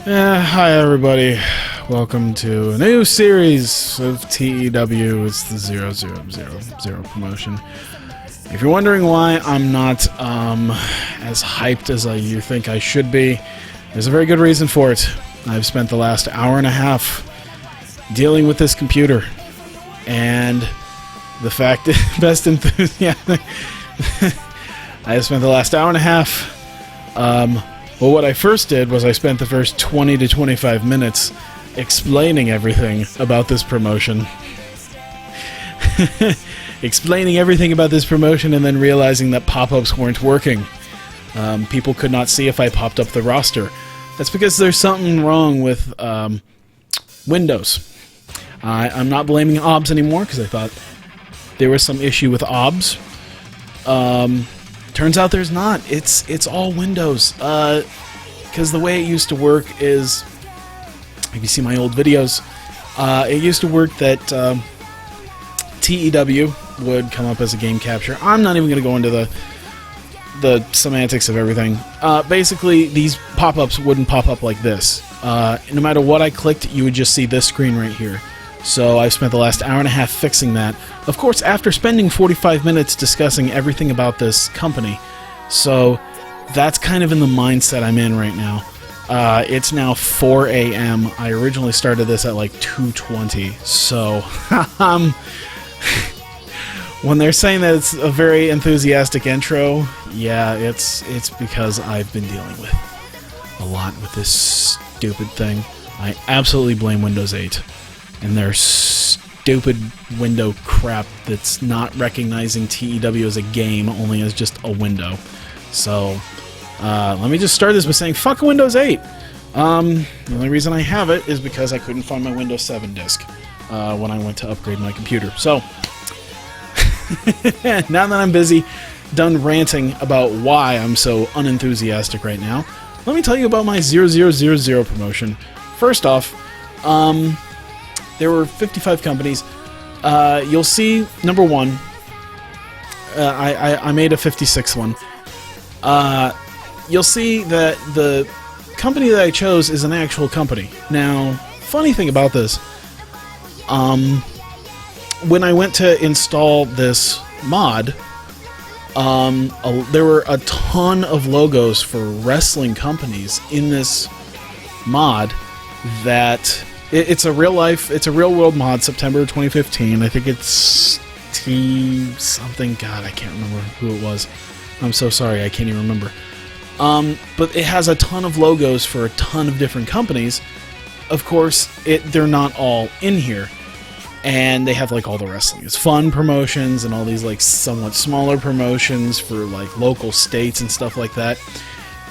Hi everybody, welcome to a new series of TEW. It's the 0000 promotion. If you're wondering why I'm not as hyped as you think I should be, there's a very good reason for it. I've spent the last hour and a half dealing with this computer, and the fact that best enthusiastic I spent the last hour and a half well, what I first did was I spent the first 20 to 25 minutes explaining everything about this promotion. Explaining everything about this promotion and then realizing that pop-ups weren't working. People could not see if I popped up the roster. That's because there's something wrong with Windows. I'm not blaming OBS anymore because I thought there was some issue with OBS. Turns out there's not. It's all Windows. Because the way it used to work is, if you see my old videos, it used to work that TEW would come up as a game capture. I'm not even going to go into the semantics of everything. Basically, these pop-ups wouldn't pop up like this. No matter what I clicked, you would just see this screen right here. So I've spent the last hour and a half fixing that. Of course, after spending 45 minutes discussing everything about this company. So that's kind of in the mindset I'm in right now. It's now 4 a.m. I originally started this at like 2:20. So when they're saying that it's a very enthusiastic intro, yeah, it's because I've been dealing with a lot with this stupid thing. I absolutely blame Windows 8. And their stupid window crap that's not recognizing TEW as a game, only as just a window. So, let me just start this by saying, fuck Windows 8! The only reason I have it is because I couldn't find my Windows 7 disk when I went to upgrade my computer. So, now that I'm busy, done ranting about why I'm so unenthusiastic right now, let me tell you about my 0000 promotion. First off, there were 55 companies. You'll see, number one, I made a 56th one. You'll see that the company that I chose is an actual company. Now, funny thing about this, when I went to install this mod, there were a ton of logos for wrestling companies in this mod that... It's a real world mod, September 2015. I think it's T something. God, I can't remember who it was. I'm so sorry, I can't even remember. But it has a ton of logos for a ton of different companies. Of course, they're not all in here, and they have like all the wrestling is fun promotions and all these like somewhat smaller promotions for like local states and stuff like that.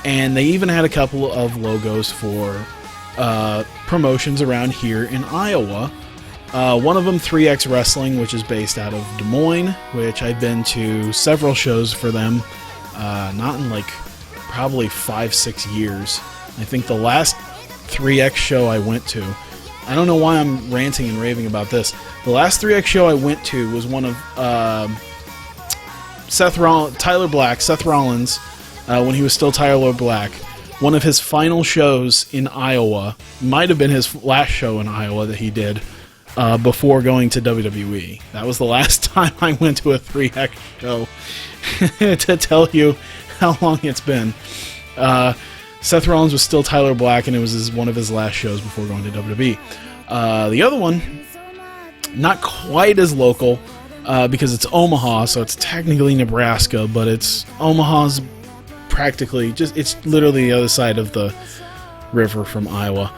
And they even had a couple of logos for promotions around here in Iowa. One of them, 3X Wrestling, which is based out of Des Moines, which I've been to several shows for them, not in like probably 5-6 years. I think the last 3X show I went to, I don't know why I'm ranting and raving about this, the last 3X show I went to was one of Seth Rollins, when he was still Tyler Black. One of his final shows in Iowa, might have been his last show in Iowa that he did before going to WWE. That was the last time I went to a 3X show, to tell you how long it's been. Seth Rollins was still Tyler Black, and it was one of his last shows before going to WWE. The other one, not quite as local, because it's Omaha, so it's technically Nebraska, but it's Omaha's practically it's literally the other side of the river from Iowa,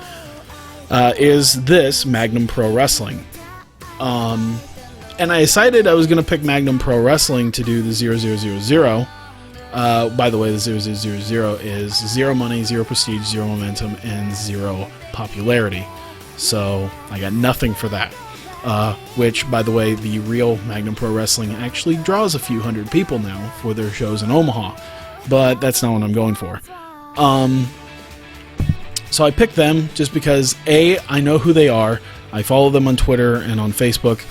is this Magnum Pro Wrestling. And I decided I was going to pick Magnum Pro Wrestling to do the 0000. By the way, the 0000 is 0 money, 0 prestige, 0 momentum, and 0 popularity. So I got nothing for that. Which, by the way, the real Magnum Pro Wrestling actually draws a few hundred people now for their shows in Omaha. But that's not what I'm going for. So I picked them just because, A, I know who they are. I follow them on Twitter and on Facebook.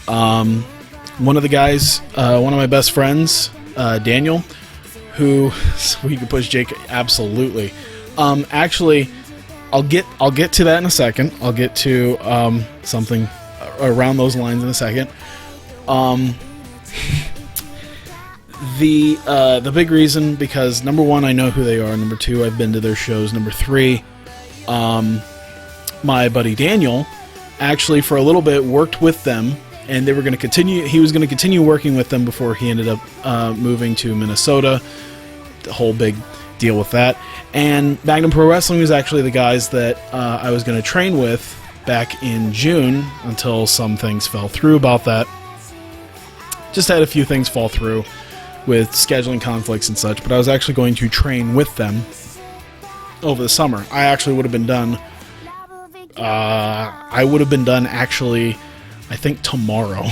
One of the guys, one of my best friends, Daniel, who, so we could push Jake, absolutely. Actually, I'll get to that in a second. I'll get to something around those lines in a second. The big reason, because number one, I know who they are. Number two, I've been to their shows. Number three, my buddy Daniel actually for a little bit worked with them, and they were going to continue. He was going to continue working with them before he ended up moving to Minnesota. The whole big deal with that. And Magnum Pro Wrestling was actually the guys that I was going to train with back in June, until some things fell through about that. Just had a few things fall through with scheduling conflicts and such, but I was actually going to train with them over the summer. I actually would have been done actually, I think tomorrow.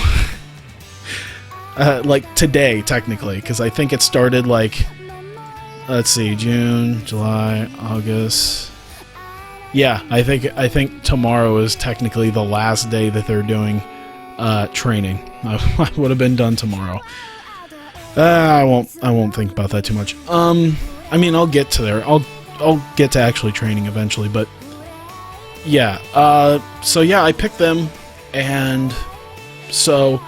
Like today, technically, because I think it started like, let's see, June, July, August. Yeah, I think tomorrow is technically the last day that they're doing training. I would have been done tomorrow. I won't think about that too much. I mean, I'll get to there. I'll get to actually training eventually, but yeah. So yeah, I picked them, and so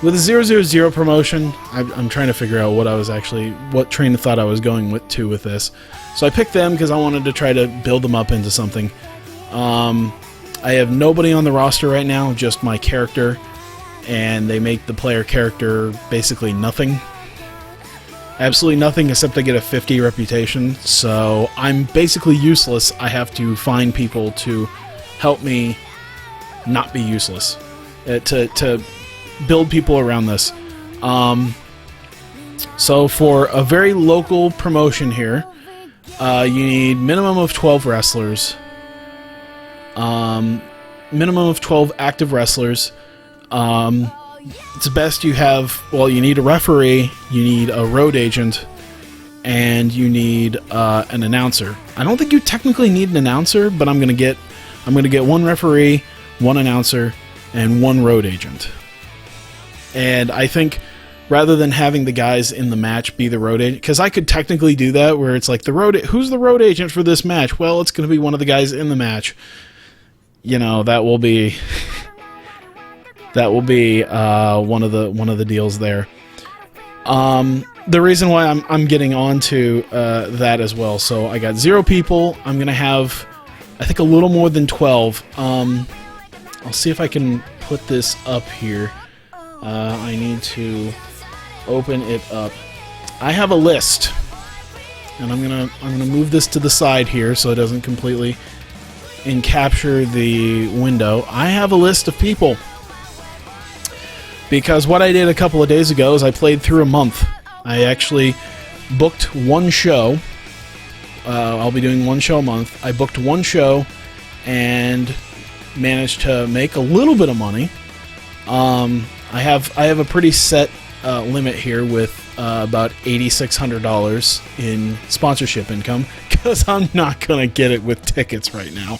with the 000 promotion, I'm trying to figure out what train of thought I was going with this. So I picked them because I wanted to try to build them up into something. I have nobody on the roster right now, just my character, and they make the player character basically nothing. Absolutely nothing, except I get a 50 reputation, so I'm basically useless. I have to find people to help me not be useless, to build people around this. So for a very local promotion here, you need minimum of 12 wrestlers, minimum of 12 active wrestlers. It's best you have, well, you need a referee, you need a road agent, and you need an announcer. I don't think you technically need an announcer, but I'm gonna get one referee, one announcer, and one road agent. And I think rather than having the guys in the match be the road agent, because I could technically do that, where it's like who's the road agent for this match? Well, it's going to be one of the guys in the match. You know, that will be one of the deals there. The reason why I'm getting on to that as well. So I got 0 people. I'm going to have, I think, a little more than 12. I'll see if I can put this up here. I need to open it up. I have a list, and I'm gonna move this to the side here so it doesn't completely capture the window. I have a list of people, because what I did a couple of days ago is I played through a month. I actually booked one show. I'll be doing one show a month. I booked one show and managed to make a little bit of money. I have a pretty set limit here with about $8,600 in sponsorship income, because I'm not gonna get it with tickets right now,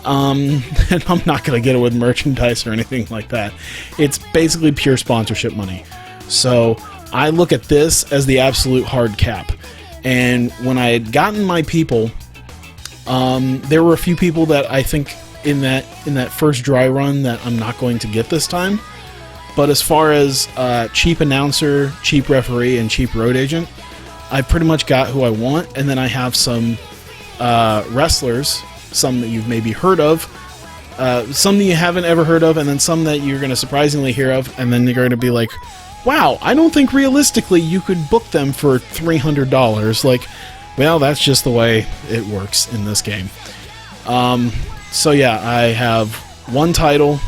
and I'm not gonna get it with merchandise or anything like that. It's basically pure sponsorship money. So I look at this as the absolute hard cap. And when I had gotten my people, there were a few people that I think in that first dry run that I'm not going to get this time. But as far as cheap announcer, cheap referee, and cheap road agent, I pretty much got who I want. And then I have some wrestlers, some that you've maybe heard of, some that you haven't ever heard of, and then some that you're going to surprisingly hear of, and then you're going to be like, wow, I don't think realistically you could book them for $300. Like, well, that's just the way it works in this game. So yeah, I have one title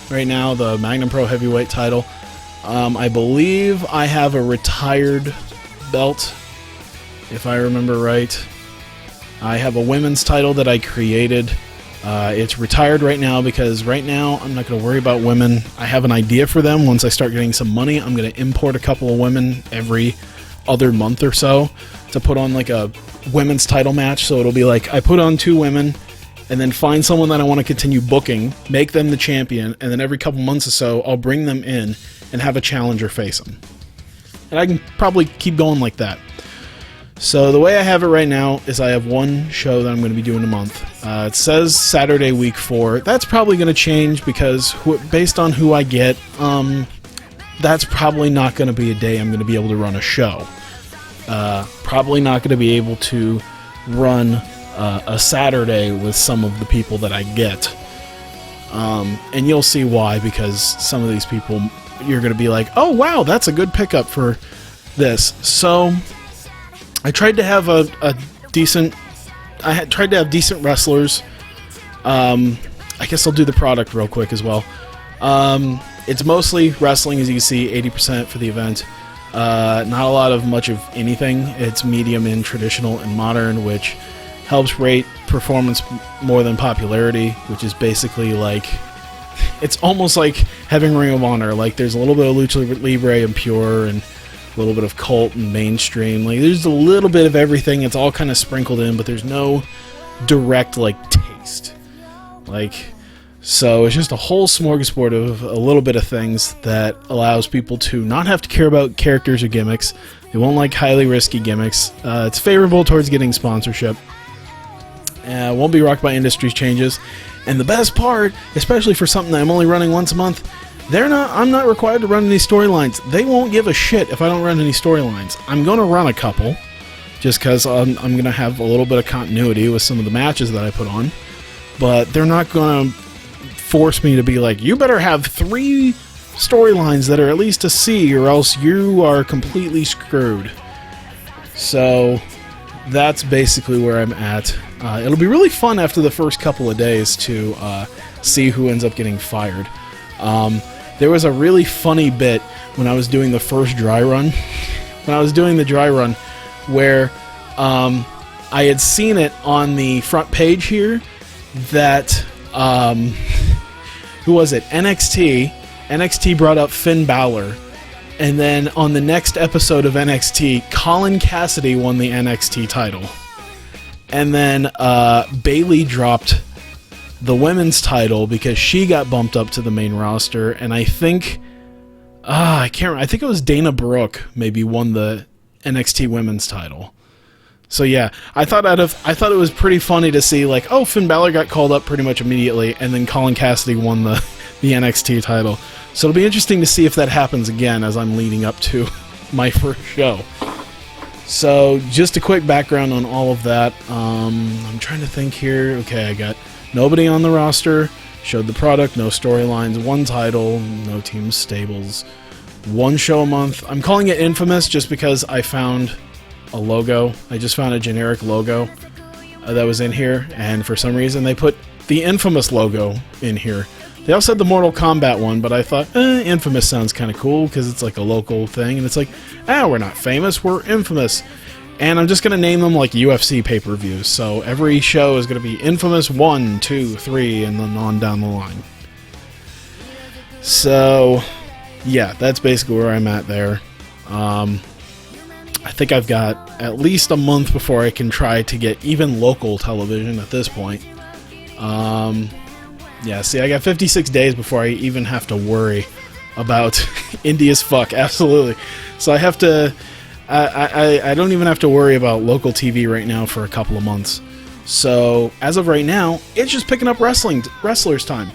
right now, the Magnum Pro Heavyweight title. I believe I have a retired belt, if I remember right. I have a women's title that I created. It's retired right now because right now I'm not going to worry about women. I have an idea for them. Once I start getting some money, I'm going to import a couple of women every other month or so to put on like a women's title match. So it'll be like I put on 2 women, and then find someone that I want to continue booking, make them the champion, and then every couple months or so, I'll bring them in and have a challenger face them. And I can probably keep going like that. So the way I have it right now is I have one show that I'm going to be doing a month. It says Saturday week 4. That's probably going to change because based on who I get, that's probably not going to be a day I'm going to be able to run a show. Probably not going to be able to run a Saturday with some of the people that I get. And you'll see why, because some of these people, you're going to be like, oh wow, that's a good pickup for this. So I tried to have decent wrestlers. I guess I'll do the product real quick as well. It's mostly wrestling, as you can see, 80% for the event. Not a lot of much of anything. It's medium in traditional and modern, which helps rate performance more than popularity, which is basically like, it's almost like having Ring of Honor. Like, there's a little bit of Lucha Libre and Pure, and a little bit of cult and mainstream. Like, there's a little bit of everything. It's all kind of sprinkled in, but there's no direct, like, taste. Like, so it's just a whole smorgasbord of a little bit of things that allows people to not have to care about characters or gimmicks. They won't like highly risky gimmicks. It's favorable towards getting sponsorship. Won't be rocked by industry changes. And the best part, especially for something that I'm only running once a month, I'm not required to run any storylines. They won't give a shit if I don't run any storylines. I'm going to run a couple, just because I'm going to have a little bit of continuity with some of the matches that I put on. But they're not going to force me to be like, you better have 3 storylines that are at least a C, or else you are completely screwed. So that's basically where I'm at. It'll be really fun after the first couple of days to see who ends up getting fired. There was a really funny bit when I was doing the first dry run. When I was doing the dry run, where I had seen it on the front page here that who was it? NXT brought up Finn Balor, and then on the next episode of NXT, Colin Cassidy won the NXT title. And then Bayley dropped the women's title because she got bumped up to the main roster, and I think I can't remember. I think it was Dana Brooke maybe won the NXT women's title. So yeah, I thought it was pretty funny to see, like, oh, Finn Balor got called up pretty much immediately, and then Colin Cassidy won the NXT title. So it'll be interesting to see if that happens again as I'm leading up to my first show. So just a quick background on all of that. I'm trying to think here. Okay, I got nobody on the roster, showed the product, no storylines, 1 title, no teams, stables, 1 show a month. I'm calling it Infamous just because I found a logo. I just found a generic logo that was in here, and for some reason they put the Infamous logo in here. They also had the Mortal Kombat one, but I thought, Infamous sounds kind of cool because it's like a local thing, and it's like, we're not famous, we're infamous. And I'm just going to name them like UFC pay-per-views, so every show is going to be Infamous 1, 2, 3, and then on down the line. So, yeah, that's basically where I'm at there. I think I've got at least a month before I can try to get even local television at this point. Yeah, see, I got 56 days before I even have to worry about indie as fuck, absolutely. So I have to, I don't even have to worry about local TV right now for a couple of months. So, as of right now, it's just picking up wrestlers time.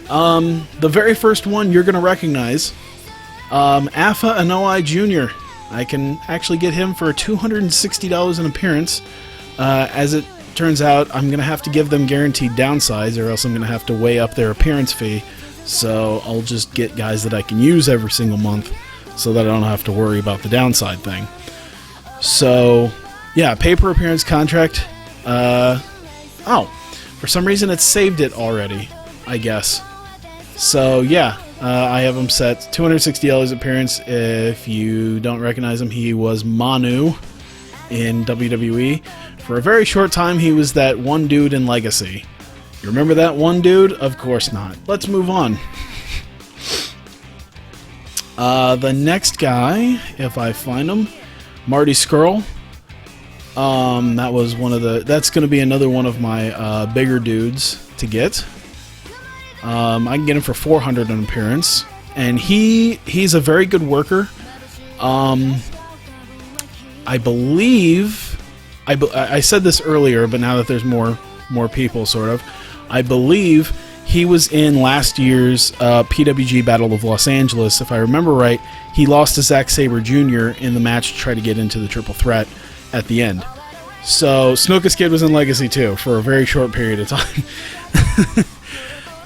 The very first one you're going to recognize, Alpha Anoa'i Jr. I can actually get him for $260 an appearance. As it turns out, I'm going to have to give them guaranteed downsides, or else I'm going to have to weigh up their appearance fee. So I'll just get guys that I can use every single month so that I don't have to worry about the downside thing. So, yeah, pay-per-appearance contract. For some reason it saved it already, I guess. So, yeah, I have him set $260 appearance. If you don't recognize him, he was Manu in WWE. For a very short time, he was that one dude in Legacy. You remember that one dude? Of course not. Let's move on. The next guy, if I find him, Marty Scurll. That's going to be another one of my bigger dudes to get. I can get him for $400 an appearance, and he's a very good worker. I believe I said this earlier, but now that there's more people, sort of, I believe he was in last year's PWG Battle of Los Angeles. If I remember right, he lost to Zack Sabre Jr. in the match to try to get into the triple threat at the end. So Snookus Kid was in Legacy too for a very short period of time.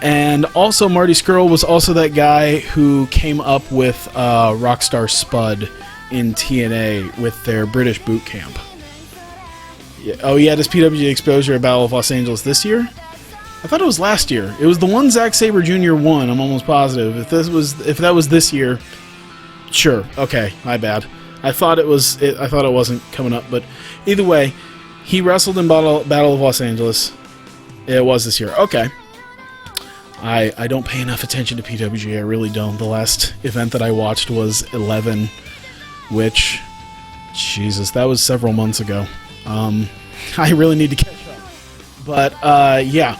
And also Marty Scurll was also that guy who came up with Rockstar Spud in TNA with their British boot camp. Yeah. Oh, he had his PWG exposure at Battle of Los Angeles this year? I thought it was last year. It was the one Zack Sabre Jr. won, I'm almost positive. If that was this year, sure. Okay, my bad. I thought it wasn't coming up, but either way, he wrestled in Battle of Los Angeles. It was this year. Okay. I don't pay enough attention to PWG. I really don't. The last event that I watched was 11, which, Jesus, that was several months ago. I really need to catch up. But, yeah.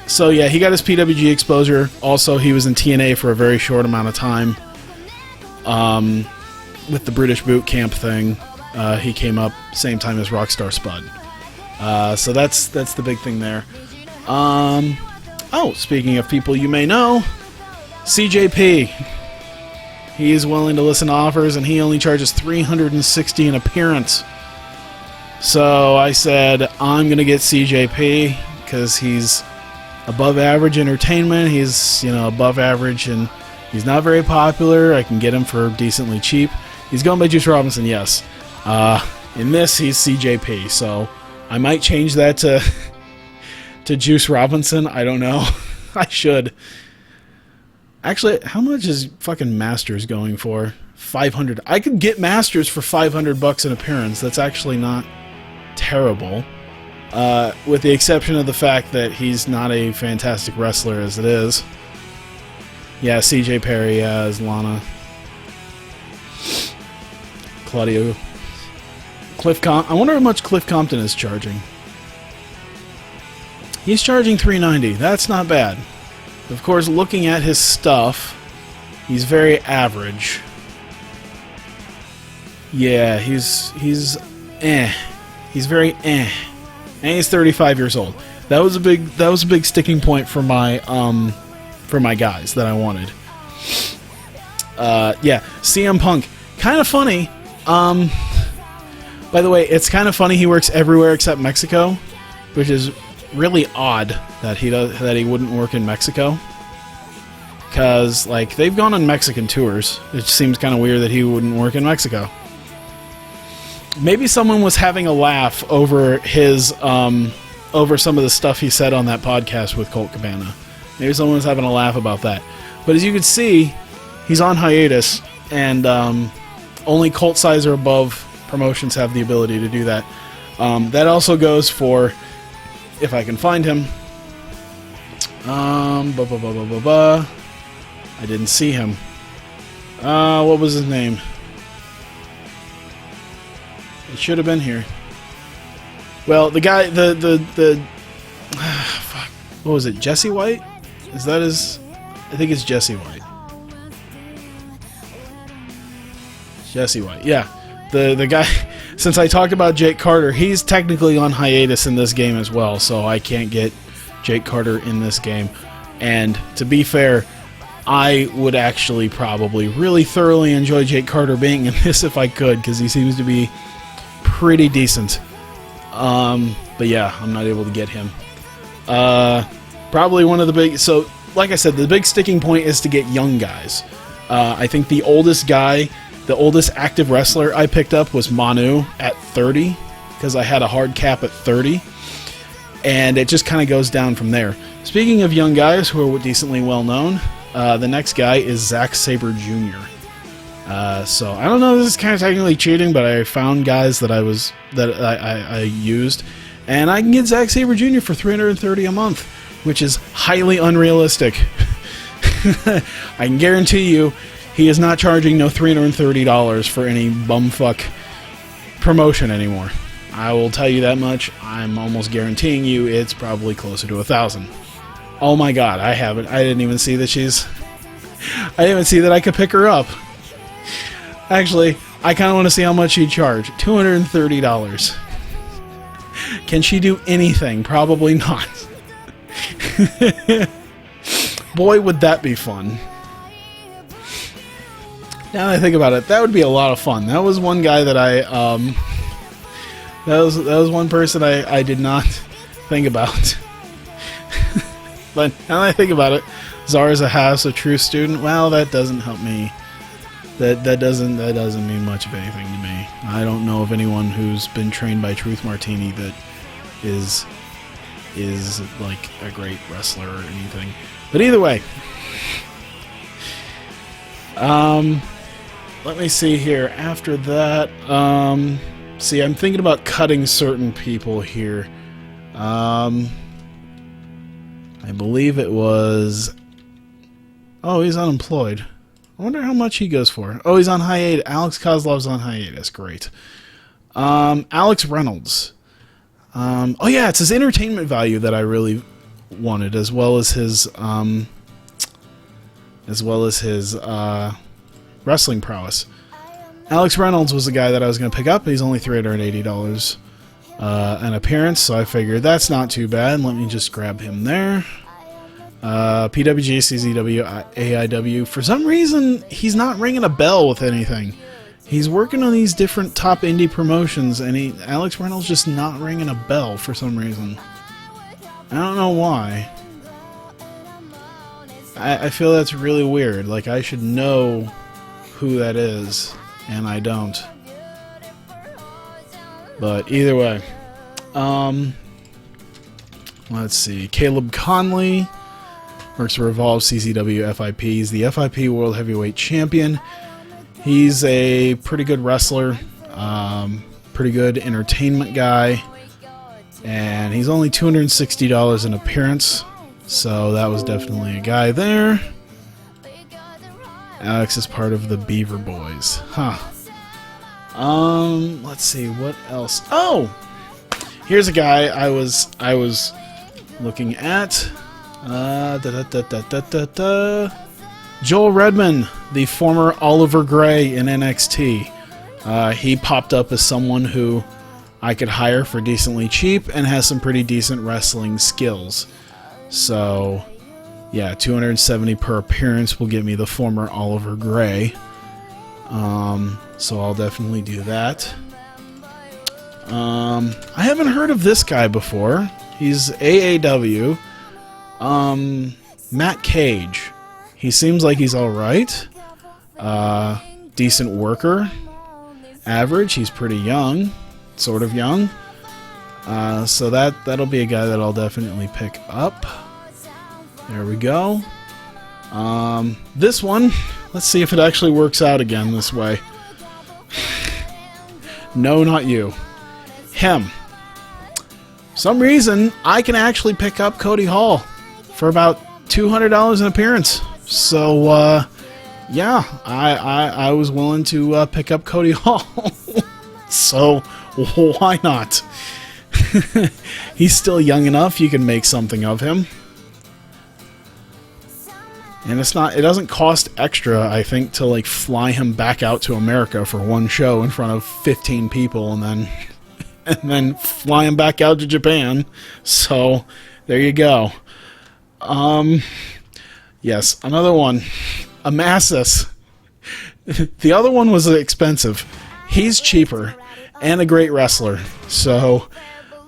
So, yeah, he got his PWG exposure. Also, he was in TNA for a very short amount of time. With the British boot camp thing, he came up same time as Rockstar Spud. So that's the big thing there. Oh, speaking of people you may know, CJP. He is willing to listen to offers, and he only charges $360 an appearance. So I said, I'm going to get CJP because he's above average entertainment. He's, above average, and he's not very popular. I can get him for decently cheap. He's going by Juice Robinson, yes. In this, he's CJP, so I might change that to Juice Robinson. I don't know. I should. Actually, how much is fucking Masters going for? 500. I could get Masters for $500 an appearance. That's actually not terrible. With the exception of the fact that he's not a fantastic wrestler as it is. Yeah, CJ Perry as Lana. Claudio. I wonder how much Cliff Compton is charging. He's charging $390. That's not bad. Of course, looking at his stuff, he's very average. Yeah, he's eh. He's very eh. And he's 35 years old. That was a big sticking point for my guys that I wanted. Yeah, CM Punk, kind of funny. By the way, it's kind of funny he works everywhere except Mexico, which is really odd that he wouldn't work in Mexico. Because, they've gone on Mexican tours. It seems kind of weird that he wouldn't work in Mexico. Maybe someone was having a laugh over his, over some of the stuff he said on that podcast with Colt Cabana. Maybe someone was having a laugh about that. But as you can see, he's on hiatus, and only Colt size or above promotions have the ability to do that. That also goes for, if I can find him, I didn't see him. What was his name? It should have been here. Well, the guy, fuck, what was it? Jesse White? Is that his? I think it's Jesse White. Jesse White, yeah. The guy. Since I talked about Jake Carter, he's technically on hiatus in this game as well, so I can't get Jake Carter in this game. And to be fair, I would actually probably really thoroughly enjoy Jake Carter being in this if I could, because he seems to be pretty decent. But yeah, I'm not able to get him. Probably one of the big... So, like I said, the big sticking point is to get young guys. I think the oldest guy, the oldest active wrestler I picked up was Manu at 30, because I had a hard cap at 30. And it just kind of goes down from there. Speaking of young guys who are decently well known, the next guy is Zack Sabre Jr. So I don't know, this is kind of technically cheating, but I found guys that I used, and I can get Zack Sabre Jr. for $330 a month, which is highly unrealistic. I can guarantee you, he is not charging no $330 for any bumfuck promotion anymore. I will tell you that much. I'm almost guaranteeing you it's probably closer to $1,000. Oh my god, I haven't. I didn't even see that I didn't even see that I could pick her up. Actually, I kind of want to see how much she'd charge. $230. Can she do anything? Probably not. Boy, would that be fun. Now that I think about it, that would be a lot of fun. That was one guy that that was one person I did not think about. But now that I think about it, Zarza House, a true student. Well, that doesn't help me. That doesn't mean much of anything to me. I don't know of anyone who's been trained by Truth Martini that is like a great wrestler or anything. But either way, let me see here. After that, see, I'm thinking about cutting certain people here. I believe it was... Oh, he's unemployed. I wonder how much he goes for. Oh, he's on hiatus. Alex Kozlov's on hiatus. Great. Alex Reynolds. Oh yeah, it's his entertainment value that I really wanted, as well as his wrestling prowess. Alex Reynolds was the guy that I was going to pick up. He's only $380 an appearance, so I figured that's not too bad. Let me just grab him there. PWG, CZW, AIW. For some reason, he's not ringing a bell with anything. He's working on these different top indie promotions, and Alex Reynolds just not ringing a bell for some reason. I don't know why. I feel that's really weird. Like, I should know who that is, and I don't. But either way. Let's see. Caleb Conley works for Revolve, CCW, FIP. He's the FIP World Heavyweight Champion. He's a pretty good wrestler, pretty good entertainment guy, and he's only $260 an appearance, so that was definitely a guy there. Alex is part of the Beaver Boys. Huh. Let's see, what else? Oh! Here's a guy I was looking at. Joel Redman, the former Oliver Gray in NXT. He popped up as someone who I could hire for decently cheap and has some pretty decent wrestling skills. So, yeah, $270 per appearance will get me the former Oliver Gray. So I'll definitely do that. I haven't heard of this guy before. He's AAW. Matt Cage. He seems like he's alright. Decent worker. Average. He's pretty young. Sort of young. So that'll be a guy that I'll definitely pick up. There we go. This one, let's see if it actually works out again this way. No, not you. Him. For some reason, I can actually pick up Cody Hall for about $200 an appearance. So, yeah, I was willing to pick up Cody Hall. So, why not? He's still young enough, you can make something of him. And it doesn't cost extra, I think, to like fly him back out to America for one show in front of 15 people and then fly him back out to Japan. So, there you go. Yes, another one. Amasis. The other one was expensive. He's cheaper and a great wrestler. So,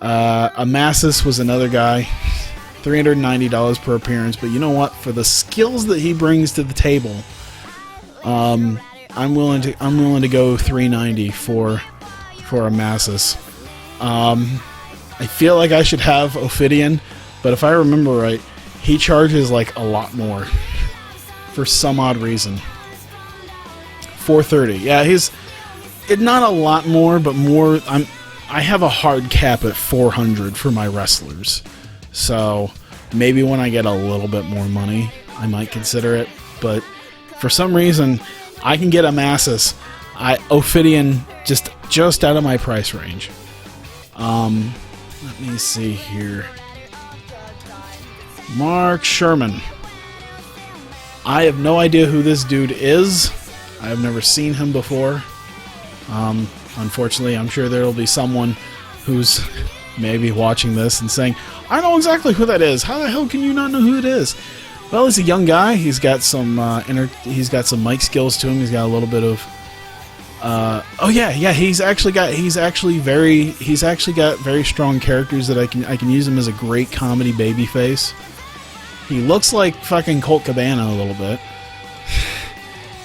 Amasis was another guy. $390 per appearance, but you know what? For the skills that he brings to the table, I'm willing to go $390 for Amasis. I feel like I should have Ophidian, but if I remember right, he charges like a lot more for some odd reason. $430. Yeah, he's not a lot more, but more. I have a hard cap at $400 for my wrestlers. So maybe when I get a little bit more money, I might consider it. But for some reason, I can get Amasis. Ophidian just out of my price range. Let me see here. Mark Sherman. I have no idea who this dude is. I have never seen him before. Unfortunately, I'm sure there will be someone who's maybe watching this and saying, I know exactly who that is. How the hell can you not know who it is? Well, he's a young guy. He's got some he's got some mic skills to him. He's got a little bit of he's actually got very strong characters that I can use him as a great comedy babyface. He looks like fucking Colt Cabana a little bit.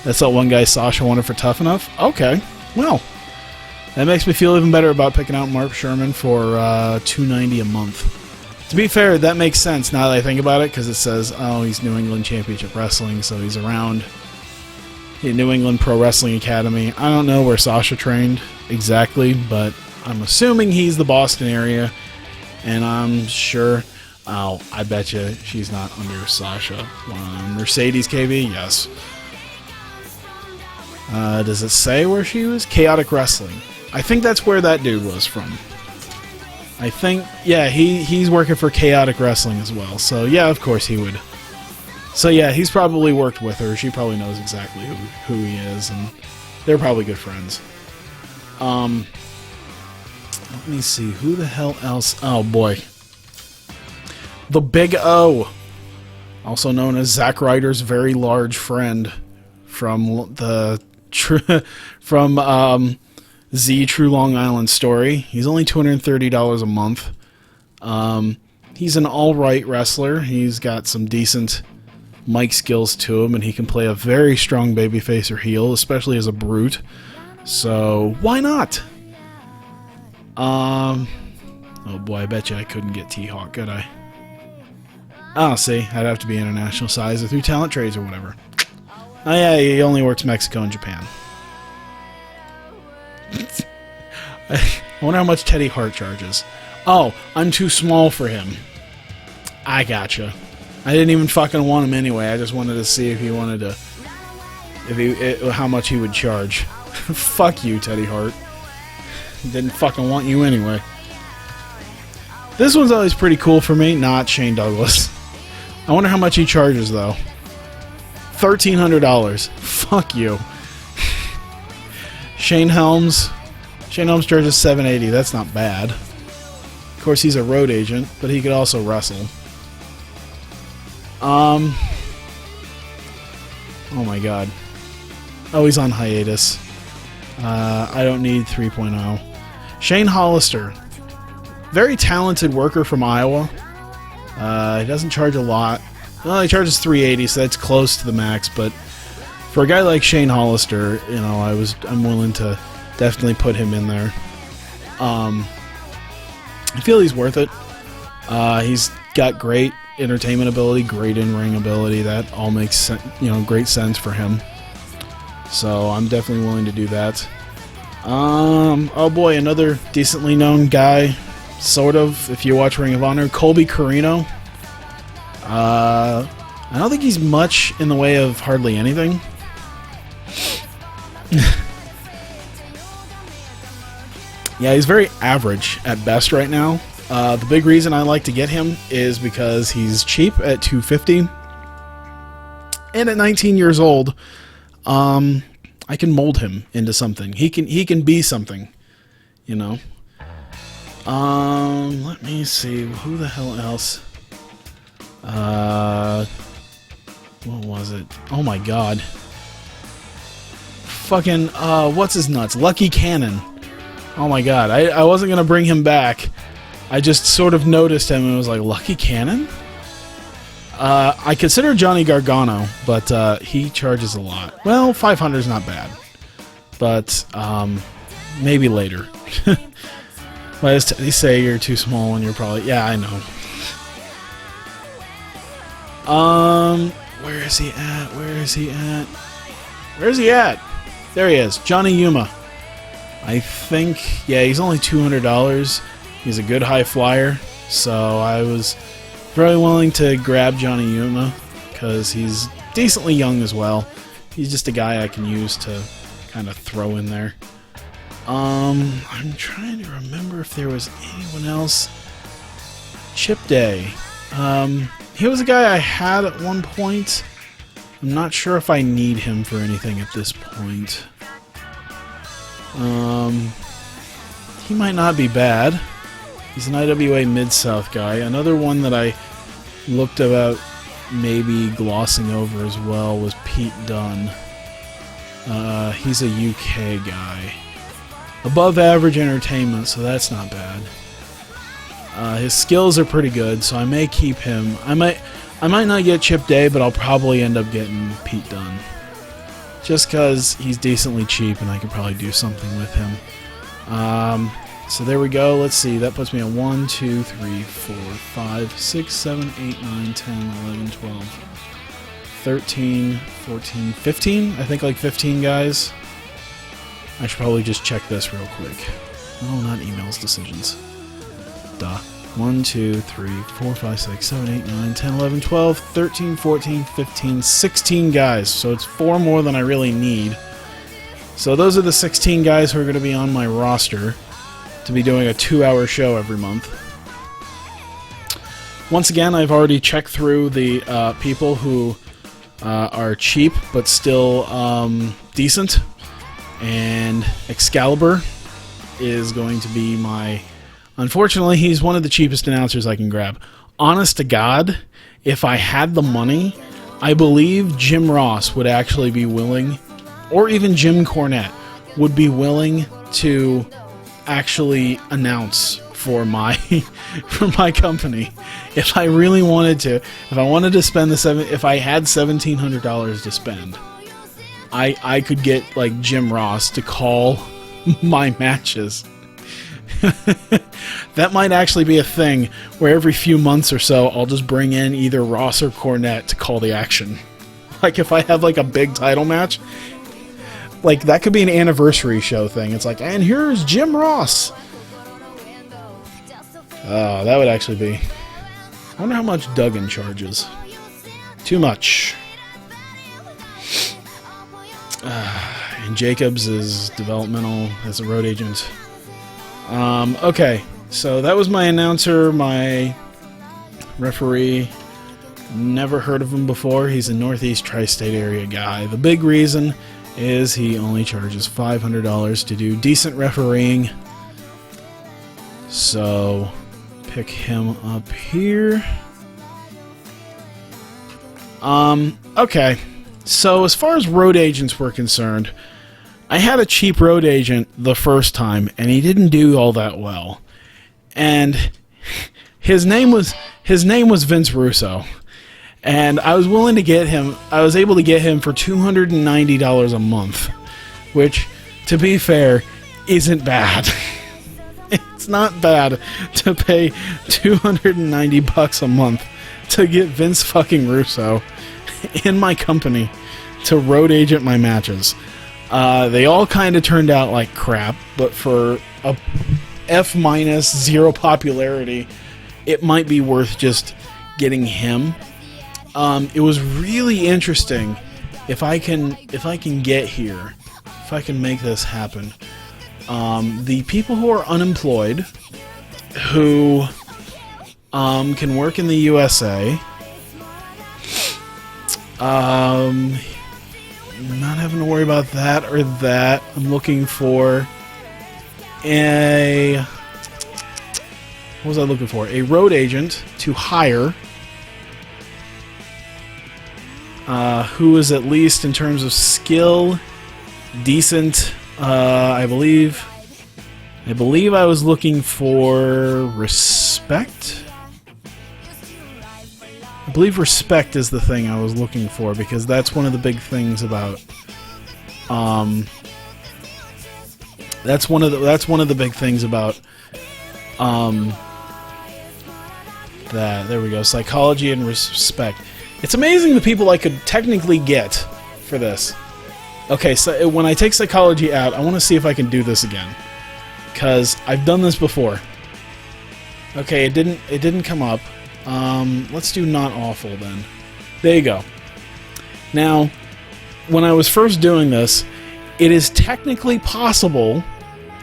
That's that one guy Sasha wanted for Tough Enough? Okay. Well, that makes me feel even better about picking out Mark Sherman for $2.90 a month. To be fair, that makes sense now that I think about it, because it says, oh, he's New England Championship Wrestling, so he's around the New England Pro Wrestling Academy. I don't know where Sasha trained exactly, but I'm assuming he's the Boston area, and I'm sure... Oh, I bet you she's not under Sasha. Mercedes KB? Yes. Does it say where she was? Chaotic Wrestling. I think that's where that dude was from. I think, yeah, he's working for Chaotic Wrestling as well. So, yeah, of course he would. So, yeah, he's probably worked with her. She probably knows exactly who he is, and they're probably good friends. Let me see. Who the hell else? Oh, boy. The Big O. Also known as Zack Ryder's very large friend from the... Z True Long Island Story. He's only $230 a month. He's an alright wrestler. He's got some decent mic skills to him, and he can play a very strong babyface or heel, especially as a brute. So, why not? Oh boy, I bet you I couldn't get T-Hawk, could I? Oh, see, I'd have to be international size or through talent trades or whatever. Oh yeah, he only works Mexico and Japan. I wonder how much Teddy Hart charges. Oh, I'm too small for him. I gotcha. I didn't even fucking want him anyway. I just wanted to see if he wanted to... how much he would charge. Fuck you, Teddy Hart. Didn't fucking want you anyway. This one's always pretty cool for me. Not Shane Douglas. I wonder how much he charges, though. $1,300. Fuck you. Shane Helms. Shane Helms charges $780. That's not bad. Of course, he's a road agent, but he could also wrestle. Oh my god. Oh, he's on hiatus. I don't need 3.0. Shane Hollister. Very talented worker from Iowa. He doesn't charge a lot. Well, he charges $380, so that's close to the max, but for a guy like Shane Hollister, you know, I'm willing to definitely put him in there. I feel he's worth it. He's got great entertainment ability, great in-ring ability. That all makes great sense for him. So I'm definitely willing to do that. Oh boy, another decently known guy, sort of, if you watch Ring of Honor, Colby Corino. I don't think he's much in the way of hardly anything. Yeah, he's very average at best right now. The big reason I like to get him is because he's cheap at $250, and at 19 years old, I can mold him into something. He can be something, you know. Let me see, who the hell else? What was it? Oh my god. Fucking, what's his nuts? Lucky Cannon. Oh my god, I wasn't gonna bring him back. I just sort of noticed him and was like, Lucky Cannon? I consider Johnny Gargano, but he charges a lot. Well, 500 is not bad. But, maybe later. But as they say, you're too small and you're probably... Yeah, I know. Where is he at? Where is he at? Where is he at? There he is. Johnny Yuma. I think... Yeah, he's only $200. He's a good high flyer. So I was very willing to grab Johnny Yuma because he's decently young as well. He's just a guy I can use to kind of throw in there. I'm trying to remember if there was anyone else. Chip Day. He was a guy I had at one point. I'm not sure if I need him for anything at this point. He might not be bad. He's an IWA Mid-South guy. Another one that I looked about maybe glossing over as well was Pete Dunne. He's a UK guy. Above average entertainment, so that's not bad. His skills are pretty good, so I may keep him. I might not get Chip Day, but I'll probably end up getting Pete Dunne. Just because he's decently cheap and I could probably do something with him. So there we go. Let's see. That puts me at 1, 2, 3, 4, 5, 6, 7, 8, 9, 10, 11, 12, 13, 14, 15. I think like 15 guys. I should probably just check this real quick. No, not emails, decisions. Duh. 1, 2, 3, 4, 5, 6, 7, 8, 9, 10, 11, 12, 13, 14, 15, 16 guys. So it's 4 more than I really need. So those are the 16 guys who are going to be on my roster to be doing a 2-hour show every month. Once again, I've already checked through the people who are cheap but still decent. And Excalibur is going to be my... Unfortunately, he's one of the cheapest announcers I can grab. Honest to God, if I had the money, I believe Jim Ross would actually be willing, or even Jim Cornette, would be willing to actually announce for my for my company. If I really wanted to, if I wanted to spend if I had $1,700 to spend, I could get like Jim Ross to call my matches. That might actually be a thing where every few months or so I'll just bring in either Ross or Cornette to call the action. Like if I have like a big title match, like that could be an anniversary show thing. It's like, and here's Jim Ross. Oh, that would actually be... I wonder how much Duggan charges. Too much. And Jacobs is developmental as a road agent. Okay, so that was my announcer, my referee. Never heard of him before. He's a Northeast Tri-State area guy. The big reason is he only charges $500 to do decent refereeing. So, pick him up here. Okay. So, as far as road agents were concerned, I had a cheap road agent the first time, and he didn't do all that well. And his name was Vince Russo. And I was willing to get him, I was able to get him for $290 a month, which, to be fair, isn't bad. It's not bad to pay $290 a month to get Vince fucking Russo in my company to road agent my matches. They all kind of turned out like crap, but for a F-0 popularity, it might be worth just getting him. It was really interesting. If I can get here, if I can make this happen, the people who are unemployed, who can work in the USA, not having to worry about that or that. I'm looking for a... What was I looking for? A road agent to hire who is at least, in terms of skill, decent. I believe I was looking for Respect. I believe Respect is the thing I was looking for, because that's one of the big things about that's one of the big things about that. There we go. Psychology and Respect. It's amazing the people I could technically get for this. Okay, so when I take Psychology out, I want to see if I can do this again, because I've done this before. Okay, it didn't come up. Let's do Not Awful then. There you go. Now, when I was first doing this, it is technically possible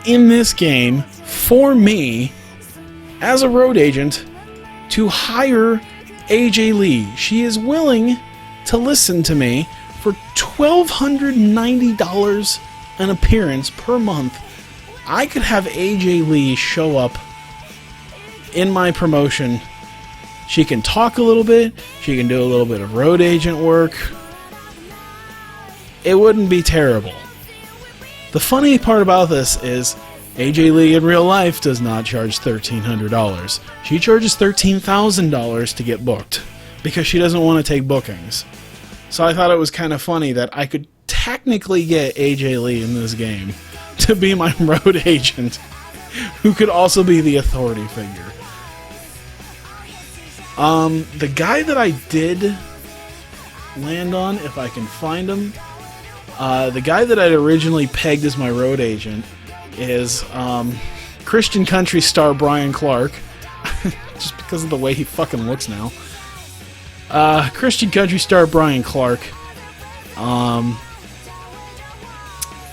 in this game for me, as a road agent, to hire AJ Lee. She is willing to listen to me for $1,290 an appearance per month. I could have AJ Lee show up in my promotion, she can talk a little bit, she can do a little bit of road agent work. It wouldn't be terrible. The funny part about this is AJ Lee in real life does not charge $1,300. She charges $13,000 to get booked because she doesn't want to take bookings. So I thought it was kind of funny that I could technically get AJ Lee in this game to be my road agent, who could also be the authority figure. The guy that I did land on, if I can find him, the guy that I'd originally pegged as my road agent is Christian country star Brian Clark, just because of the way he fucking looks now. Christian country star Brian Clark.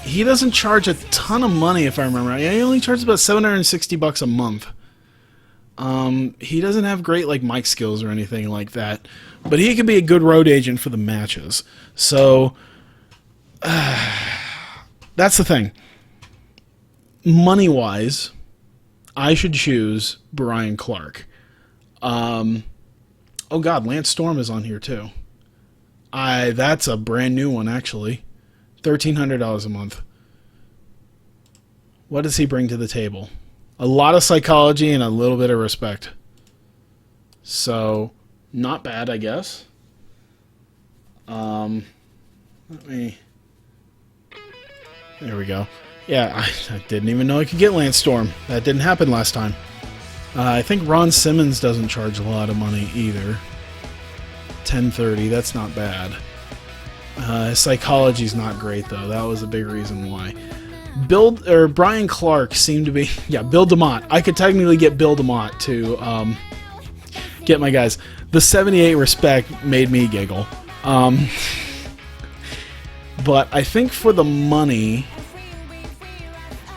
He doesn't charge a ton of money, if I remember right. He only charges about $760 a month. He doesn't have great like mic skills or anything like that, but he could be a good road agent for the matches. So that's the thing. Money-wise, I should choose Brian Clark. Oh God, Lance Storm is on here too. That's a brand new one, actually. $1,300 a month. What does he bring to the table? A lot of psychology and a little bit of respect. So, not bad, I guess. Let me... There we go. Yeah, I didn't even know I could get Lance Storm. That didn't happen last time. I think Ron Simmons doesn't charge a lot of money either. $10.30, that's not bad. His psychology's not great though. That was a big reason why. Brian Clark seemed to be... Yeah, Bill DeMott. I could technically get Bill DeMott to get my guys. The 78 respect made me giggle. But I think for the money,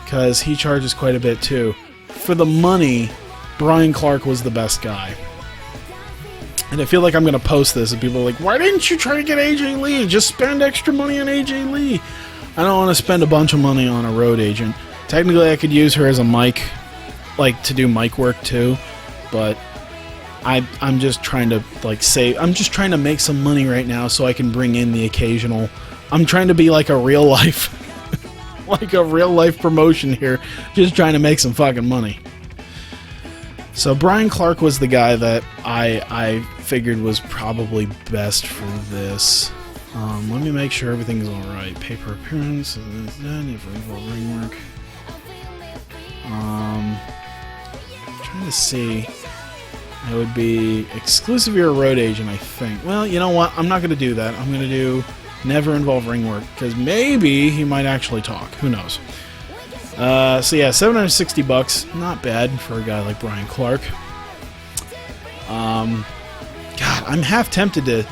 because he charges quite a bit too, for the money, Brian Clark was the best guy. And I feel like I'm going to post this and people are like, why didn't you try to get AJ Lee? Just spend extra money on AJ Lee. I don't want to spend a bunch of money on a road agent. Technically, I could use her as a mic, like to do mic work too, but I'm just trying to like save. I'm just trying to make some money right now so I can bring in the occasional. I'm trying to be like a real life, like a real life promotion here, just trying to make some fucking money. So Brian Clark was the guy that I figured was probably best for this. Let me make sure everything's alright. Paper appearance, then ring work. Trying to see. I would be exclusive or road agent, I think. Well, you know what? I'm not going to do that. I'm going to do never involve ring work, because maybe he might actually talk. Who knows? So yeah, $760, not bad for a guy like Brian Clark. God, I'm half tempted to...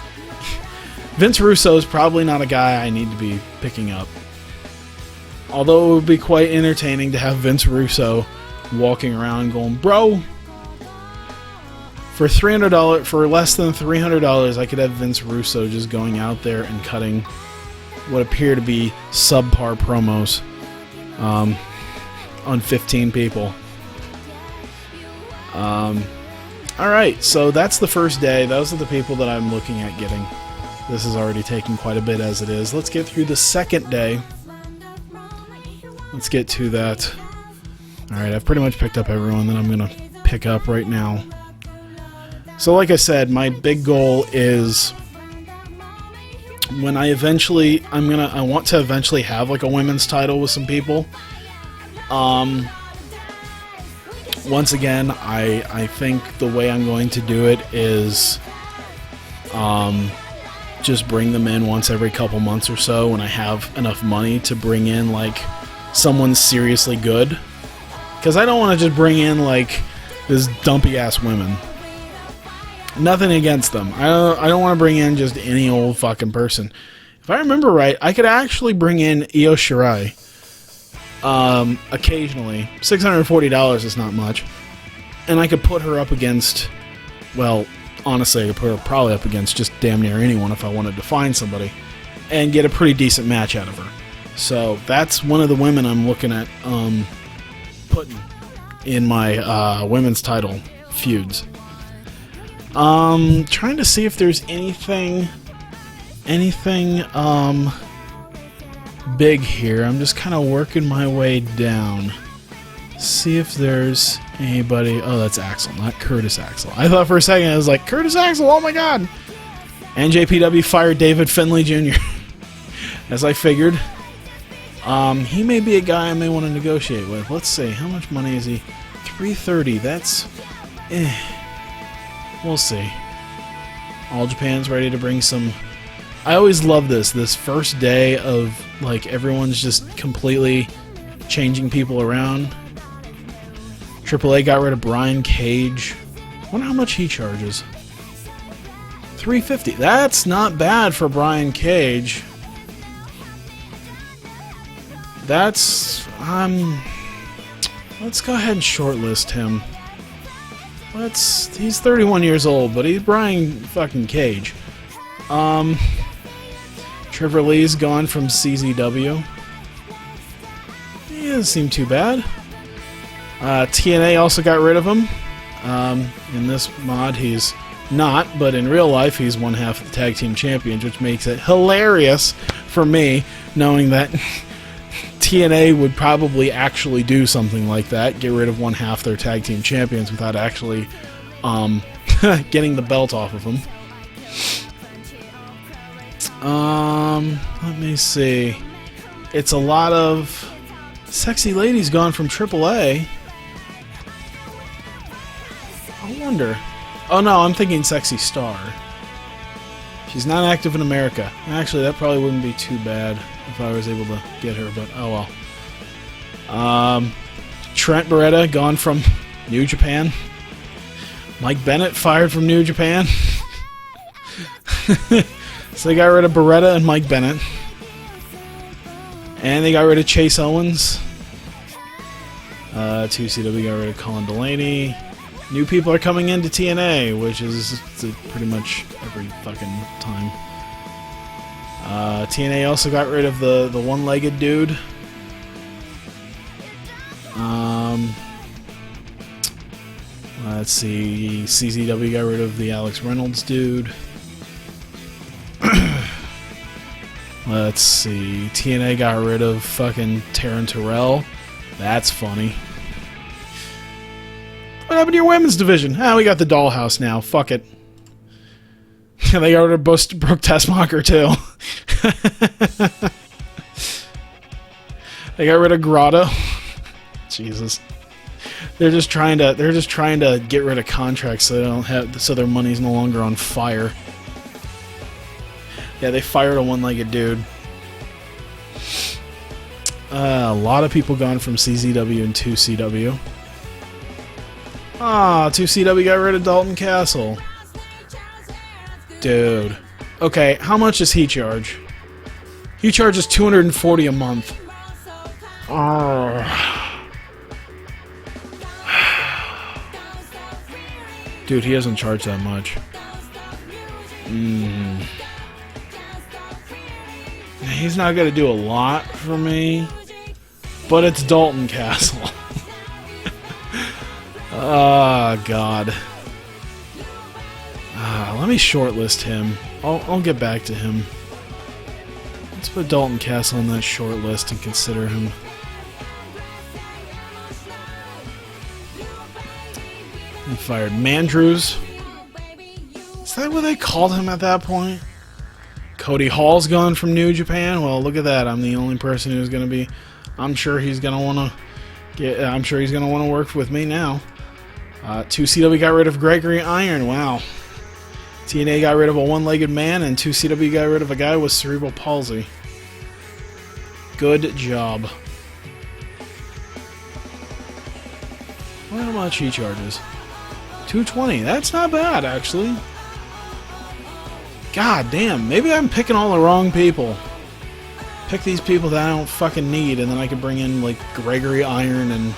Vince Russo is probably not a guy I need to be picking up. Although it would be quite entertaining to have Vince Russo walking around going, bro, for $300, for less than $300, I could have Vince Russo just going out there and cutting what appear to be subpar promos on 15 people. Alright, so that's the first day. Those are the people that I'm looking at getting. This is already taking quite a bit as it is. Let's get through the second day. Let's get to that. Alright, I've pretty much picked up everyone that I'm going to pick up right now. So like I said, my big goal is when I eventually, I want to eventually have like a women's title with some people. Once again, I think the way I'm going to do it is just bring them in once every couple months or so when I have enough money to bring in like someone seriously good. Because I don't want to just bring in like this dumpy ass women. Nothing against them. I don't want to bring in just any old fucking person. If I remember right, I could actually bring in Io Shirai. Occasionally. $640 is not much. And I could put her up against, well, honestly, I could put her probably up against just damn near anyone if I wanted to find somebody. And get a pretty decent match out of her. So that's one of the women I'm looking at putting in my women's title feuds. Trying to see if there's anything big here. I'm just kind of working my way down. See if there's anybody. Oh, that's Axel, not Curtis Axel. I thought for a second I was like, Curtis Axel, oh my god! NJPW fired David Finlay Jr. As I figured. He may be a guy I may want to negotiate with. Let's see, how much money is he? 330, that's... We'll see. All Japan's ready to bring some... I always love this first day of, like, everyone's just completely changing people around. AAA got rid of Brian Cage. I wonder how much he charges. $350. That's not bad for Brian Cage. That's... let's go ahead and shortlist him. He's 31 years old, but he's Brian fucking Cage. Trevor Lee's gone from CZW. He doesn't seem too bad. TNA also got rid of him. In this mod, he's not, but in real life, he's one half of the Tag Team Champions, which makes it hilarious for me, knowing that TNA would probably actually do something like that, get rid of one half their Tag Team Champions without actually getting the belt off of them. Let me see. It's a lot of sexy ladies gone from AAA. I wonder. Oh no, I'm thinking Sexy Star. She's not active in America. Actually, that probably wouldn't be too bad if I was able to get her, but oh well. Trent Beretta gone from New Japan. Mike Bennett fired from New Japan. So they got rid of Beretta and Mike Bennett. And they got rid of Chase Owens. 2CW got rid of Colin Delaney. New people are coming into TNA, which is pretty much every fucking time. TNA also got rid of the one-legged dude. Let's see. CZW got rid of the Alex Reynolds dude. Let's see. TNA got rid of fucking Taryn Terrell. That's funny. What happened to your women's division? We got the Dollhouse now. Fuck it. They got rid of Brooke Tessmacher too. They got rid of Grotto. Jesus. They're just trying to get rid of contracts so they don't have so their money's no longer on fire. Yeah, they fired a one-legged dude. A lot of people gone from CZW and 2CW. 2CW got rid of Dalton Castle. Dude. Okay, how much does he charge? He charges $240 a month. Dude, he doesn't charge that much. He's not going to do a lot for me, but it's Dalton Castle. Oh, God. Let me shortlist him. I'll get back to him. Let's put Dalton Castle on that short list and consider him. He fired Mandrews. Is that what they called him at that point? Cody Hall's gone from New Japan. Well, look at that. I'm the only person who's going to be... I'm sure he's going to want to work with me now. 2CW got rid of Gregory Iron. Wow. TNA got rid of a one-legged man, and 2CW got rid of a guy with cerebral palsy. Good job. Well, how much he charges? $220. That's not bad, actually. God damn, maybe I'm picking all the wrong people. Pick these people that I don't fucking need, and then I could bring in, like, Gregory Iron and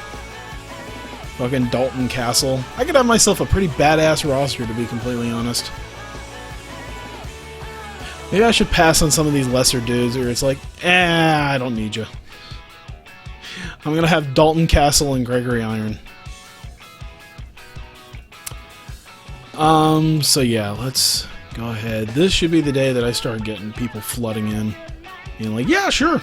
fucking Dalton Castle. I could have myself a pretty badass roster, to be completely honest. Maybe I should pass on some of these lesser dudes where it's like, I don't need you. I'm gonna have Dalton Castle and Gregory Iron. So yeah, let's go ahead. This should be the day that I start getting people flooding in. Being like, yeah, sure.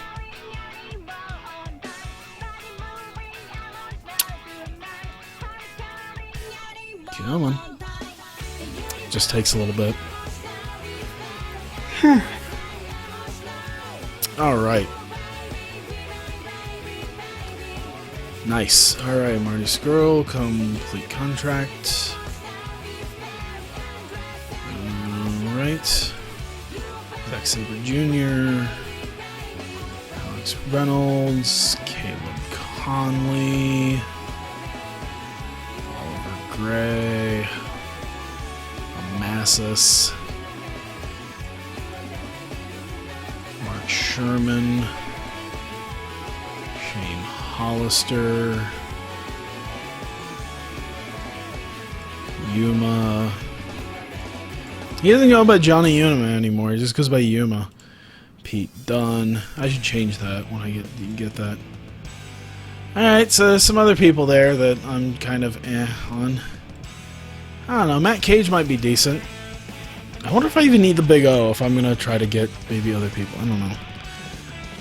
Come on. Just takes a little bit. Alright. Nice. Alright, Marty Skrull, complete contract. Alright. Zack Sabre Jr. Alex Reynolds. Caleb Conley. Oliver Gray. Massis. Mark Sherman. Shane Hollister. Yuma. He doesn't go by Johnny Yuma anymore. He just goes by Yuma. Pete Dunne. I should change that when I get that. Alright, so some other people there that I'm kind of on. I don't know. Matt Cage might be decent. I wonder if I even need the Big O if I'm going to try to get maybe other people. I don't know.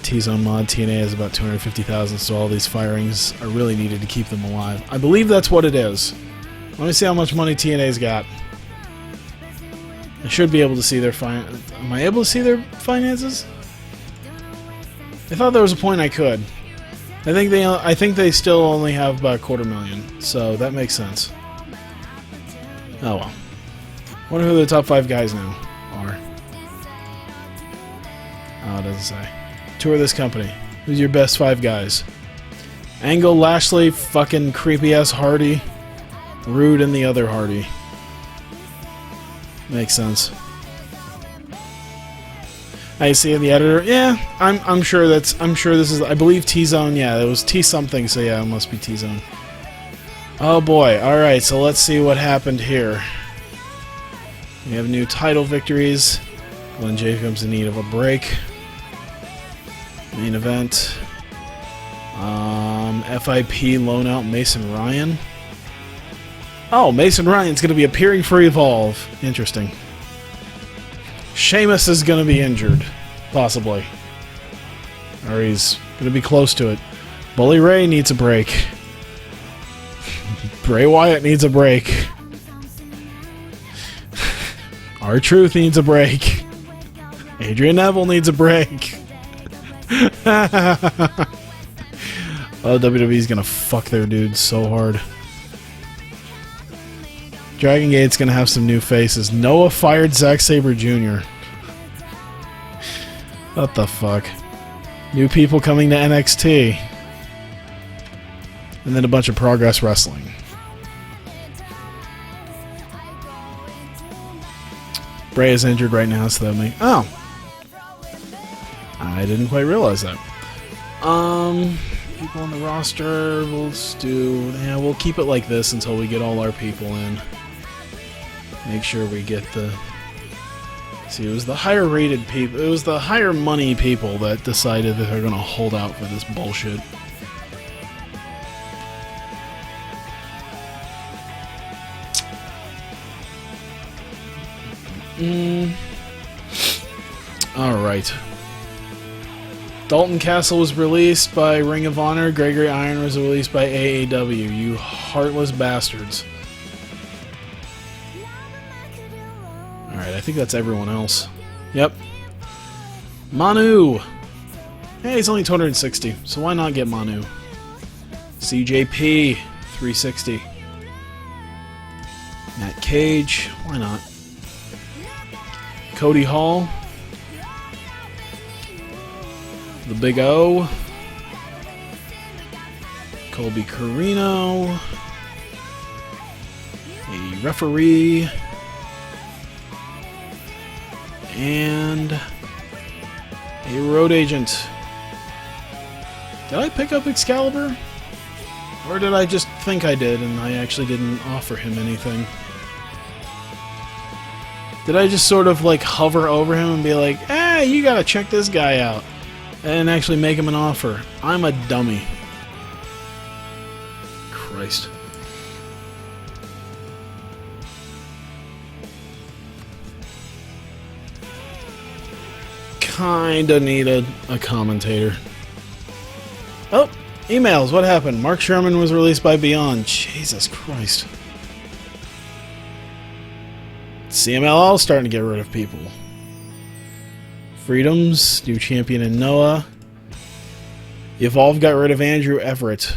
T-Zone mod TNA has about 250,000, so all these firings are really needed to keep them alive. I believe that's what it is. Let me see how much money TNA's got. I should be able to see their Am I able to see their finances? I thought there was a point I could. I think they still only have about $250,000, so that makes sense. Oh well. Wonder who the top 5 guys now are. Oh, it doesn't say. Tour this company. Who's your best 5 guys? Angle, Lashley, fucking creepy ass Hardy, Rude, and the other Hardy. Makes sense. I see in the editor. Yeah, I'm sure this is. I believe T-Zone. Yeah, it was T something. So yeah, it must be T-Zone. Oh boy. All right. So let's see what happened here. We have new title victories. Glenn Jacobs in need of a break. Main event. FIP loan out Mason Ryan. Oh, Mason Ryan's going to be appearing for Evolve. Interesting. Sheamus is going to be injured. Possibly. Or he's going to be close to it. Bully Ray needs a break. Bray Wyatt needs a break. R-Truth needs a break. Adrian Neville needs a break. Oh, WWE's going to fuck their dudes so hard. Dragon Gate's gonna have some new faces. Noah fired Zack Sabre Jr. What the fuck? New people coming to NXT. And then a bunch of Progress Wrestling. Bray is injured right now, so that may... Oh! I didn't quite realize that. People on the roster, we'll keep it like this until we get all our people in. Make sure we get the... See, it was the higher rated people, it was the higher money people that decided that they're gonna hold out for this bullshit. Alright. Dalton Castle was released by Ring of Honor. Gregory Iron was released by AAW. You heartless bastards. Alright, I think that's everyone else. Yep. Manu! Hey, he's only 260, so why not get Manu? CJP, 360. Matt Cage, why not? Cody Hall. The Big O. Colby Carino. A referee. And a road agent. Did I pick up Excalibur? Or did I just think I did and I actually didn't offer him anything? Did I just sort of like hover over him and be like, hey, you gotta check this guy out? And actually make him an offer. I'm a dummy. Christ. kinda need a commentator. Oh, emails. What happened? Mark Sherman was released by Beyond. Jesus Christ. CMLL starting to get rid of people. Freedoms, new champion in Noah. Evolve got rid of Andrew Everett.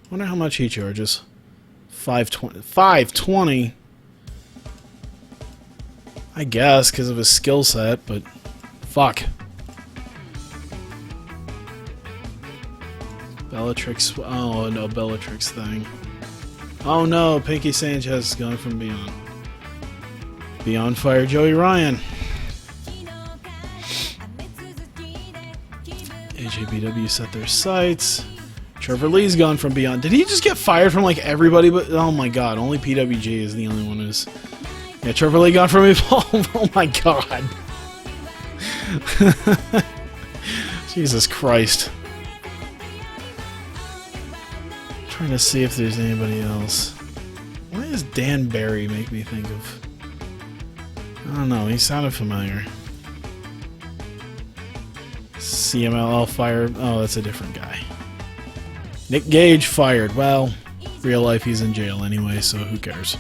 Wonder how much he charges. $520. $520? I guess, because of his skill set, but fuck. Bellatrix. Oh no, Bellatrix thing. Oh no, Pinky Sanchez is gone from Beyond. Beyond fire Joey Ryan. AJBW set their sights. Trevor Lee's gone from Beyond. Did he just get fired from like everybody? But oh my god, only PWG is the only one who's. Yeah, Trevor Lee gone from Evolve. Oh my god. Jesus Christ. I'm trying to see if there's anybody else. Why does Dan Barry make me think of? I don't know, he sounded familiar. CMLL fired. Oh, that's a different guy. Nick Gage fired. Well, real life he's in jail anyway, so who cares?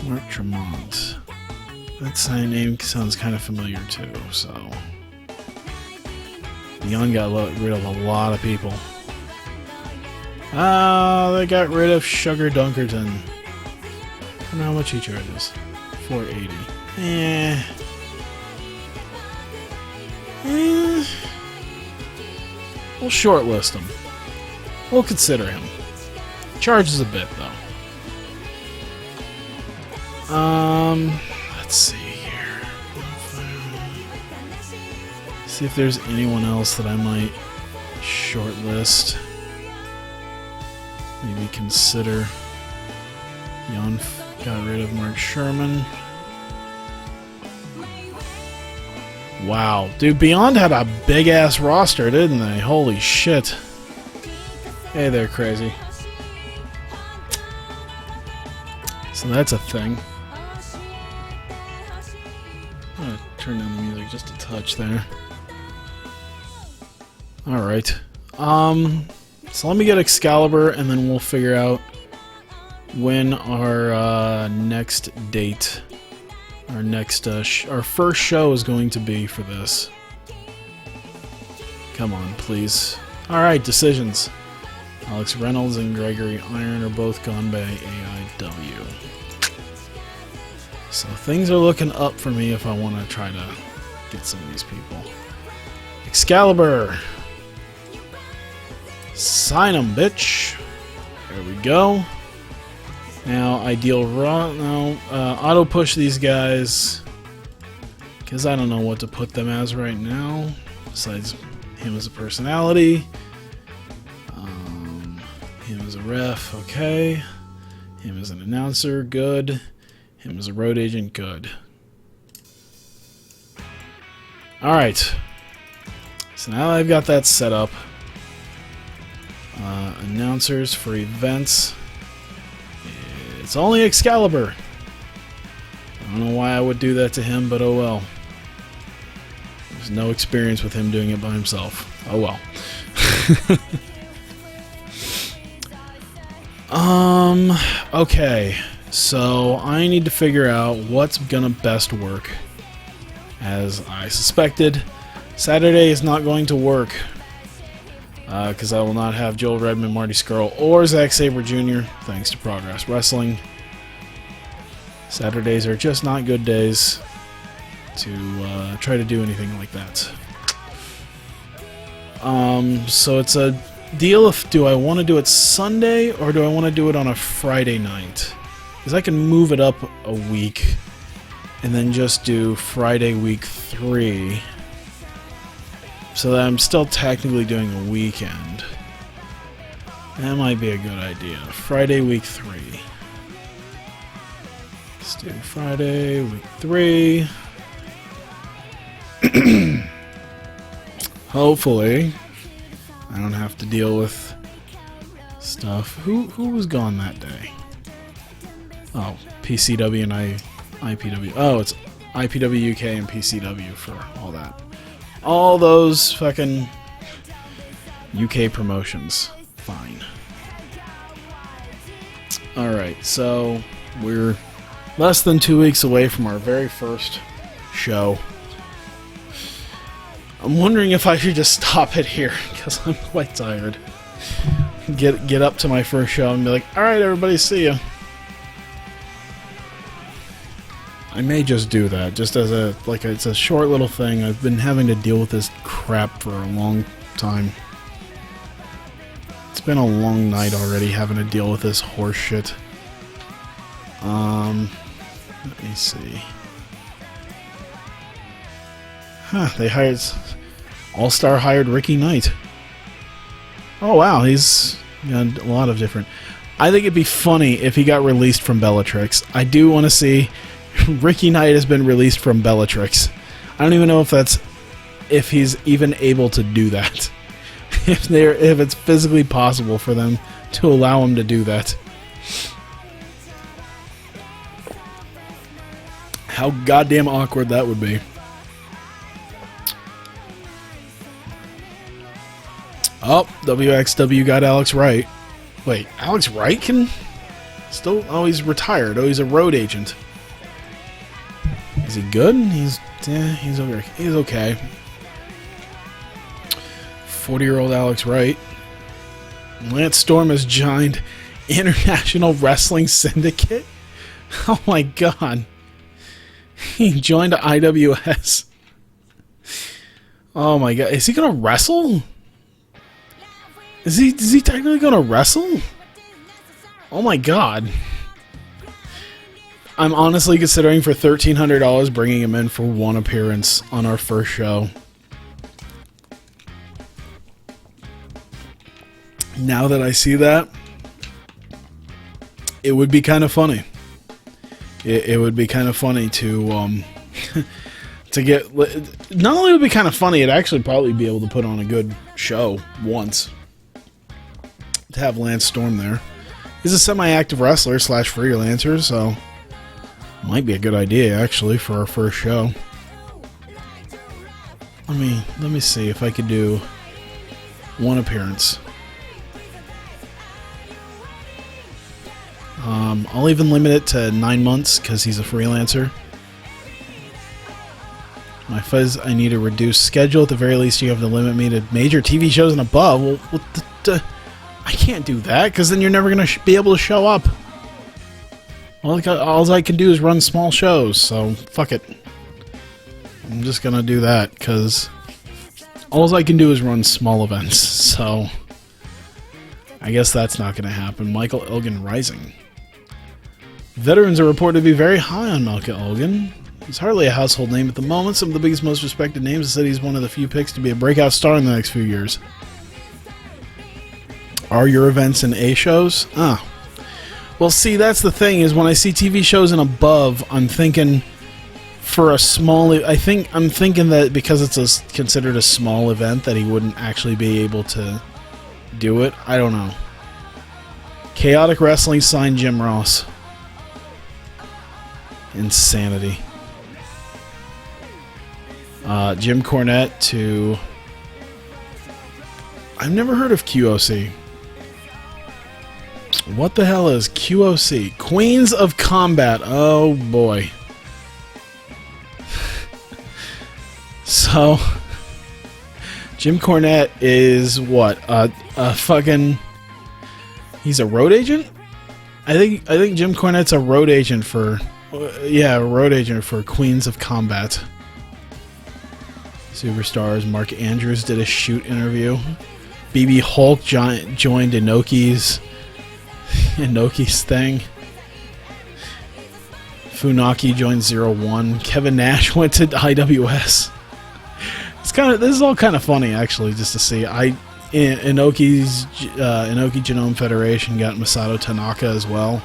Mark Tremont. That name sounds kind of familiar too, so. Beyond got rid of a lot of people. They got rid of Sugar Dunkerton. I don't know how much he charges. $480. We'll shortlist him. We'll consider him. Charges a bit though. Let's see here. See if there's anyone else that I might shortlist. Maybe consider. Beyond got rid of Mark Sherman. Wow. Dude, Beyond had a big-ass roster, didn't they? Holy shit. Hey there, crazy. So that's a thing. I'm gonna turn down the music just a touch there. Alright. So let me get Excalibur, and then we'll figure out when our next date, our first show is going to be for this. Come on, please. Alright, decisions. Alex Reynolds and Gregory Iron are both gone by AIW. So things are looking up for me if I want to try to get some of these people. Excalibur! Sign 'em, bitch! There we go. Now, ideal raw. No, auto push these guys. Because I don't know what to put them as right now. Besides him as a personality. Him as a ref, okay. Him as an announcer, good. Him as a road agent, good. Alright. So now I've got that set up. Announcers for events. It's only Excalibur. I don't know why I would do that to him, but oh well. There's no experience with him doing it by himself. Oh well. Okay. So I need to figure out what's gonna best work. As I suspected, Saturday is not going to work. Because I will not have Joel Redmond, Marty Scurll, or Zack Sabre Jr., thanks to Progress Wrestling. Saturdays are just not good days to try to do anything like that. So it's a deal of, do I want to do it Sunday, or do I want to do it on a Friday night? Because I can move it up a week, and then just do Friday week 3. So that I'm still technically doing a weekend. That might be a good idea. Friday week 3. Let's do Friday week 3. Hopefully, I don't have to deal with stuff. Who was gone that day? Oh, PCW and IPW. Oh, it's IPW UK and PCW for all that. All those fucking UK promotions. Fine. Alright, so we're less than 2 weeks away from our very first show. I'm wondering if I should just stop it here, because I'm quite tired. Get up to my first show and be like, alright everybody, see ya. I may just do that, just as it's a short little thing. I've been having to deal with this crap for a long time. It's been a long night already having to deal with this horse shit. Let me see. Huh, they hired... All-Star hired Ricky Knight. Oh wow, he's got a lot of different... I think it'd be funny if he got released from Bellatrix. I do want to see... Ricky Knight has been released from Bellatrix. I don't even know if he's even able to do that. If it's physically possible for them to allow him to do that. How goddamn awkward that would be. Oh, WXW got Alex Wright. Wait, Alex Wright can still... Oh, he's retired. Oh, he's a road agent. Is he good? He's okay. He's okay. 40-year-old Alex Wright. Lance Storm has joined International Wrestling Syndicate. Oh my god. He joined IWS. Oh my god. Is he gonna wrestle? Is he technically gonna wrestle? Oh my god. I'm honestly considering for $1,300 bringing him in for one appearance on our first show. Now that I see that, it would be kind of funny. It would be kind of funny to to get... Not only would it be kind of funny, it'd actually probably be able to put on a good show once. To have Lance Storm there. He's a semi-active wrestler / freelancer, so... Might be a good idea, actually, for our first show. Let me see if I could do one appearance. I'll even limit it to 9 months, because he's a freelancer. My fuzz, I need a reduced schedule. At the very least, you have to limit me to major TV shows and above. Well, I can't do that, because then you're never going to be able to show up. All I can do is run small shows, so fuck it. I'm just gonna do that, because all I can do is run small events, so I guess that's not gonna happen. Michael Elgin Rising. Veterans are reported to be very high on Michael Elgin. He's hardly a household name at the moment. Some of the biggest, most respected names have said he's one of the few picks to be a breakout star in the next few years. Are your events and A shows? Well, see, that's the thing, is when I see TV shows and above, I'm thinking for a small... I'm thinking that because it's considered a small event that he wouldn't actually be able to do it. I don't know. Chaotic Wrestling signed Jim Ross. Insanity. Jim Cornette to... I've never heard of QOC. What the hell is QOC? Queens of Combat. Oh boy. So, Jim Cornette is what? A fucking... He's a road agent? I think Jim Cornette's a road agent for... Yeah, a road agent for Queens of Combat. Superstars. Mark Andrews did a shoot interview. BB Hulk joined Inoki's thing. Funaki joined 01. Kevin Nash went to IWS. This is all kind of funny, actually, just to see. Inoki Genome Federation got Masato Tanaka as well.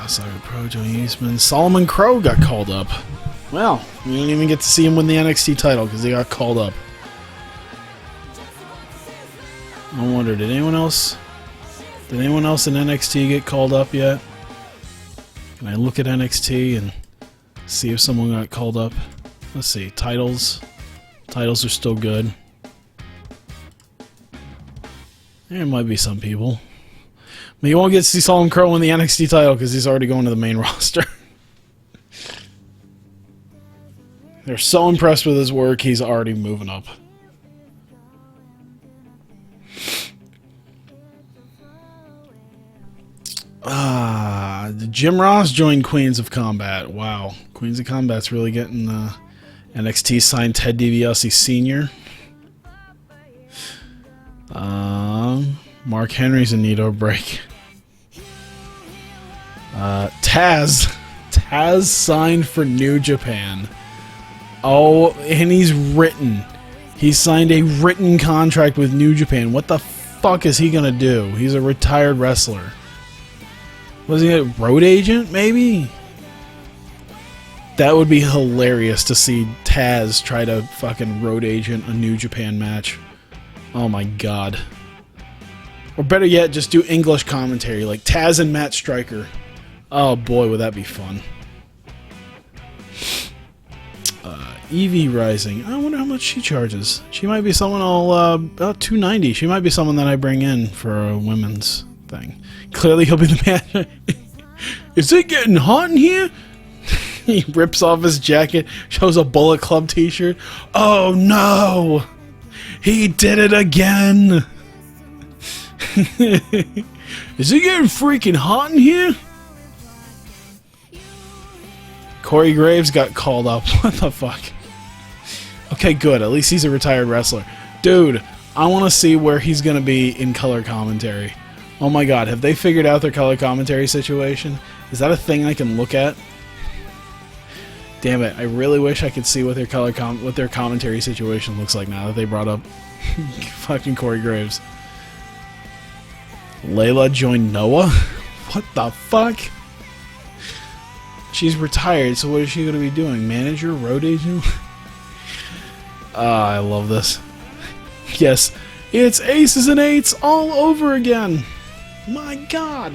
Saga Pro, Joey Eastman. Solomon Crow got called up. Well, we didn't even get to see him win the NXT title because he got called up. I wonder, did anyone else Did anyone else in NXT get called up yet? Can I look at NXT and see if someone got called up? Let's see. Titles. Titles are still good. There might be some people. But you won't get to see Solomon Crow win the NXT title because he's already going to the main roster. They're so impressed with his work, he's already moving up. Jim Ross joined Queens of Combat. Wow. Queens of Combat's really getting NXT signed Ted DiBiase Sr. Mark Henry's in need of a break. Taz signed for New Japan. Oh, and he's signed a written contract with New Japan. What the fuck is he gonna do? He's a retired wrestler. Was he a road agent, maybe? That would be hilarious to see Taz try to fucking road agent a New Japan match. Oh my god. Or better yet, just do English commentary, like Taz and Matt Stryker. Oh boy, would that be fun. Evie Rising. I wonder how much she charges. She might be someone about $290. She might be someone that I bring in for a women's thing. Clearly he'll be the man. Is it getting hot in here? He rips off his jacket, shows a Bullet Club t-shirt. Oh no! He did it again! Is it getting freaking hot in here? Corey Graves got called up. What the fuck? Okay, good. At least he's a retired wrestler. Dude, I want to see where he's going to be in color commentary. Oh my god, have they figured out their color commentary situation? Is that a thing I can look at? Damn it, I really wish I could see what their what their commentary situation looks like now that they brought up fucking Corey Graves. Layla joined Noah? What the fuck? She's retired, so what is she going to be doing? Manager? Road agent? I love this. Yes, it's aces and eights all over again. My god.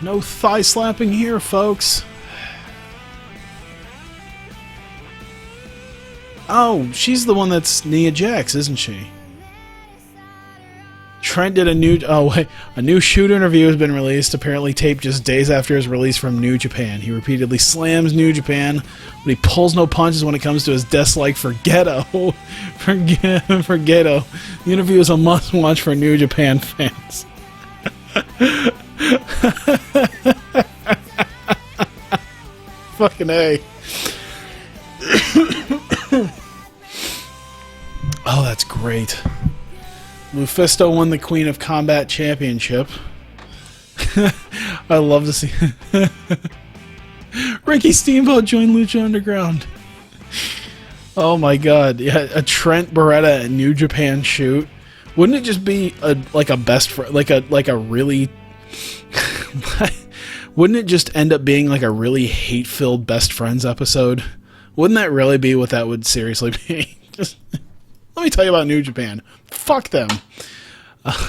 No thigh slapping here, folks. Oh, she's the one that's Nia Jax, isn't she? Trent did a new shoot interview has been released, apparently taped just days after his release from New Japan. He repeatedly slams New Japan, but he pulls no punches when it comes to his dislike for Geto. for Geto. The interview is a must-watch for New Japan fans. Fucking A. Oh, that's great. Lufisto won the Queen of Combat Championship. I love to see Ricky Steamboat joined Lucha Underground. Oh my god. Yeah, a Trent Beretta and New Japan shoot. Wouldn't it just be like a best friend, like a really wouldn't it just end up being like a really hate-filled best friends episode? Wouldn't that really be what that would seriously be? Just let me tell you about New Japan. Fuck them.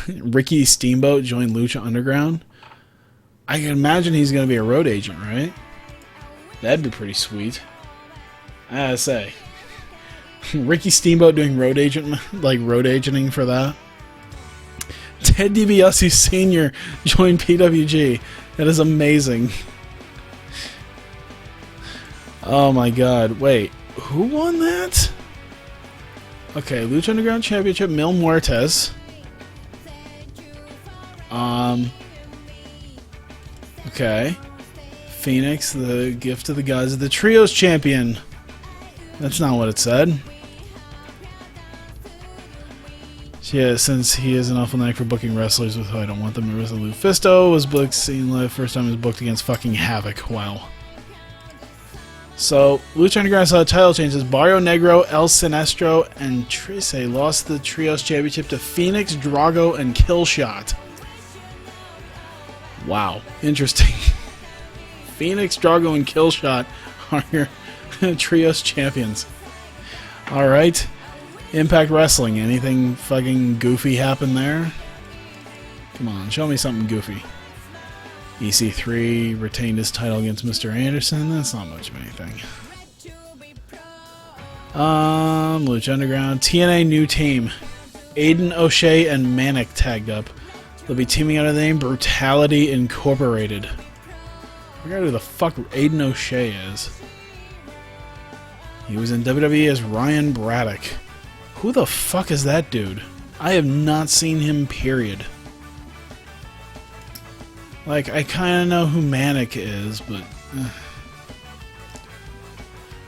Ricky Steamboat joined Lucha Underground. I can imagine he's going to be a road agent, right? That'd be pretty sweet. I gotta say. Ricky Steamboat doing road agenting for that. Ted DiBiase Sr. joined PWG. That is amazing. Oh my god. Wait, who won that? Okay, Lucha Underground Championship, Mil Muertes. Okay. Phoenix, the gift of the gods of the Trios champion. That's not what it said. Yeah, since he is an awful knack for booking wrestlers with who I don't want them to wrestle. Lufisto was booked, seen live, first time he was booked against fucking Havoc. Wow. So, Lucha Underground saw title changes. Barrio Negro, El Sinestro, and Trise lost the Trios Championship to Phoenix, Drago, and Killshot. Wow. Interesting. Phoenix, Drago, and Killshot are your Trios champions. Alright. Impact Wrestling. Anything fucking goofy happen there? Come on, show me something goofy. EC3 retained his title against Mr. Anderson. That's not much of anything. Lucha Underground. TNA new team. Aiden O'Shea and Manic tagged up. They'll be teaming under the name Brutality Incorporated. I forgot who the fuck Aiden O'Shea is. He was in WWE as Ryan Braddock. Who the fuck is that dude? I have not seen him, period. Like, I kind of know who Manic is, but...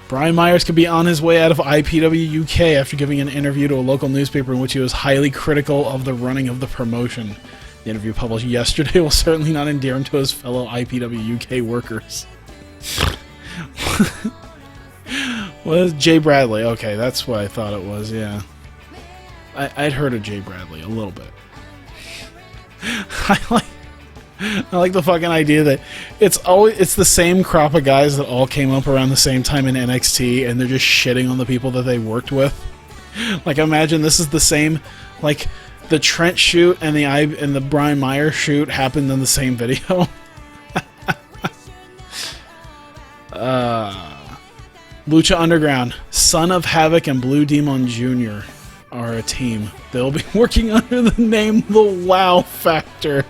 Brian Myers could be on his way out of IPW UK after giving an interview to a local newspaper in which he was highly critical of the running of the promotion. The interview published yesterday will certainly not endear him to his fellow IPW UK workers. What is Jay Bradley? Okay, that's what I thought it was, yeah. I'd heard of Jay Bradley a little bit. I like the fucking idea that it's the same crop of guys that all came up around the same time in NXT, and they're just shitting on the people that they worked with. Like, imagine this is the same, like, the Trent shoot and the Brian Myers shoot happened in the same video. Lucha Underground, Son of Havoc and Blue Demon Jr. are a team. They'll be working under the name The Wow Factor.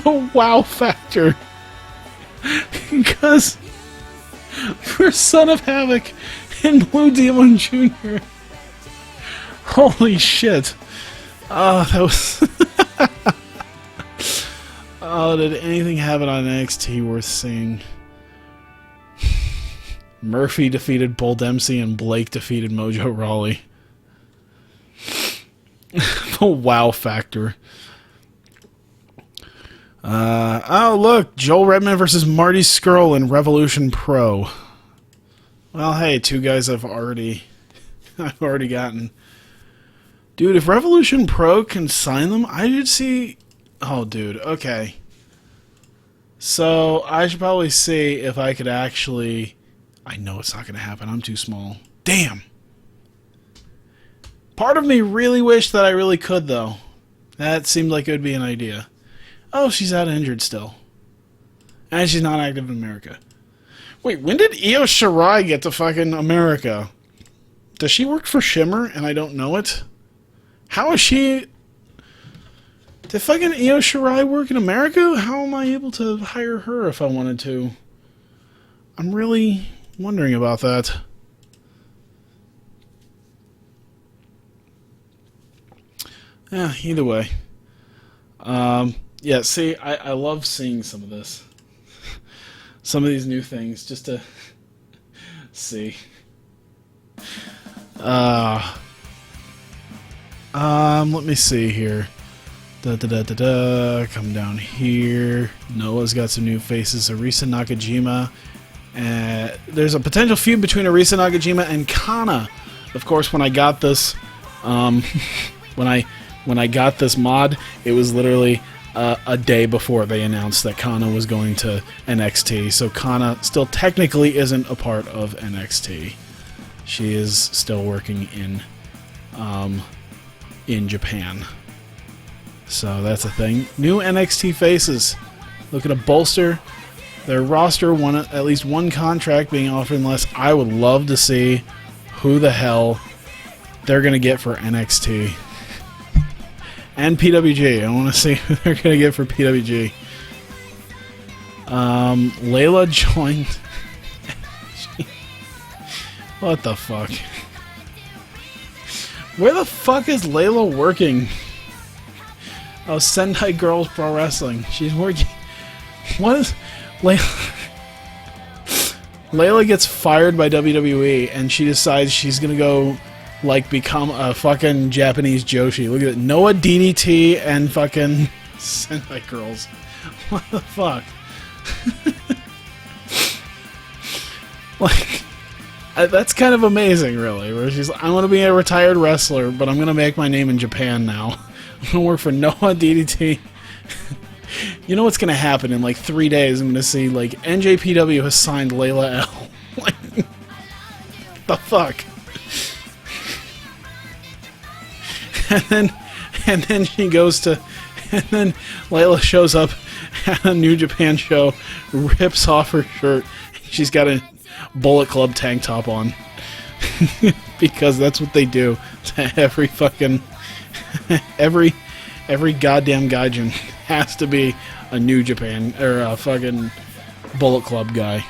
The Wow Factor. Because for Son of Havoc and Blue Demon Jr. Holy shit. Oh, that was... Oh, did anything happen on NXT worth seeing? Murphy defeated Bull Dempsey and Blake defeated Mojo Rawley. The Wow Factor. Oh, look. Joel Redman versus Marty Scurll in Revolution Pro. Well, hey, two guys I've already gotten. Dude, if Revolution Pro can sign them, I should see... Oh, dude, okay. So, I should probably see if I could actually... I know it's not going to happen. I'm too small. Damn! Part of me really wished that I really could, though. That seemed like it would be an idea. Oh, she's out injured still. And she's not active in America. Wait, when did Io Shirai get to fucking America? Does she work for Shimmer and I don't know it? How is she... Did fucking Io Shirai work in America? How am I able to hire her if I wanted to? I'm really wondering about that. Yeah, either way. Yeah, see, I love seeing some of this. Some of these new things, just to see. Let me see here. Come down here. Noah's got some new faces. Arisa Nakajima. There's a potential feud between Arisa Nakajima and Kana. Of course, when I got this, when I got this mod, it was literally a day before they announced that Kana was going to NXT. So Kana still technically isn't a part of NXT. She is still working in Japan. So that's a thing. New NXT faces looking to bolster their roster. At least one contract being offered, unless I would love to see who the hell they're going to get for NXT. And PWG. I want to see who they're going to get for PWG. Layla joined... What the fuck? Where the fuck is Layla working? Oh, Sendai Girls Pro Wrestling. She's working... What is... Layla... Layla gets fired by WWE, and she decides she's gonna go, like, become a fucking Japanese Joshi. Look at it. Noah DDT and fucking Sendai Girls. What the fuck? Like... That's kind of amazing, really. Where she's like, I want to be a retired wrestler, but I'm going to make my name in Japan now. I'm going to work for Noah DDT You know what's going to happen in like 3 days? I'm going to see like NJPW has signed Layla L. Like, the fuck? And then she goes to, and then Layla shows up at a New Japan show, rips off her shirt. She's got a Bullet Club tank top on. Because that's what they do to every fucking, every goddamn gaijin has to be a New Japan, or a fucking Bullet Club guy.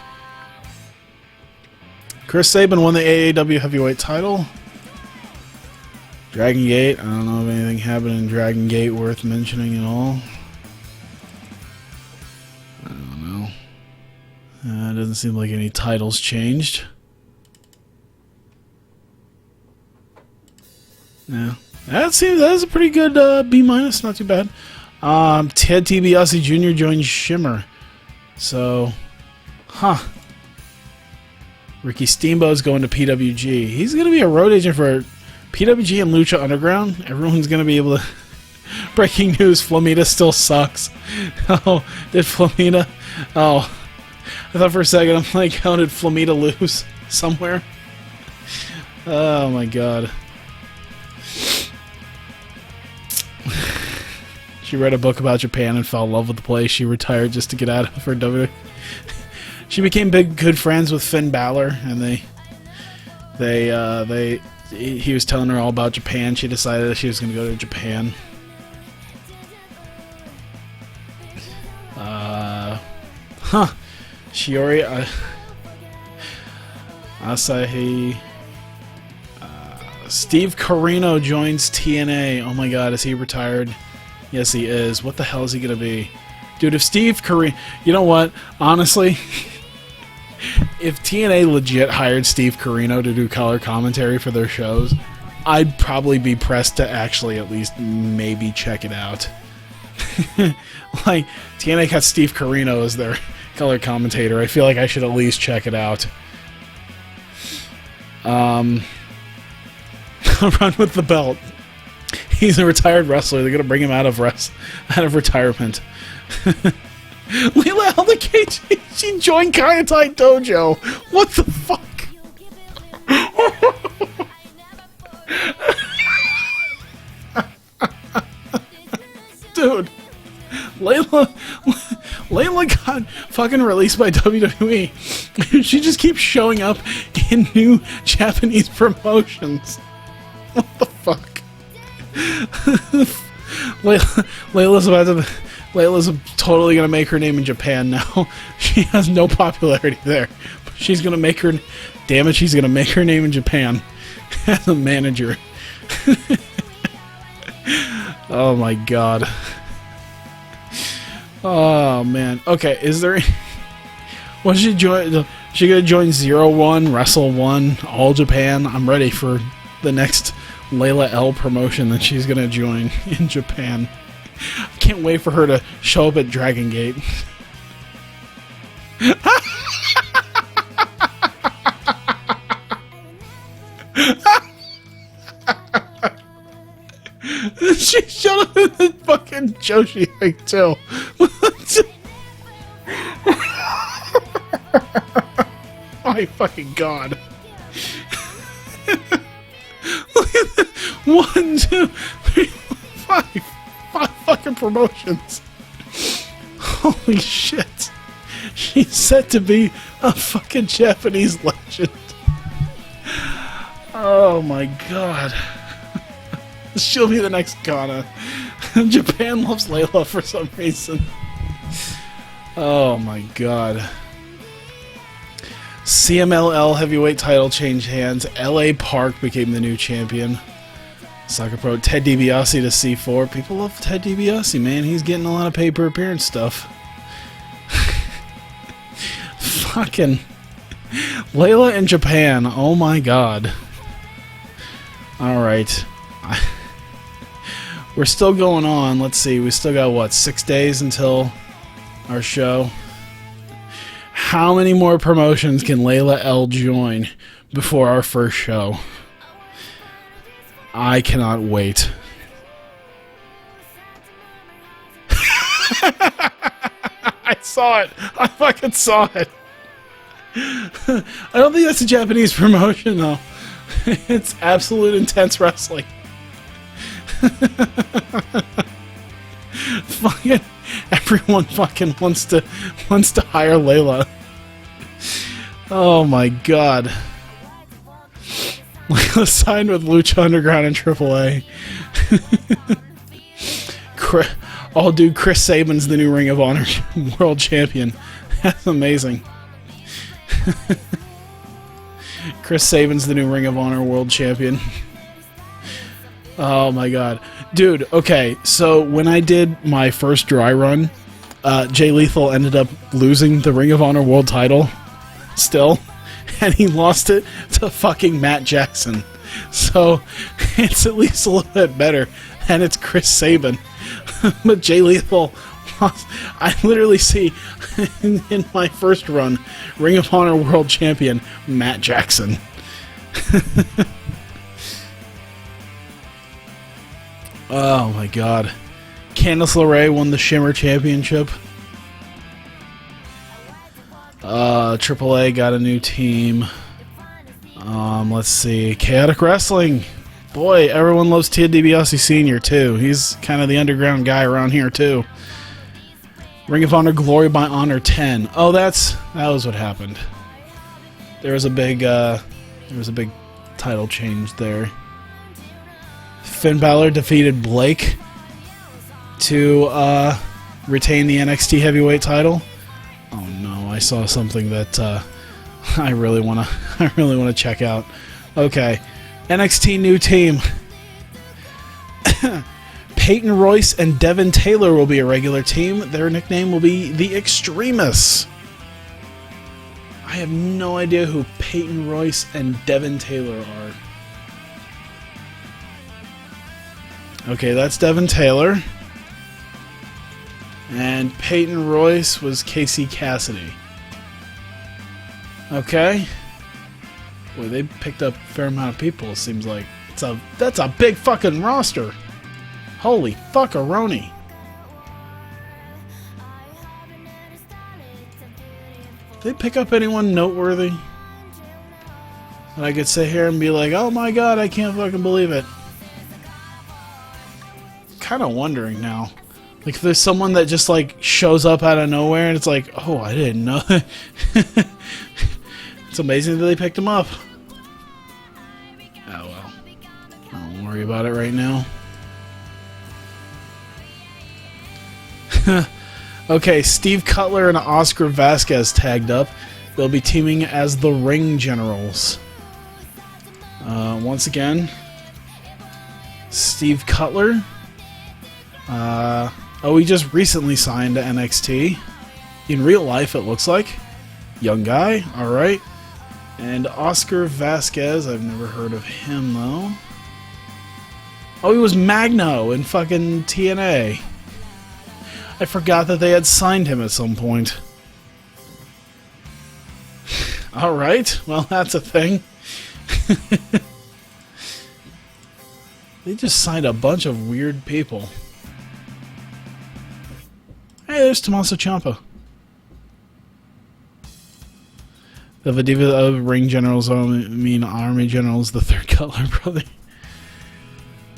Chris Sabin won the AAW heavyweight title. Dragon Gate, I don't know if anything happened in Dragon Gate worth mentioning at all. I don't know. It doesn't seem like any titles changed. Yeah. That's a pretty good B-, not too bad. Ted DiBiase Jr. joined Shimmer. So, Ricky Steamboat's going to PWG. He's going to be a road agent for PWG and Lucha Underground. Everyone's going to be able to... Breaking news, Flamita still sucks. Oh, did Flamita... Oh, I thought for a second, I'm like, how did Flamita lose somewhere? Oh my god. She read a book about Japan and fell in love with the place. She retired just to get out of her WWE. She became good friends with Finn Balor, and he was telling her all about Japan. She decided that she was going to go to Japan. Shiori Asahi. Steve Corino joins TNA. Oh my god, is he retired? Yes, he is. What the hell is he going to be? Dude, if Steve Corino... You know what? Honestly, if TNA legit hired Steve Corino to do color commentary for their shows, I'd probably be pressed to actually at least maybe check it out. Like, TNA got Steve Corino as their color commentator. I feel like I should at least check it out. Run with the belt. He's a retired wrestler. They're gonna bring him out of retirement. Leela Aldecage, she joined Kayatai Dojo. What the fuck? Dude, Layla got fucking released by WWE. She just keeps showing up in new Japanese promotions. What the fuck? Layla's totally gonna make her name in Japan now. She has no popularity there, but she's gonna make her. Damn it, she's gonna make her name in Japan as a manager. Oh my god. Oh man. Okay, is there? Was she join? She gonna join 0-1, Wrestle 1, All Japan? I'm ready for the next Layla L promotion that she's gonna join in Japan. I can't wait for her to show up at Dragon Gate. She showed up in the fucking Joshi thing too. My fucking god. Look at that. 1, 2, 3, 4, 5 fucking promotions. Holy shit. She's set to be a fucking Japanese legend. Oh my god. She'll be the next Ghana. Japan loves Layla for some reason. Oh my god. CMLL heavyweight title changed hands. LA Park became the new champion. Soccer Pro Ted DiBiase to C4. People love Ted DiBiase, man. He's getting a lot of pay-per appearance stuff. Fucking Layla in Japan. Oh my god. Alright. We're still going on. Let's see. We still got, what, 6 days until our show? How many more promotions can Layla L join before our first show? I cannot wait. I saw it. I fucking saw it. I don't think that's a Japanese promotion, though. It's Absolute Intense Wrestling. Fucking everyone fucking wants to hire Layla. Oh my god. Layla signed with Lucha Underground and AAA. Oh, dude, Chris Sabin's the new Ring of Honor World Champion. That's amazing. Chris Sabin's the new Ring of Honor World Champion. Oh my god. Dude, okay, so when I did my first dry run, Jay Lethal ended up losing the Ring of Honor World title still, and he lost it to fucking Matt Jackson. So it's at least a little bit better, and it's Chris Sabin. But Jay Lethal, I literally see in my first run, Ring of Honor World Champion Matt Jackson. Oh my god. Candice LeRae won the Shimmer Championship. AAA got a new team. Let's see. Chaotic Wrestling. Boy, everyone loves Ted DiBiase Sr. too. He's kind of the underground guy around here too. Ring of Honor Glory by Honor 10. Oh, that was what happened. There was a big title change there. Finn Balor defeated Blake to retain the NXT Heavyweight title. Oh no, I saw something that I really want to check out. Okay, NXT new team. Peyton Royce and Devin Taylor will be a regular team. Their nickname will be the Extremists. I have no idea who Peyton Royce and Devin Taylor are. Okay, that's Devin Taylor. And Peyton Royce was Casey Cassidy. Okay. Boy, they picked up a fair amount of people, it seems like. That's a big fucking roster. Holy fuckaroni. Did they pick up anyone noteworthy? And I could sit here and be like, oh my god, I can't fucking believe it. Kind of wondering now. Like, if there's someone that just, like, shows up out of nowhere and it's like, oh, I didn't know. It's amazing that they picked him up. Oh, well. I don't worry about it right now. Okay, Steve Cutler and Oscar Vasquez tagged up. They'll be teaming as the Ring Generals. Once again, Steve Cutler. Oh, he just recently signed to NXT. In real life, it looks like. Young guy, alright. And Oscar Vasquez, I've never heard of him, though. Oh, he was Magno in fucking TNA. I forgot that they had signed him at some point. Alright, well, that's a thing. They just signed a bunch of weird people. Hey, there's Tommaso Ciampa. The Vadiva of Ring Generals, Army Generals, the third Cutler brother.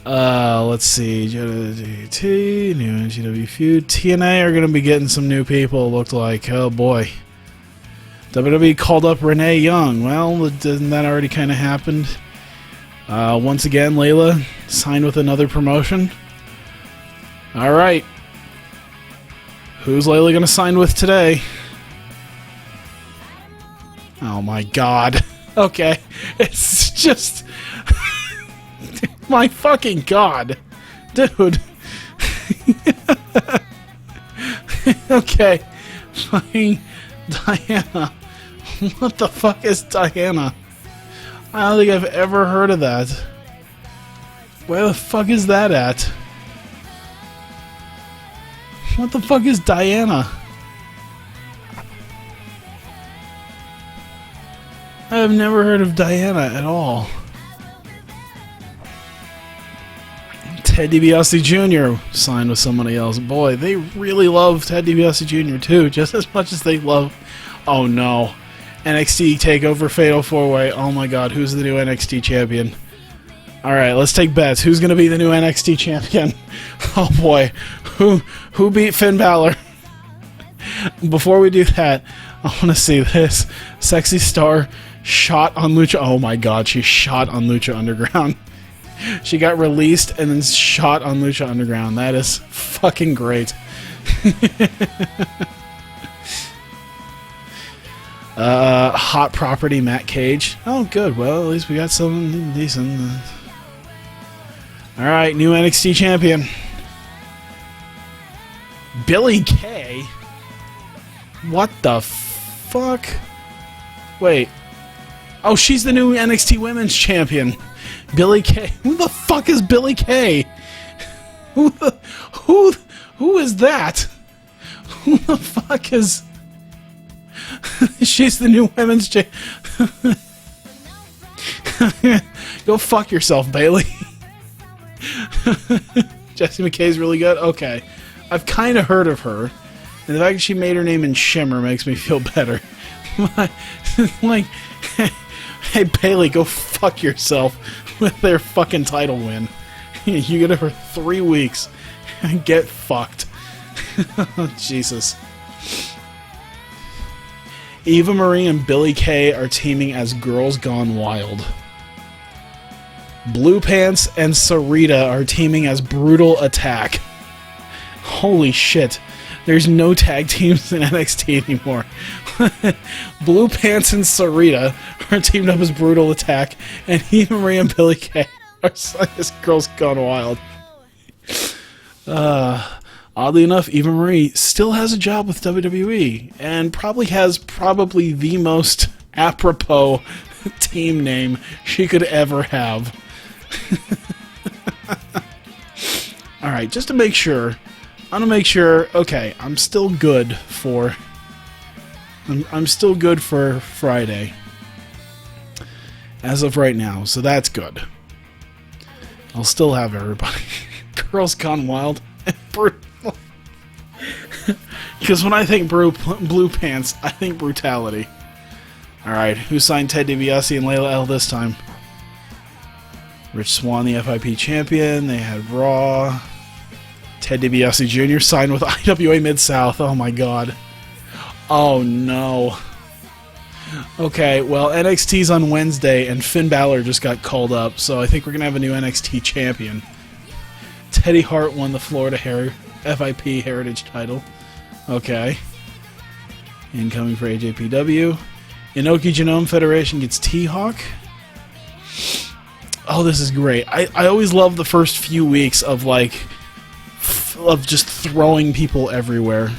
Let's see. JWT, new NGW feud. TNA are going to be getting some new people, it looked like. Oh boy. WWE called up Renee Young. Well, doesn't that already kind of happened? Once again, Layla signed with another promotion. Alright. Who's Layla going to sign with today? Oh my god. Okay. It's just... my fucking god. Dude. Okay. Fucking Diana. What the fuck is Diana? I don't think I've ever heard of that. Where the fuck is that at? What the fuck is Diana? I have never heard of Diana at all. Ted DiBiase Jr. signed with somebody else. Boy, they really love Ted DiBiase Jr. too, just as much as they love... Oh no. NXT TakeOver Fatal 4-Way. Oh my god, who's the new NXT champion? Alright, let's take bets. Who's going to be the new NXT champion? Oh boy. Who beat Finn Balor? Before we do that, I want to see this. Sexy Star shot on Lucha... Oh my god, she shot on Lucha Underground. She got released and then shot on Lucha Underground. That is fucking great. Hot Property Matt Cage. Oh, good. Well, at least we got something decent. Alright, new NXT champion. Billie Kay? What the fuck? Wait. Oh, she's the new NXT Women's Champion. Billie Kay. Who the fuck is Billie Kay? Who is that? Who the fuck is... She's the new Women's Champion. Go fuck yourself, Bailey. Jessie McKay's really good? Okay. I've kind of heard of her. And the fact that she made her name in Shimmer makes me feel better. Like, hey, Bailey, go fuck yourself with their fucking title win. You get it for 3 weeks. Get fucked. Jesus. Eva Marie and Billie Kay are teaming as Girls Gone Wild. Blue Pants and Sarita are teaming as Brutal Attack. Holy shit. There's no tag teams in NXT anymore. Blue Pants and Sarita are teamed up as Brutal Attack, and Eva Marie and Billie Kay are as Girls Gone Wild. Oddly enough, Eva Marie still has a job with WWE, and probably has the most apropos team name she could ever have. Alright, just to make sure, I'm gonna make sure, okay, I'm still good for Friday. As of right now, so that's good. I'll still have everybody. Girls Gone Wild and Brutal. Because when I think Blue Pants, I think brutality. Alright, who signed Ted DiBiase and Layla L this time? Rich Swann, the FIP champion. They had Raw. Ted DiBiase Jr. signed with IWA Mid-South. Oh my god. Oh no. Okay, well, NXT's on Wednesday, and Finn Balor just got called up, so I think we're going to have a new NXT champion. Teddy Hart won the Florida FIP Heritage title. Okay. Incoming for AJPW. Inoki Genome Federation gets T-Hawk. Oh, this is great. I always love the first few weeks of, like, of just throwing people everywhere.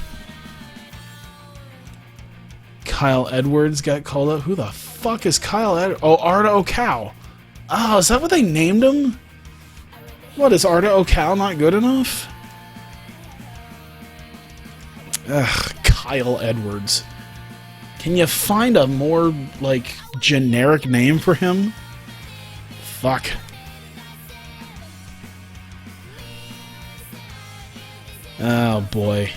Kyle Edwards got called up. Who the fuck is Kyle Edwards? Oh, Arda Ocal. Oh, is that what they named him? What, is Arda Ocal not good enough? Ugh, Kyle Edwards. Can you find a more, like, generic name for him? Fuck. Oh, boy.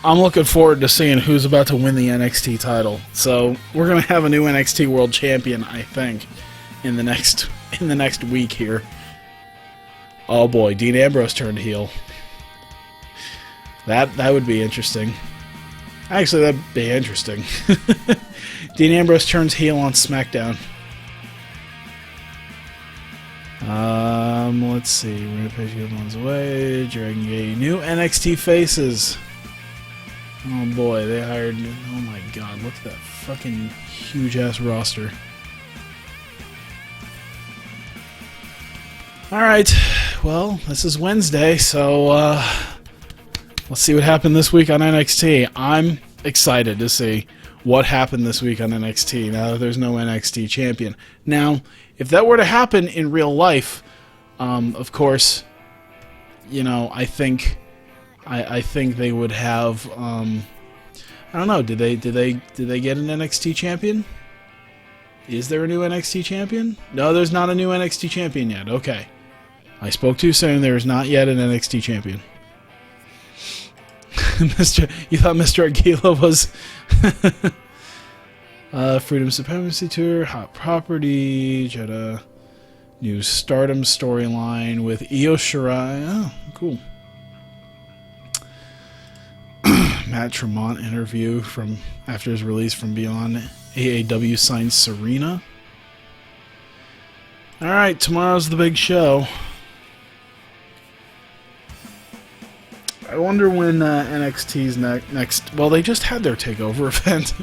I'm looking forward to seeing who's about to win the NXT title. So, we're going to have a new NXT World Champion, I think, in the next week here. Oh, boy. Dean Ambrose turned heel. That would be interesting. Actually, that'd be interesting. Dean Ambrose turns heel on SmackDown. Let's see. Rampage goes on his way. Dragon Gate. New NXT faces. Oh boy, they hired... Oh my god, look at that fucking huge-ass roster. Alright, well, this is Wednesday, so, let's see what happened this week on NXT. I'm excited to see what happened this week on NXT, now that there's no NXT champion. Now, if that were to happen in real life, of course, you know, I think they would have, I don't know, did they get an NXT champion? Is there a new NXT champion? No, there's not a new NXT champion yet. Okay. I spoke too soon. There is not yet an NXT champion. You thought Mr. Aguila was Freedom Supremacy Tour, Hot Property, Jeddah, new Stardom storyline with Io Shirai. Oh, cool. Matt Tremont interview from after his release from Beyond. AAW signs Serena. All right, tomorrow's the big show. I wonder when NXT's next... Well, they just had their TakeOver event.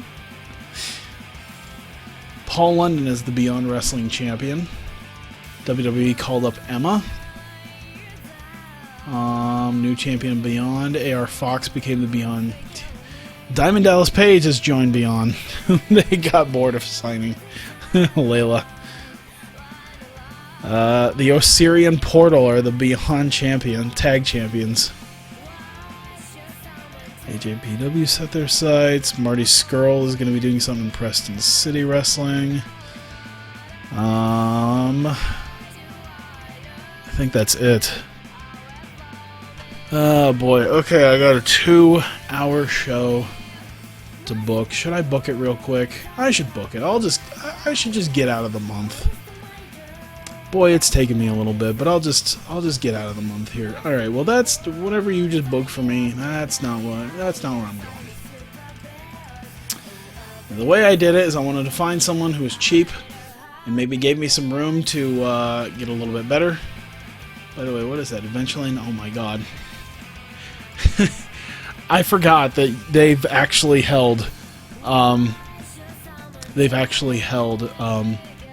Paul London is the Beyond Wrestling champion. WWE called up Emma. New champion Beyond. AR Fox became the Beyond. Diamond Dallas Page has joined Beyond. They got bored of signing Layla. The Osirian Portal are the Beyond tag champions. AJPW set their sights. Marty Scurll is going to be doing something in Preston City Wrestling. I think that's it. Oh boy. Okay, I got a 2-hour show to book. Should I book it real quick? I should book it. I should just get out of the month. Boy, it's taken me a little bit, but I'll just get out of the month here. All right. Well, that's whatever you just booked for me. That's not where I'm going. And the way I did it is I wanted to find someone who was cheap and maybe gave me some room to get a little bit better. By the way, what is that? Adventureland? Oh my God. I forgot that they've actually held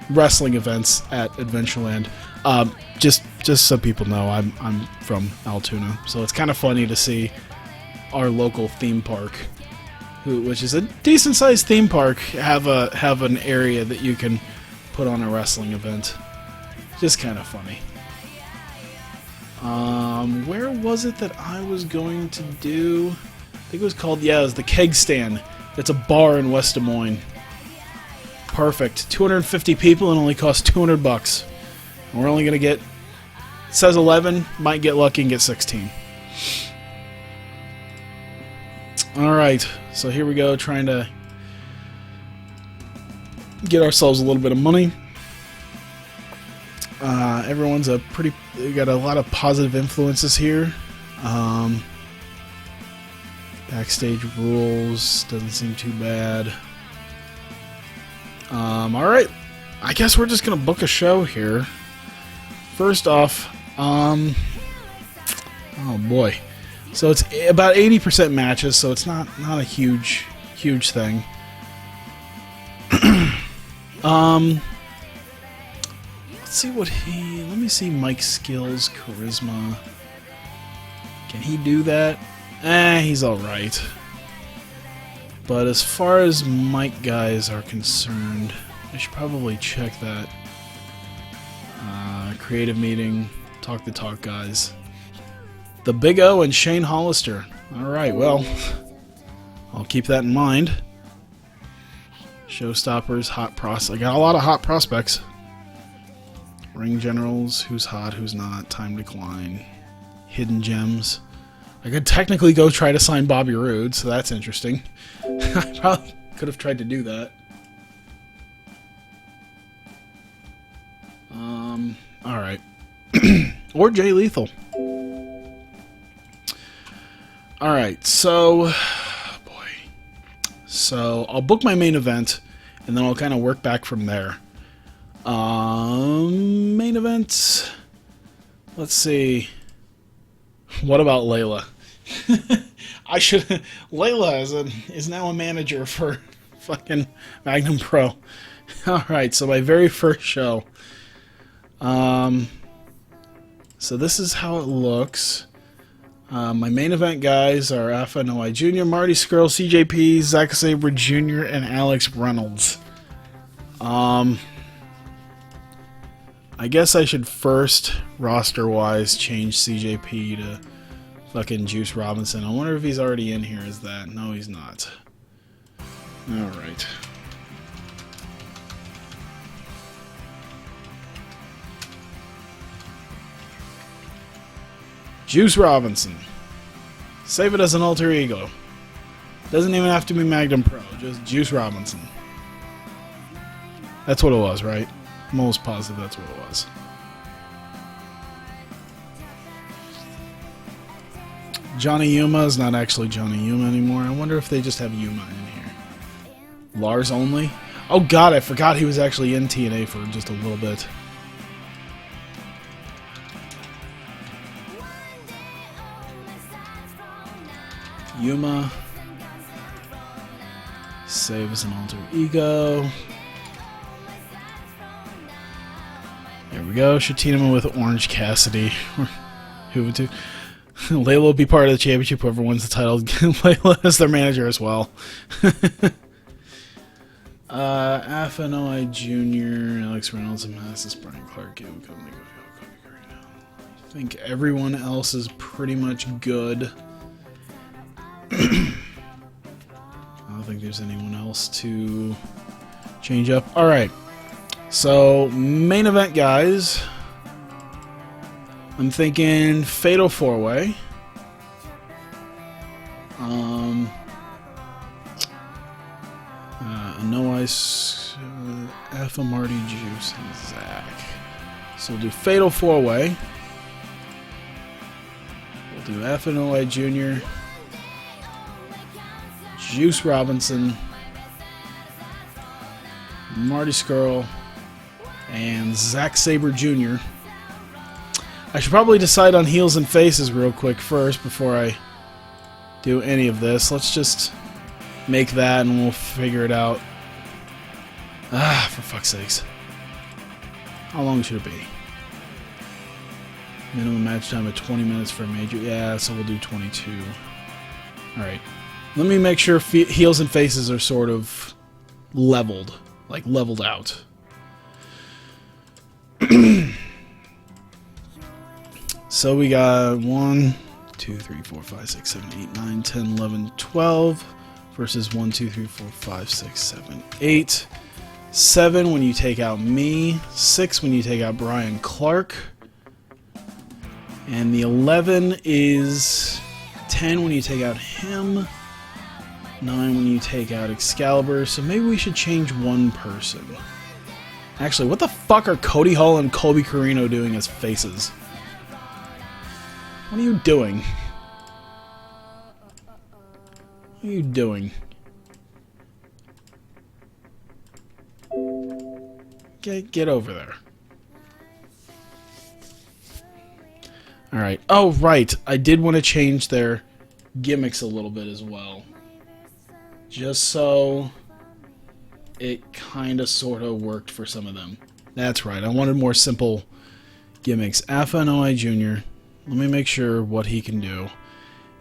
wrestling events at Adventureland. Just so people know, I'm from Altoona, so it's kind of funny to see our local theme park, which is a decent sized theme park, have an area that you can put on a wrestling event. Just kind of funny. Where was it that I was going to do? I think it was called, it was the Keg Stand. It's a bar in West Des Moines. Perfect. 250 people and only costs $200. And we're only going to get, it says 11, might get lucky and get 16. Alright, so here we go, trying to get ourselves a little bit of money. Everyone's got a lot of positive influences here. Backstage rules, doesn't seem too bad. Alright, I guess we're just gonna book a show here. First off, oh boy. So it's about 80% matches, so it's not a huge thing. Let's see let me see Mike's skills, charisma. Can he do that? He's alright. But as far as Mike guys are concerned, I should probably check that. Creative meeting, talk the talk guys. The Big O and Shane Hollister. Alright, well, I'll keep that in mind. Showstoppers, I got a lot of hot prospects. Ring generals, who's hot, who's not, time decline. Hidden gems. I could technically go try to sign Bobby Roode, so that's interesting. I probably could have tried to do that. Alright. Or Jay Lethal. Alright, so... boy. So, I'll book my main event, and then I'll kind of work back from there. Main event... Let's see... What about Layla? Layla is now a manager for fucking Magnum Pro. Alright, so my very first show. So this is how it looks. My main event guys are Alpha Noai Jr., Marty Scurll, CJP, Zack Sabre Jr., and Alex Reynolds. I guess I should first, roster-wise, change CJP to fucking Juice Robinson. I wonder if he's already in here as that. No, he's not. Alright. Juice Robinson. Save it as an alter ego. Doesn't even have to be Magnum Pro, just Juice Robinson. That's what it was, right? I'm almost positive that's what it was. Johnny Yuma is not actually Johnny Yuma anymore. I wonder if they just have Yuma in here. Lars only? Oh god, I forgot he was actually in TNA for just a little bit. Yuma. Save as an alter ego. There we go. Should team him with Orange Cassidy. Who would do? Layla will be part of the championship. Whoever wins the title, Layla is their manager as well. Afanoi Jr., Alex Reynolds, and Massis, Brian Clark. I think everyone else is pretty much good. I don't think there's anyone else to change up. Alright, so main event, guys. I'm thinking Fatal 4-Way. No Ice, Alpha Marty Juice, and Zach. So we'll do Fatal 4-Way. We'll do Afanoi Jr., Juice Robinson, Marty Scurll, and Zack Sabre Jr. I should probably decide on heels and faces real quick first before I do any of this. Let's just make that and we'll figure it out. Ah, for fuck's sakes. How long should it be? Minimum match time of 20 minutes for a major. Yeah, so we'll do 22. Alright. Let me make sure heels and faces are sort of leveled. Like, leveled out. So we got 1, 2, 3, 4, 5, 6, 7, 8, 9, 10, 11, 12 versus 1, 2, 3, 4, 5, 6, 7, 8. 7 when you take out me. 6 when you take out Brian Clark. And the 11 is 10 when you take out him. 9 when you take out Excalibur. So maybe we should change one person. Actually, what the fuck are Cody Hall and Colby Corino doing as faces? What are you doing? What are you doing? Get over there. Alright. Oh, right. I did want to change their gimmicks a little bit as well. Just so it kind of sort of worked for some of them. That's right. I wanted more simple gimmicks. Afanoi Jr. Let me make sure what he can do.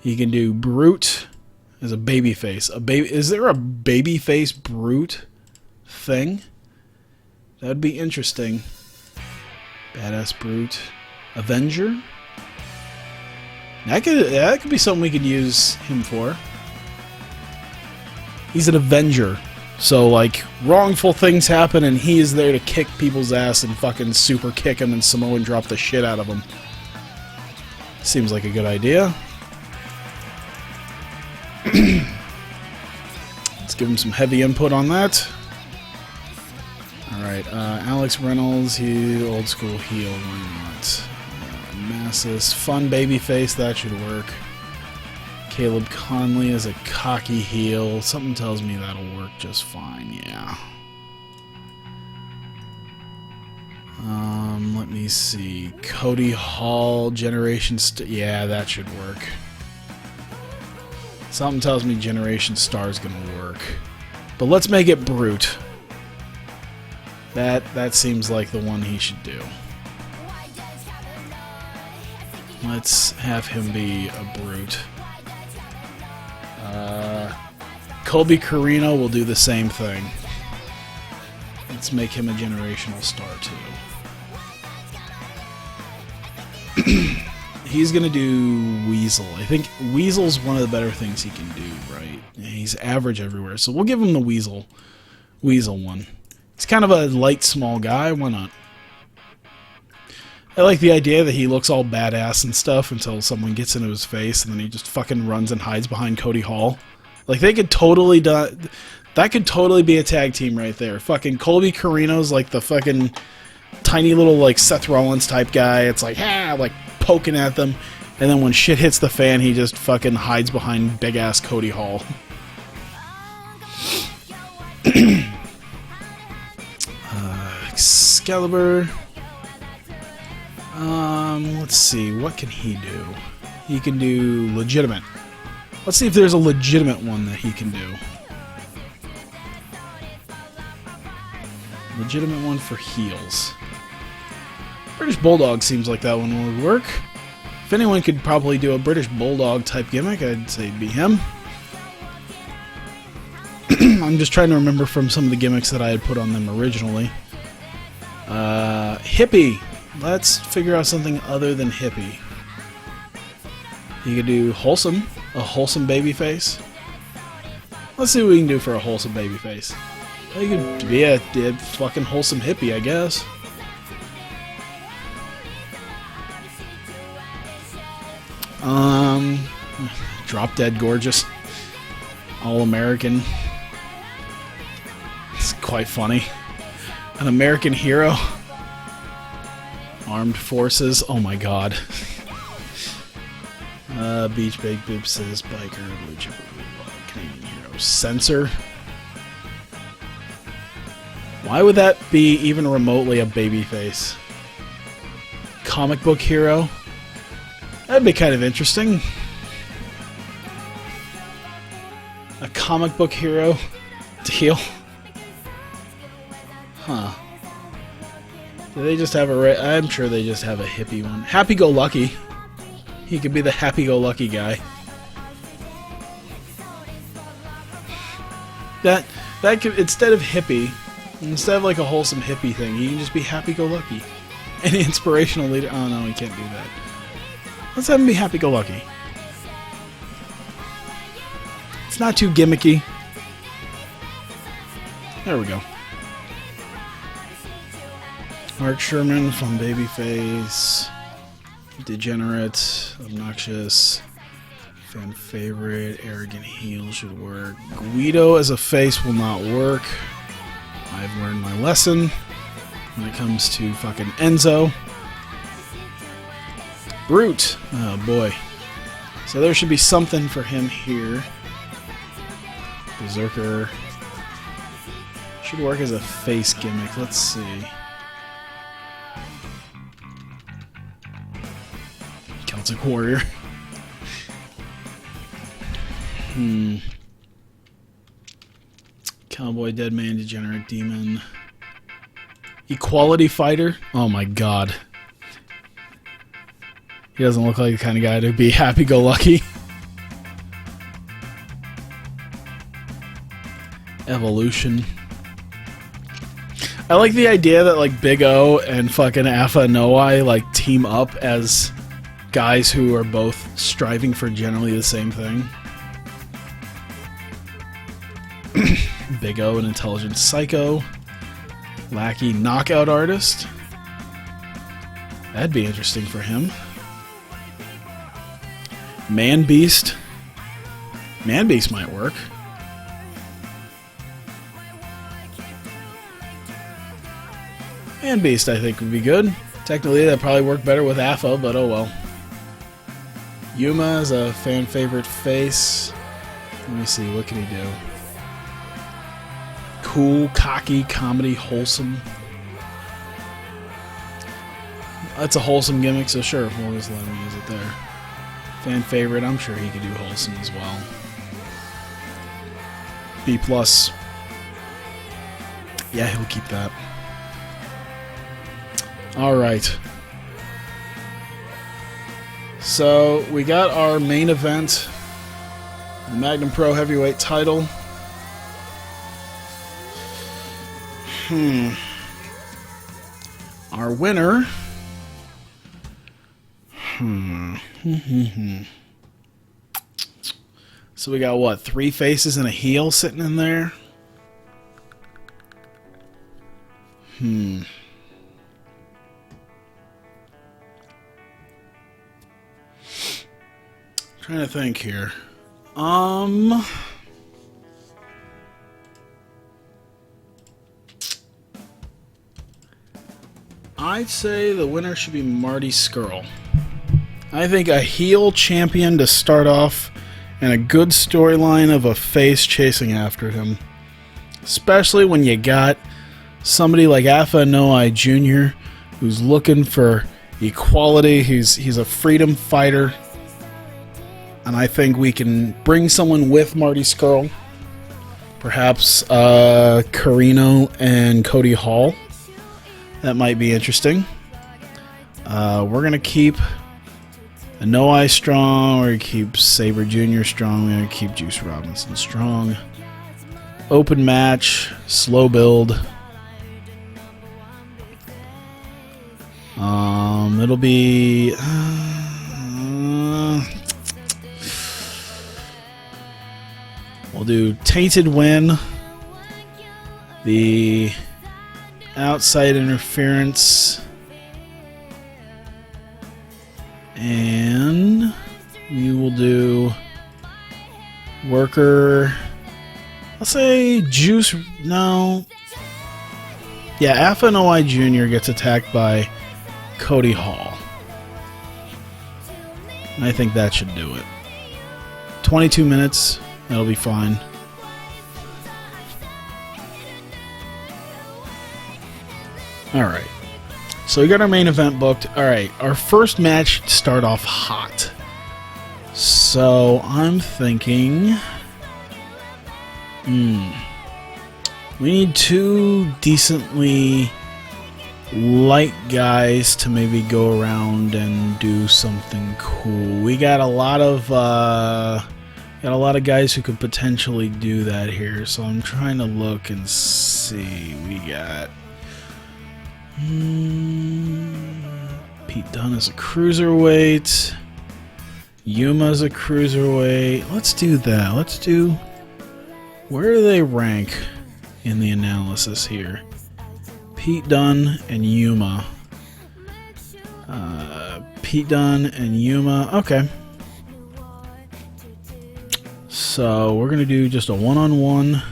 He can do Brute as a babyface. Is there a babyface Brute thing? That would be interesting. Badass Brute. Avenger? That could be something we could use him for. He's an Avenger. So, like, wrongful things happen and he is there to kick people's ass and fucking super kick them and Samoan drop the shit out of them. Seems like a good idea. Let's give him some heavy input on that. Alright, Alex Reynolds, he old school heel, why not? Massis, fun babyface, that should work. Caleb Conley as a cocky heel. Something tells me that'll work just fine, yeah. Let me see. Cody Hall, Generation yeah, that should work. Something tells me Generation Star is gonna work. But let's make it Brute. That seems like the one he should do. Let's have him be a Brute. Colby Corino will do the same thing. Let's make him a generational star too. He's gonna do Weasel. I think Weasel's one of the better things he can do, right? He's average everywhere, so we'll give him the Weasel one. He's kind of a light, small guy. Why not? I like the idea that he looks all badass and stuff until someone gets into his face, and then he just fucking runs and hides behind Cody Hall. Like, they could totally that could totally be a tag team right there. Fucking Colby Carino's like the fucking tiny little, like, Seth Rollins type guy. It's like, like, poking at them. And then when shit hits the fan, he just fucking hides behind big-ass Cody Hall. Excalibur. Let's see. What can he do? He can do legitimate. Let's see if there's a legitimate one that he can do. Legitimate one for heels. British Bulldog seems like that one would work. If anyone could probably do a British Bulldog type gimmick, I'd say it'd be him. I'm just trying to remember from some of the gimmicks that I had put on them originally. Hippie. Let's figure out something other than hippie. You could do wholesome. A wholesome baby face. Let's see what we can do for a wholesome baby face. You could be a fucking wholesome hippie, I guess. Drop Dead Gorgeous. All-American. It's quite funny. An American hero. Armed Forces. Oh my god. Beach Big Boob says biker, blue chipper, Canadian hero. Censor. Why would that be even remotely a babyface? Comic book hero. That'd be kind of interesting. A comic book hero deal. Huh. Do they just have I'm sure they just have a hippie one. Happy-go-lucky. He could be the happy-go-lucky guy. That could, instead of hippie, instead of like a wholesome hippie thing, he can just be happy-go-lucky. Any inspirational leader. Oh no, he can't do that. Let's have him be happy-go-lucky. It's not too gimmicky. There we go. Mark Sherman from Babyface. Degenerate. Obnoxious. Fan favorite. Arrogant heel should work. Guido as a face will not work. I've learned my lesson when it comes to fucking Enzo. Brute. Oh boy. So there should be something for him here. Berserker. Should work as a face gimmick. Let's see. Celtic Warrior. Cowboy, Deadman, Degenerate Demon. Equality Fighter? Oh my god. He doesn't look like the kind of guy to be happy-go-lucky. Evolution. I like the idea that like Big O and fucking Alpha Noai like team up as guys who are both striving for generally the same thing. Big O, an intelligent psycho. Lackey, knockout artist. That'd be interesting for him. Man Beast. Man Beast might work. Man Beast, I think, would be good. Technically, that'd probably work better with AFA, but oh well. Yuma is a fan favorite face. Let me see, what can he do? Cool, cocky, comedy, wholesome. That's a wholesome gimmick, so sure, we'll just let him use it there. Fan favorite, I'm sure he could do wholesome as well. B+. Yeah, he'll keep that. Alright. So, we got our main event. The Magnum Pro Heavyweight title. Our winner. So we got what? 3 faces and a heel sitting in there? Trying to think here. I'd say the winner should be Marty Scurll. I think a heel champion to start off and a good storyline of a face chasing after him. Especially when you got somebody like Afa Anoa'i Jr. who's looking for equality. He's a freedom fighter. And I think we can bring someone with Marty Scurll. Perhaps Carino and Cody Hall. That might be interesting. We're going to keep Anoa'i strong. We're going to keep Sabre Jr. strong. We're going to keep Juice Robinson strong. Open match. Slow build. It'll be... we'll do Tainted Win. The outside interference. And we will do Worker. I'll say Juice. No. Yeah, Afa Anoa'i Jr. gets attacked by Cody Hall. And I think that should do it. 22 minutes. That'll be fine. Alright. So we got our main event booked. Alright, our first match start off hot. So I'm thinking... we need two decently light guys to maybe go around and do something cool. We got a lot of guys who could potentially do that here. So I'm trying to look and see. We got Pete Dunne is a cruiserweight. Yuma's a cruiserweight. Let's do that. Let's do... where do they rank in the analysis here? Pete Dunne and Yuma. Pete Dunne and Yuma. Okay. So we're going to do just a one-on-one.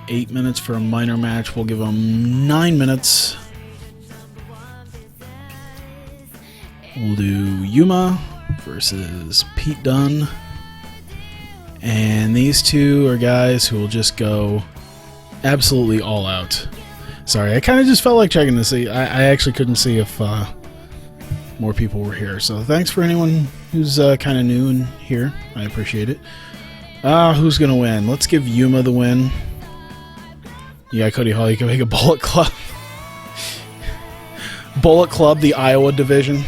8 minutes for a minor match. We'll give them 9 minutes. We'll do Yuma versus Pete Dunne. And these two are guys who will just go absolutely all out. Sorry, I kind of just felt like checking to see. I actually couldn't see if more people were here. So thanks for anyone who's kind of new and here. I appreciate it. Who's going to win? Let's give Yuma the win. Yeah, Cody Hall, you can make a Bullet Club. Bullet Club, the Iowa division.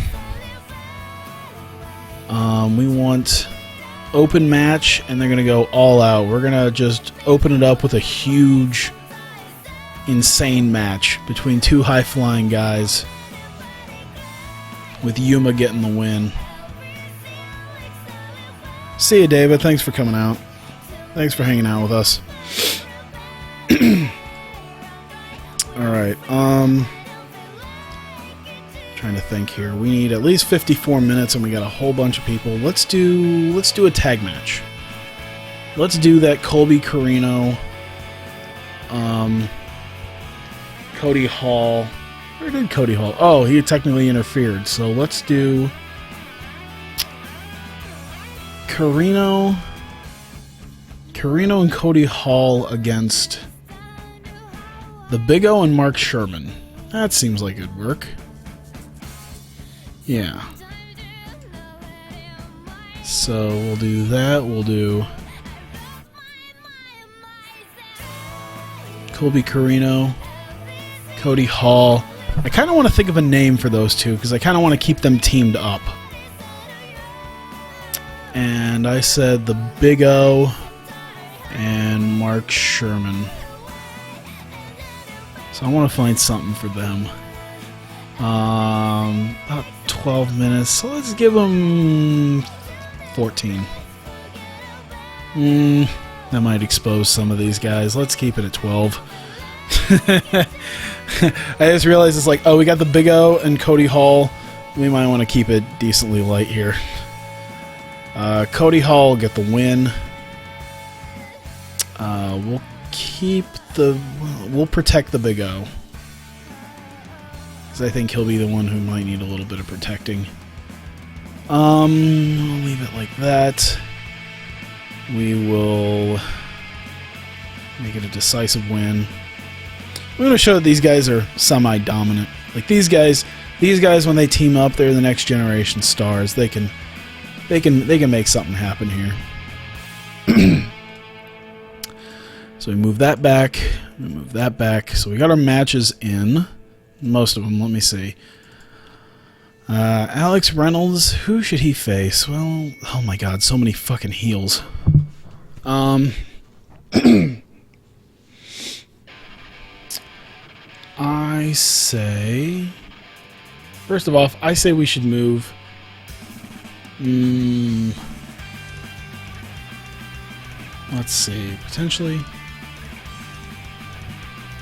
We want open match, and they're going to go all out. We're going to just open it up with a huge, insane match between two high-flying guys, with Yuma getting the win. See you, David. Thanks for coming out. Thanks for hanging out with us. Alright, trying to think here. We need at least 54 minutes and we got a whole bunch of people. Let's do a tag match. Let's do that Colby Carino, Cody Hall. Where did Cody Hall? Oh, he technically interfered. So let's do Carino and Cody Hall against the Big O and Mark Sherman. That seems like it'd work. Yeah. So we'll do that. We'll do Colby Carino, Cody Hall. I kind of want to think of a name for those two because I kind of want to keep them teamed up. And I said the Big O and Mark Sherman. So I want to find something for them. About 12 minutes. So let's give them 14. That might expose some of these guys. Let's keep it at 12. I just realized it's like, oh, we got the Big O and Cody Hall. We might want to keep it decently light here. Cody Hall will get the win. We'll protect the Big O. Because I think he'll be the one who might need a little bit of protecting. We'll leave it like that. We will make it a decisive win. We're going to show that these guys are semi-dominant. Like these guys when they team up, they're the next generation stars. They can make something happen here. So we move that back. We move that back. So we got our matches in. Most of them. Let me see. Alex Reynolds. Who should he face? Well, oh my God, so many fucking heels. I say... First of all, I say we should move... Let's see. Potentially...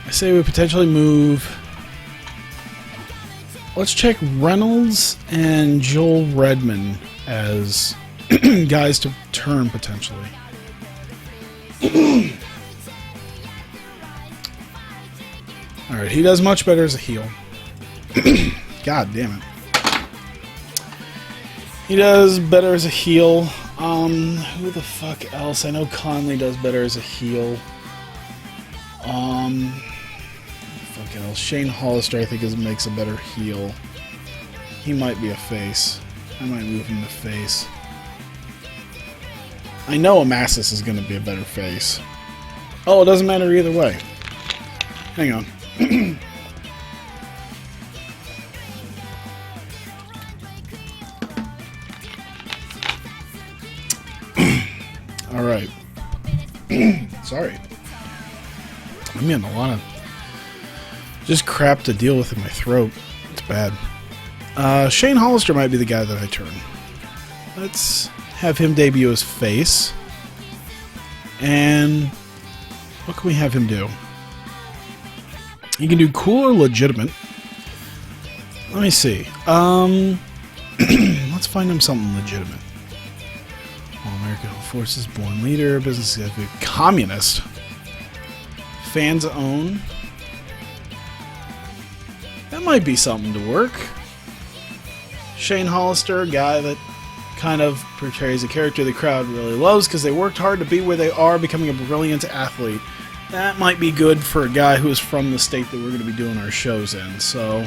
I say we potentially move... Let's check Reynolds and Joel Redman as guys to turn, potentially. Alright, he does much better as a heel. God damn it. He does better as a heel. Who the fuck else? I know Conley does better as a heel. Fuck else. Shane Hollister, I think, makes a better heel. He might be a face. I might move him to face. I know Amasis is going to be a better face. Oh, it doesn't matter either way. Hang on. Alright. Sorry. I'm getting a lot of just crap to deal with in my throat. It's bad. Shane Hollister might be the guy that I turn. Let's have him debut as face. And what can we have him do? He can do cool or legitimate. Let me see. Let's find him something legitimate. All-American Forces, born leader, business executive, communist, fans own. That might be something to work. Shane Hollister, a guy that kind of portrays a character the crowd really loves because they worked hard to be where they are, becoming a brilliant athlete. That might be good for a guy who is from the state that we're going to be doing our shows in. So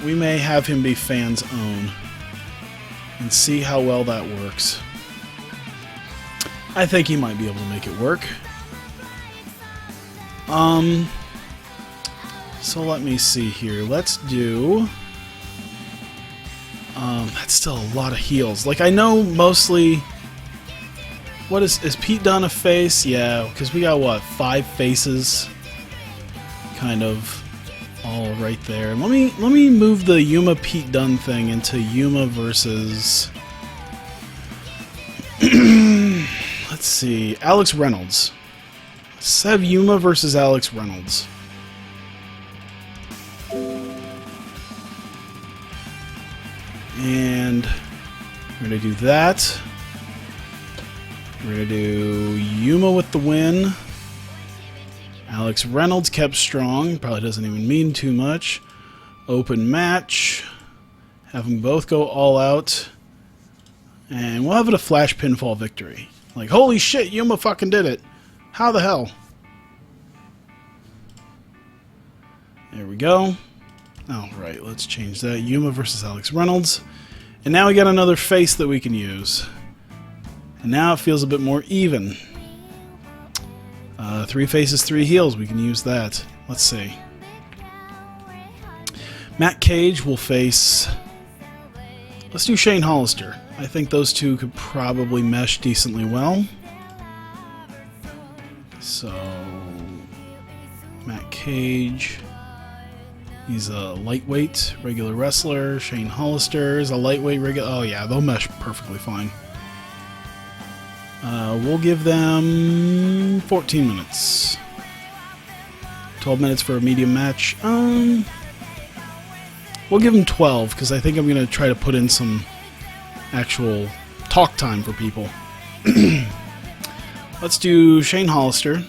we may have him be fans own and see how well that works. I think he might be able to make it work. So let me see here. Let's do... that's still a lot of heels. Like, I know mostly... What is Pete Dunne a face? Yeah, because we got, what, 5 faces? Kind of all right there. Let me move the Yuma Pete Dunne thing into Yuma versus... Let's see. Alex Reynolds. Let's have Yuma versus Alex Reynolds. And we're going to do that. We're going to do Yuma with the win. Alex Reynolds kept strong. Probably doesn't even mean too much. Open match. Have them both go all out. And we'll have it a flash pinfall victory. Like, holy shit, Yuma fucking did it. How the hell? There we go. Alright, let's change that. Yuma versus Alex Reynolds. And now we got another face that we can use. And now it feels a bit more even. 3 faces, 3 heels. We can use that. Let's see. Matt Cage will face... Let's do Shane Hollister. I think those two could probably mesh decently well. So... Matt Cage... He's a lightweight, regular wrestler. Shane Hollister is a lightweight, regular... Oh yeah, they'll mesh perfectly fine. We'll give them 14 minutes. 12 minutes for a medium match. We'll give them 12, because I think I'm going to try to put in some actual talk time for people. Let's do Shane Hollister.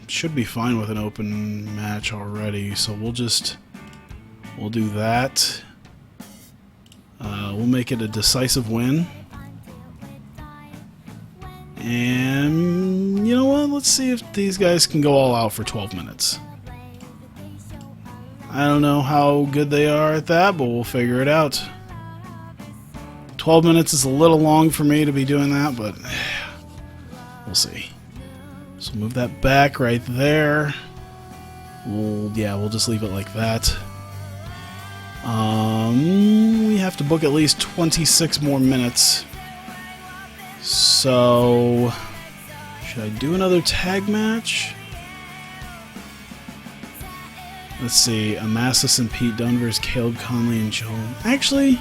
Should be fine with an open match already, so we'll do that. We'll make it a decisive win. And you know what? Let's see if these guys can go all out for 12 minutes. I don't know how good they are at that, but we'll figure it out. 12 minutes is a little long for me to be doing that, but we'll see. So move that back right there. We'll just leave it like that. We have to book at least 26 more minutes. So, should I do another tag match? Let's see, Amasis and Pete Dunne versus Caleb Conley and Joe. Actually,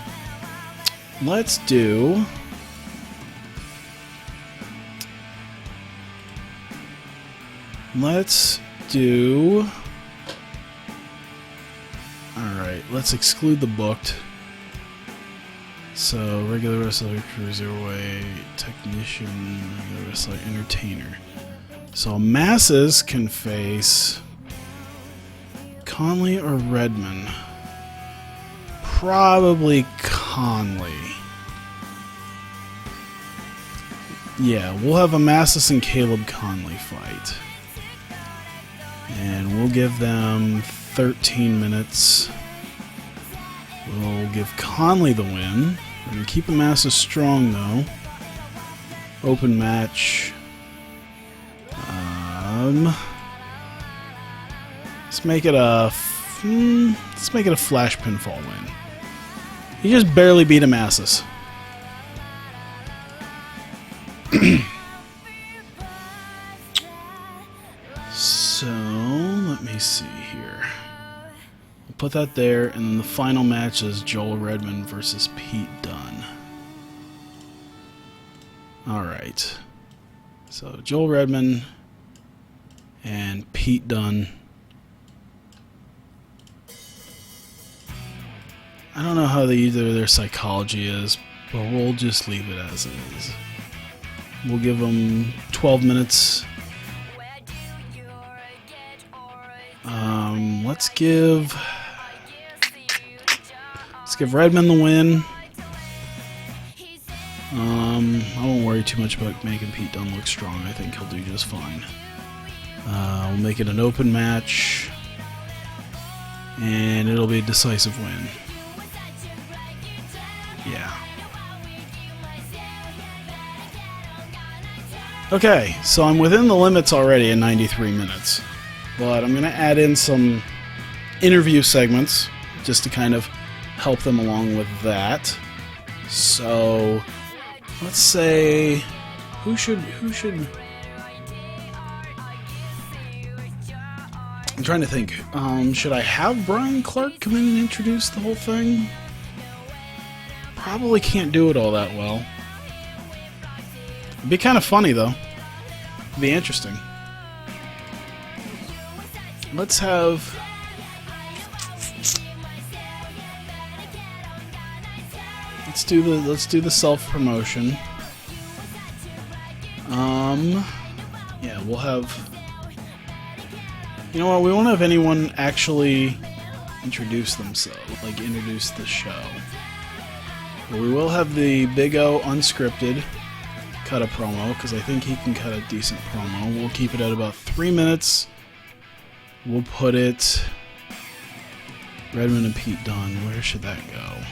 let's do... Alright, let's exclude the booked. So, regular wrestler, cruiserweight, technician, regular wrestler, entertainer. So, Masses can face Conley or Redman. Probably Conley. Yeah, we'll have Amasis and Caleb Conley fight. And we'll give them 13 minutes. We'll give Conley the win. We're going to keep Amasis strong, though. Open match. Let's make it a flash pinfall win. He just barely beat Amasis. So, let me see here. We'll put that there, and then the final match is Joel Redman versus Pete Dunne. Alright. So, Joel Redman and Pete Dunne. I don't know how either their psychology is, but we'll just leave it as it is. We'll give them 12 minutes. Let's give Redman the win. I won't worry too much about making Pete Dunne look strong. I think he'll do just fine. We'll make it an open match, and it'll be a decisive win. Yeah. Okay, so I'm within the limits already in 93 minutes. But I'm going to add in some interview segments just to kind of help them along with that. So, let's say... Who should... I'm trying to think. Should I have Brian Clark come in and introduce the whole thing? Probably can't do it all that well. It'd be kind of funny, though. It'd be interesting. Let's have... Let's do the self-promotion. Yeah, we'll have... You know what, we won't have anyone actually introduce themselves, like introduce the show. But we will have the Big O unscripted cut a promo, because I think he can cut a decent promo. We'll keep it at about 3 minutes. We'll put it... Redman and Pete Dunne, where should that go?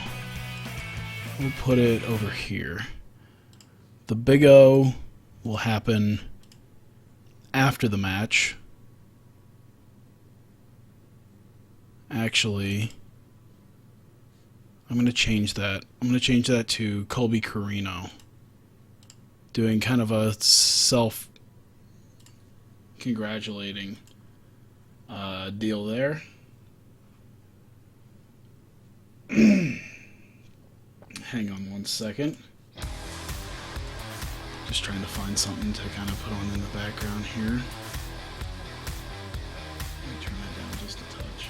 We'll put it over here. The Big O will happen after the match. Actually, I'm going to change that. I'm going to change that to Colby Carino. Doing kind of a self-congratulating deal there. Hang on one second. Just trying to find something to kind of put on in the background here. Let me turn that down just a touch.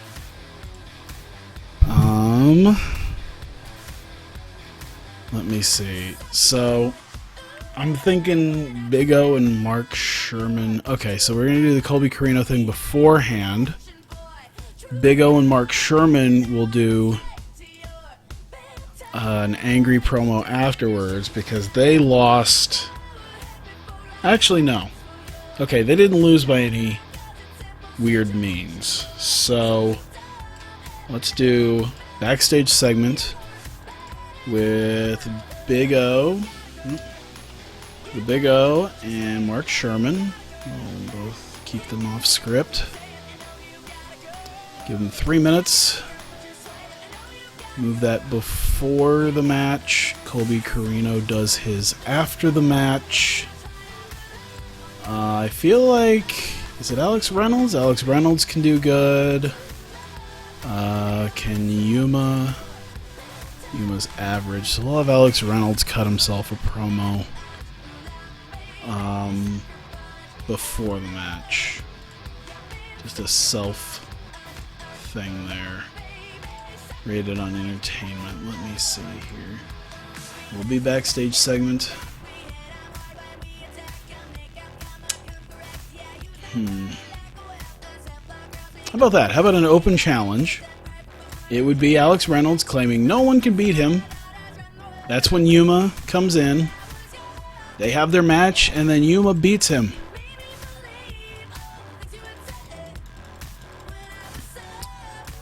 Let me see. So, I'm thinking Big O and Mark Sherman. Okay, so we're going to do the Colby Corino thing beforehand. Big O and Mark Sherman will do an angry promo afterwards because they lost. Actually, no. Okay, they didn't lose by any weird means. So, let's do backstage segment with Big O. The Big O and Mark Sherman. We'll both keep them off script. Give them 3 minutes. Move that before the match. Colby Corino does his after the match. I feel like... Is it Alex Reynolds? Alex Reynolds can do good. Can Yuma... Yuma's average. So we'll have Alex Reynolds cut himself a promo before the match. Just a self thing there. Rated on entertainment. Let me see here. We'll be backstage segment. How about that? How about an open challenge? It would be Alex Reynolds claiming no one can beat him. That's when Yuma comes in. They have their match, and then Yuma beats him.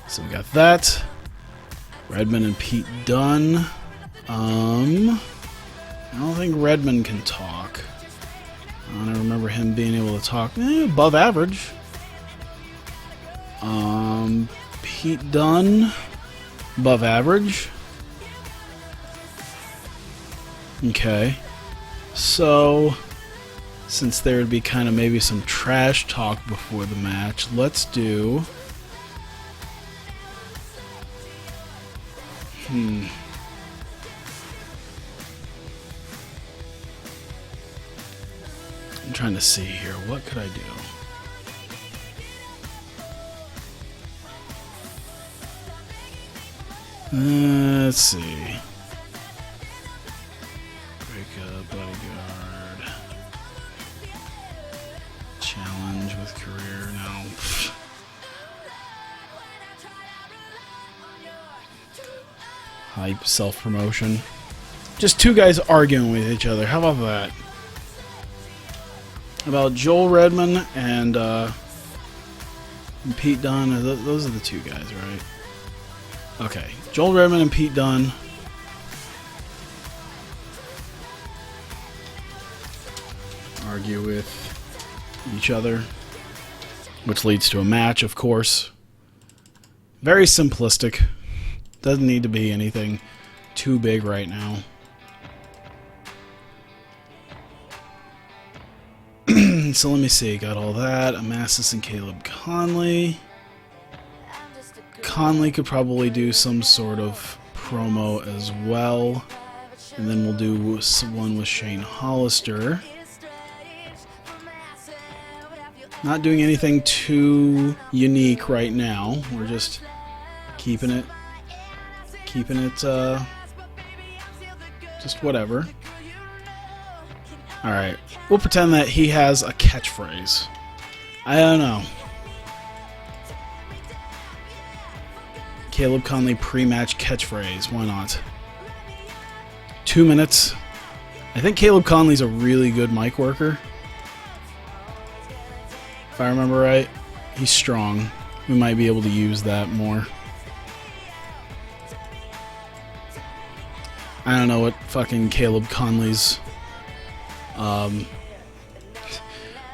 So we got that. Redmond and Pete Dunne. I don't think Redmond can talk. I don't remember him being able to talk. Above average. Pete Dunne. Above average. Okay. So, since there would be kind of maybe some trash talk before the match, let's do... I'm trying to see here. What could I do? Let's see. Breakup, bodyguard. Challenge with career. No. Hype, self-promotion. Just two guys arguing with each other. How about that? About Joel Redmond and Pete Dunne. Those are the two guys, right? Okay. Joel Redmond and Pete Dunne. Argue with each other. Which leads to a match, of course. Very simplistic. Doesn't need to be anything too big right now. So let me see. Got all that. Amasis and Caleb Conley. Conley could probably do some sort of promo as well. And then we'll do one with Shane Hollister. Not doing anything too unique right now. We're just keeping it just whatever. Alright, we'll pretend that he has a catchphrase. I don't know. Caleb Conley pre-match catchphrase, why not? 2 minutes. I think Caleb Conley's a really good mic worker. If I remember right, he's strong. We might be able to use that more. I don't know what fucking Caleb Conley's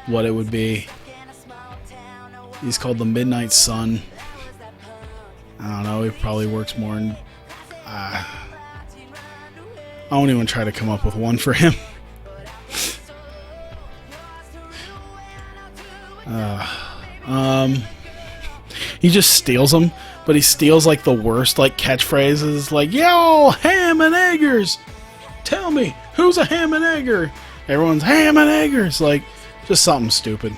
what it would be. He's called the Midnight Sun. I don't know, he probably works more in I won't even try to come up with one for him. He just steals them, but he steals like the worst like catchphrases, like "Yo, ham and eggers! Tell me who's a ham and egger?" Everyone's ham and eggers, like just something stupid.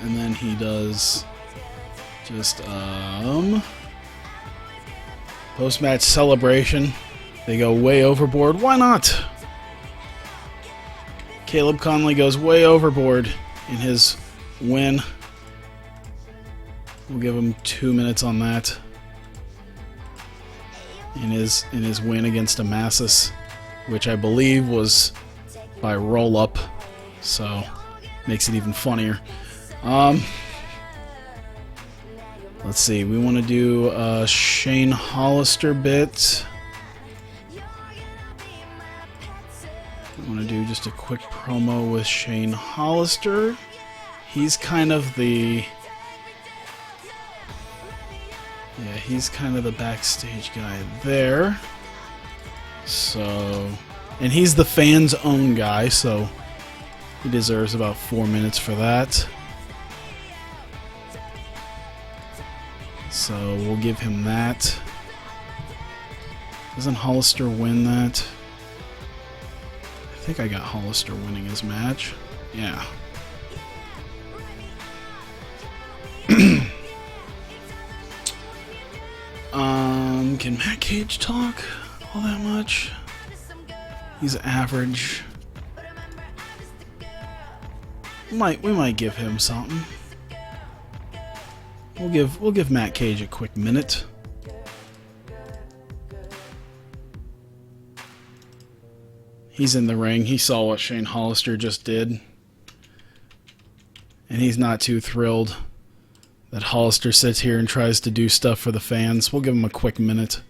And then he does Just, post-match celebration. They go way overboard. Why not? Caleb Conley goes way overboard in his win. We'll give him 2 minutes on that. In his win against Amasis, which I believe was by roll-up, so makes it even funnier. Let's see, we want to do a Shane Hollister bit. We want to do just a quick promo with Shane Hollister. He's kind of the... yeah, he's kind of the backstage guy there. So... and he's the fans' own guy, so he deserves about 4 minutes for that. So we'll give him that. Doesn't Hollister win that? I think I got Hollister winning his match. Yeah. Can Matt Cage talk all that much? He's average. We might give him something. We'll give Matt Cage a quick minute. He's in the ring. He saw what Shane Hollister just did. And he's not too thrilled that Hollister sits here and tries to do stuff for the fans. We'll give him a quick minute.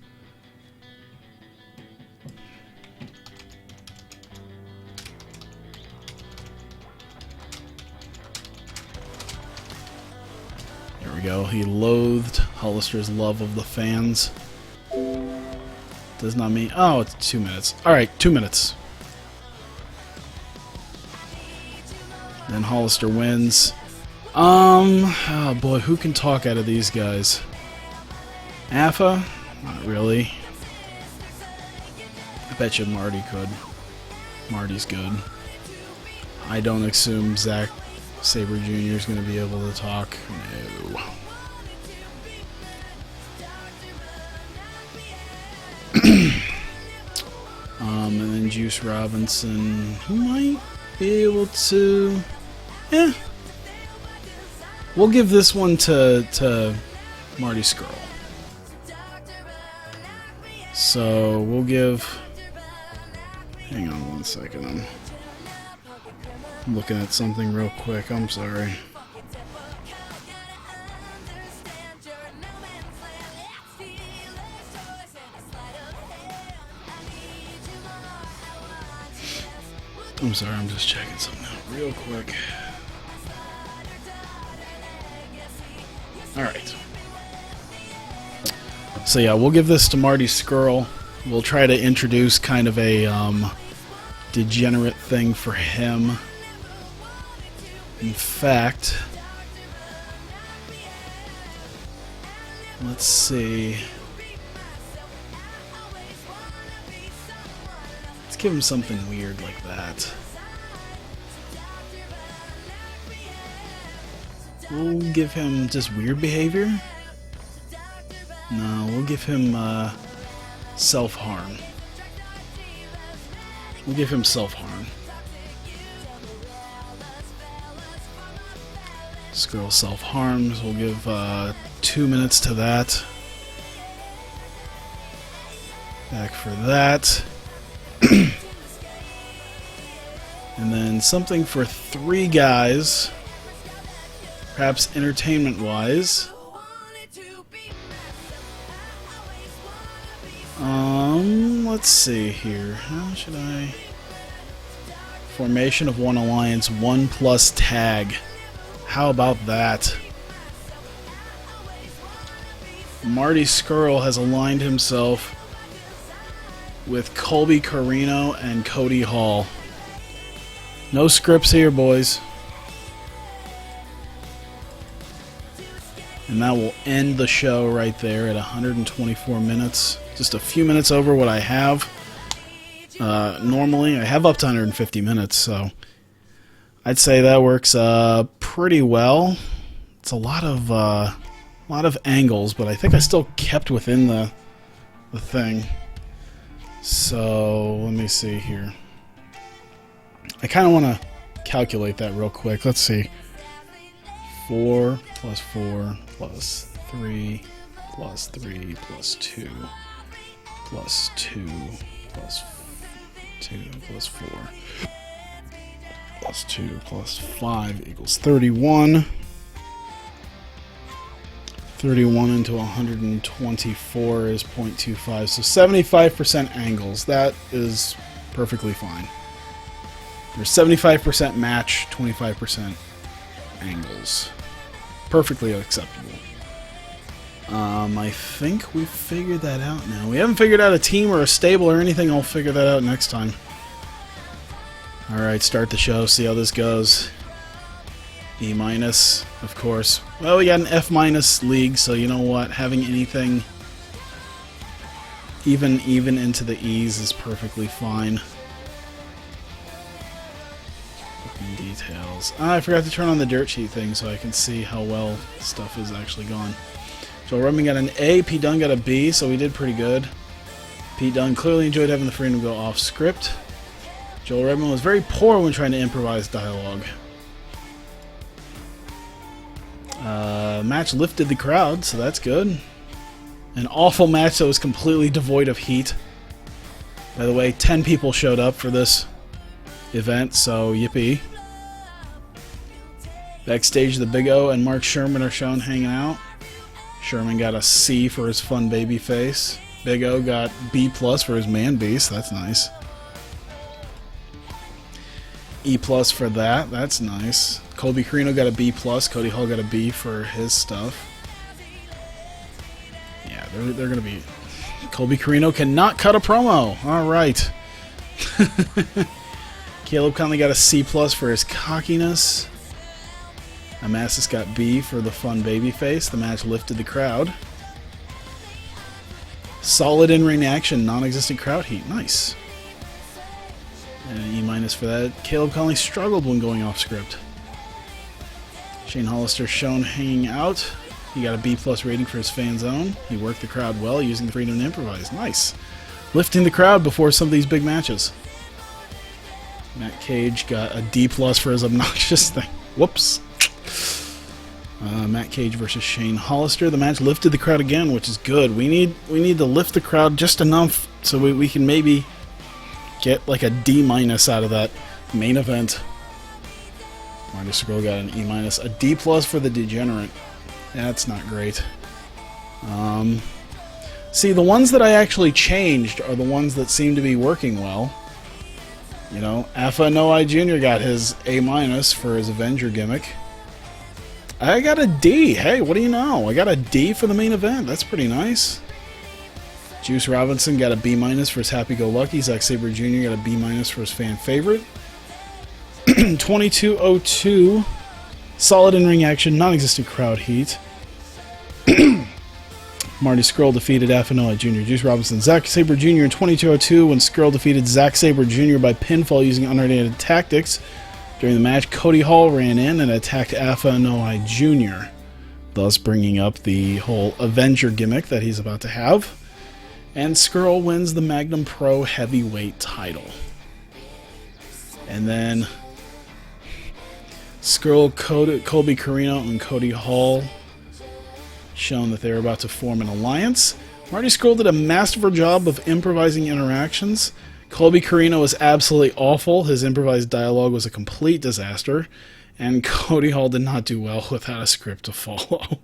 There we go. He loathed Hollister's love of the fans. Does not mean... oh, it's 2 minutes. Alright, 2 minutes. Then Hollister wins. Oh boy, who can talk out of these guys? Afa? Not really. I bet you Marty could. Marty's good. I don't assume Zack Sabre Jr. is going to be able to talk. No. And then Juice Robinson, he might be able to... yeah. We'll give this one to Marty Scurll. So we'll give... hang on 1 second. I'm looking at something real quick. I'm sorry. I'm sorry, I'm just checking something out real quick. Alright. So yeah, we'll give this to Marty Scurll. We'll try to introduce kind of a degenerate thing for him. In fact, let's see. Let's give him something weird like that. We'll give him just weird behavior. No, we'll give him self-harm. We'll give him self-harm. Scurll self-harms. We'll give 2 minutes to that. Back for that. And then something for 3 guys. Perhaps entertainment-wise. Let's see here. How should I... Formation of one alliance, 1+ tag. How about that? Marty Scurll has aligned himself with Colby Carino and Cody Hall. No scripts here, boys. And that will end the show right there at 124 minutes. Just a few minutes over what I have. Normally, I have up to 150 minutes, so I'd say that works pretty well. It's a lot of A lot of angles, but I think I still kept within the thing. So, let me see here. I kind of want to calculate that real quick. Let's see. 4 plus 4 plus 3 plus 3 plus 2 plus 2 plus 2 plus 4 plus 2 plus 5 equals 31. 31 into 124 is 0.25, so 75% angles. That is perfectly fine. There's 75% match, 25% angles. Perfectly acceptable. I think we've figured that out now. We haven't figured out a team or a stable or anything. I'll figure that out next time. Alright, start the show, see how this goes. E minus, of course. Well, we got an F minus league, so you know what? Having anything even into the E's is perfectly fine. Booking details. I forgot to turn on the dirt sheet thing so I can see how well stuff is actually gone. Joel Redman got an A, Pete Dunne got a B, so we did pretty good. Pete Dunne clearly enjoyed having the freedom to go off script. Joel Redman was very poor when trying to improvise dialogue. Match lifted the crowd, so that's good. An awful match that was completely devoid of heat. By the way, 10 people showed up for this event, so yippee. Backstage, the Big O and Mark Sherman are shown hanging out. Sherman got a C for his fun baby face. Big O got B+ for his man beast, that's nice. E+ for that, that's nice. Colby Carino got a B+, Cody Hall got a B for his stuff. Yeah, they're gonna be... Colby Carino cannot cut a promo! Alright. Caleb Conley got a C+ for his cockiness. Amasis got B for the fun baby face. The match lifted the crowd. Solid in-ring action, non-existent crowd heat. Nice. And an E- for that. Caleb Conley struggled when going off script. Shane Hollister shown hanging out. He got a B+ rating for his fan zone. He worked the crowd well using the freedom to improvise. Nice. Lifting the crowd before some of these big matches. Matt Cage got a D+ for his obnoxious thing. Whoops. Matt Cage versus Shane Hollister. The match lifted the crowd again, which is good. We need to lift the crowd just enough so we can maybe get like a D- out of that main event. Marty Scurll got an E-, a D+ for the Degenerate. That's not great. See, the ones that I actually changed are the ones that seem to be working well. You know, Afa Noai Jr. got his A- for his Avenger gimmick. I got a D. Hey, what do you know? I got a D for the main event. That's pretty nice. Juice Robinson got a B- for his happy-go-lucky. Zack Sabre Jr. got a B- for his fan favorite. 2202. Solid in-ring action, non-existent crowd heat. Marty Scurll defeated Afinoa Jr., Juice Robinson, Zack Sabre Jr. in 2202 when Scurll defeated Zack Sabre Jr. by pinfall using unrelated tactics. During the match, Cody Hall ran in and attacked Afinoa Jr., thus bringing up the whole Avenger gimmick that he's about to have. And Scurll wins the Magnum Pro Heavyweight title. And then Scurll, Colby Carino, and Cody Hall shown that they were about to form an alliance. Marty Scurll did a masterful job of improvising interactions. Colby Carino was absolutely awful. His improvised dialogue was a complete disaster. And Cody Hall did not do well without a script to follow.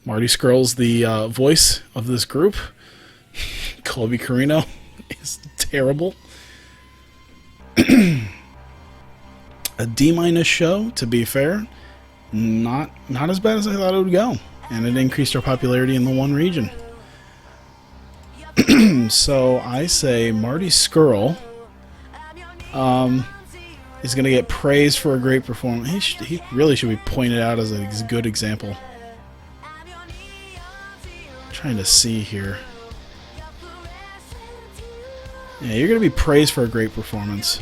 Marty Scurll's the voice of this group. Colby Carino is terrible. A D- show, to be fair. Not as bad as I thought it would go. And it increased our popularity in the one region. So I say Marty Scurll is going to get praised for a great performance. He really should be pointed out as a good example. I'm trying to see here. Yeah, you're going to be praised for a great performance.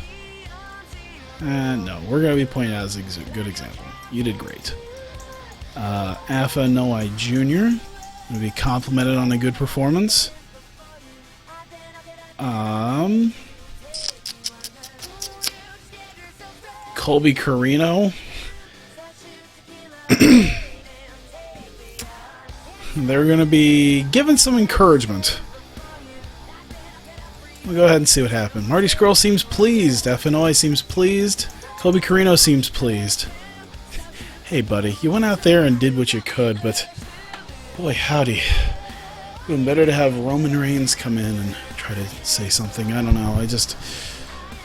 No, we're going to be pointed out as a good example. You did great. Alpha Noai Jr. will be complimented on a good performance. Colby Carino. They're going to be given some encouragement. We'll go ahead and see what happened. Marty Scurll seems pleased. FNOI seems pleased. Colby Carino seems pleased. Hey, buddy, you went out there and did what you could, but boy, howdy. It would have been better to have Roman Reigns come in and try to say something. I don't know.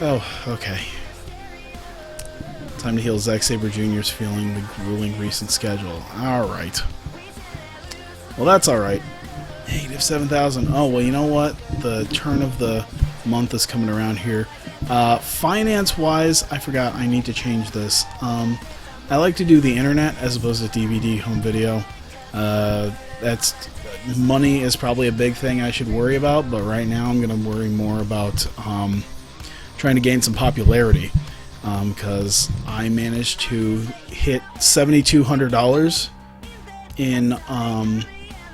Oh, okay. Time to heal Zack Sabre Jr.'s feeling the grueling recent schedule. Alright. Well, that's alright. Negative 7,000. Oh, well, you know what? The turn of the month is coming around here. Finance-wise, I forgot I need to change this. I like to do the internet as opposed to DVD home video. Money is probably a big thing I should worry about, but right now I'm going to worry more about trying to gain some popularity. Because I managed to hit $7,200 in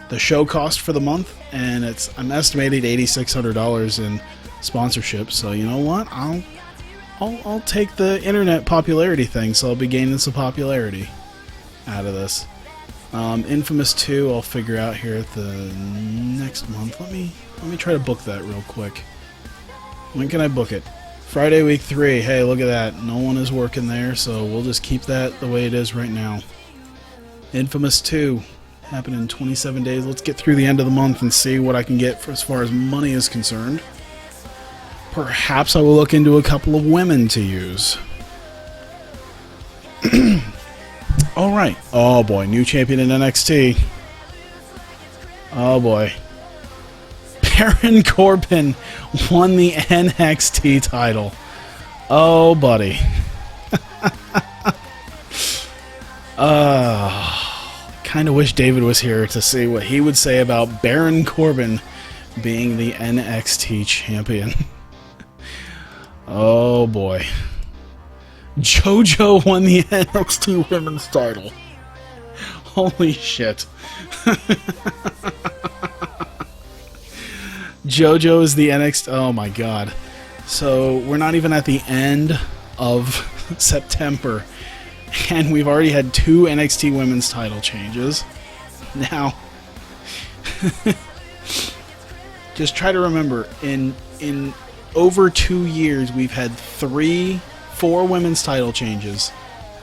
the show cost for the month, and I'm estimating $8,600 in sponsorship. So you know what? I'll take the internet popularity thing. So I'll be gaining some popularity out of this. Infamous 2, I'll figure out here at the next month. Let me try to book that real quick. When can I book it? Friday, week 3. Hey, look at that. No one is working there, so we'll just keep that the way it is right now. Infamous 2. Happen in 27 days. Let's get through the end of the month and see what I can get for as far as money is concerned. Perhaps I will look into a couple of women to use. Alright. Oh boy, new champion in NXT. Oh boy. Baron Corbin won the NXT title. Oh, buddy. Kind of wish David was here to see what he would say about Baron Corbin being the NXT champion. Oh, boy. JoJo won the NXT women's title. Holy shit. JoJo is the NXT... Oh my god. So, we're not even at the end of September, and we've already had 2 NXT women's title changes. Now, just try to remember, in over 2 years, we've had 4 women's title changes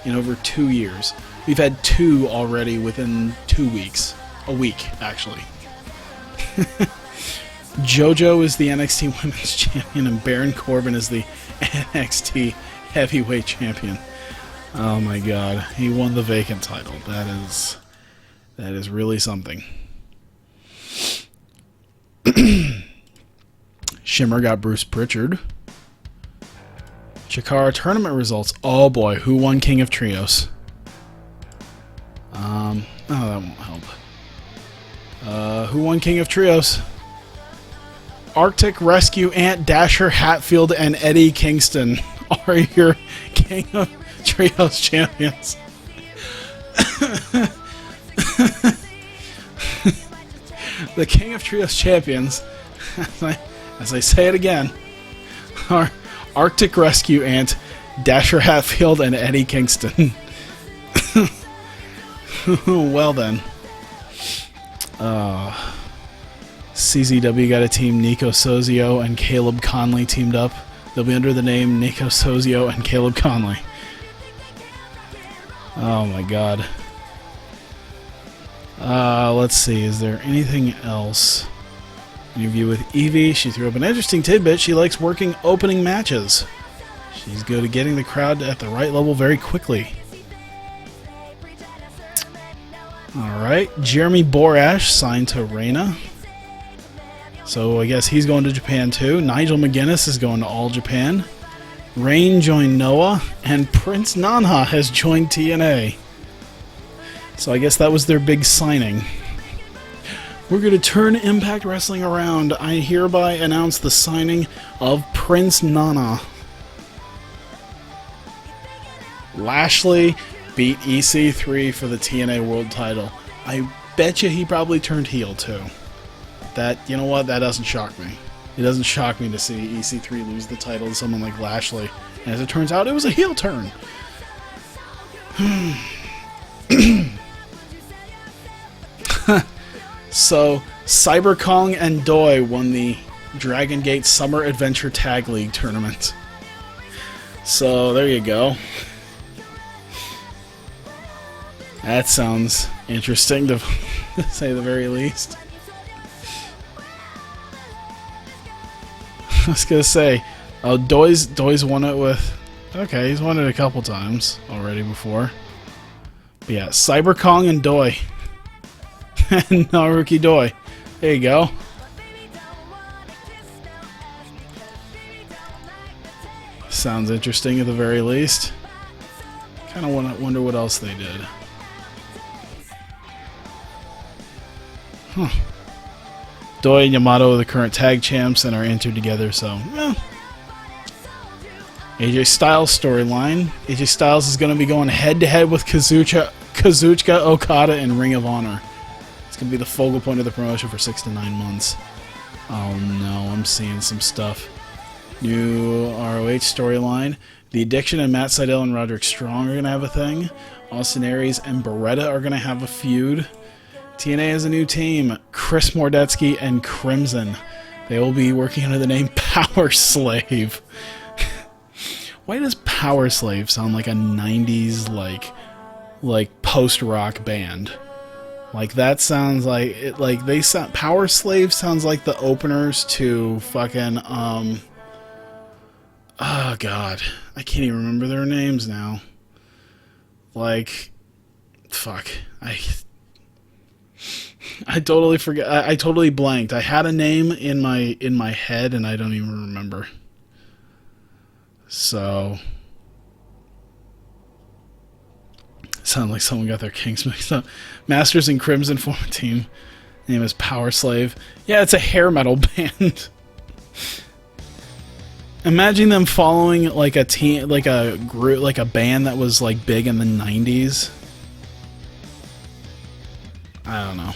in over 2 years. We've had 2 already within 2 weeks. A week, actually. JoJo is the NXT Women's Champion, and Baron Corbin is the NXT Heavyweight Champion. Oh my god, he won the vacant title. That is really something. Shimmer got Bruce Pritchard. Chikara tournament results. Oh boy, who won King of Trios? Oh, that won't help. Who won King of Trios? Arctic Rescue, Ant, Dasher, Hatfield, and Eddie Kingston are your King of Trios champions. The King of Trios champions, as I say it again, are Arctic Rescue, Ant, Dasher, Hatfield, and Eddie Kingston. Well then. CZW got a team. Nico Sozio and Caleb Conley teamed up. They'll be under the name Nico Sozio and Caleb Conley. Oh my god. Let's see, is there anything else? Interview with Evie. She threw up an interesting tidbit. She likes working opening matches. She's good at getting the crowd at the right level very quickly. Alright, Jeremy Borash signed to Reina. So I guess he's going to Japan too. Nigel McGuinness is going to All Japan. Rain joined Noah, and Prince Nana has joined TNA. So I guess that was their big signing. We're going to turn Impact Wrestling around. I hereby announce the signing of Prince Nana. Lashley beat EC3 for the TNA World title. I bet you he probably turned heel too. That, you know what, that doesn't shock me. It doesn't shock me to see EC3 lose the title to someone like Lashley. And as it turns out, it was a heel turn. So, Cyber Kong and Doi won the Dragon Gate Summer Adventure Tag League tournament. So, there you go. That sounds interesting, to say the very least. I was gonna say, oh, Doi's won it with... Okay, he's won it a couple times already before. But yeah, Cyber Kong and Doi. And Naruki Doi. There you go. Sounds interesting at the very least. Kind of wonder what else they did. Huh. Doi and Yamato are the current tag champs and are entered together, so... AJ Styles storyline. AJ Styles is going to be going head-to-head with Kazuchika Okada in Ring of Honor. It's going to be the focal point of the promotion for 6 to 9 months. Oh no, I'm seeing some stuff. New ROH storyline. The Addiction and Matt Sydal and Roderick Strong are going to have a thing. Austin Aries and Beretta are going to have a feud. TNA has a new team. Chris Mordetsky and Crimson. They will be working under the name Power Slave. Why does Power Slave sound like a 90s like post-rock band? Like that sounds like it, like they sound... Power Slave sounds like the openers to fucking oh god, I can't even remember their names now. Like, fuck, I totally forget. I totally blanked. I had a name in my head and I don't even remember. So, sound like someone got their kinks mixed up. Masters and Crimson form a team. Name is Power Slave. Yeah, it's a hair metal band. Imagine them following like a team, like a group, like a band that was like big in the 90s. I don't know.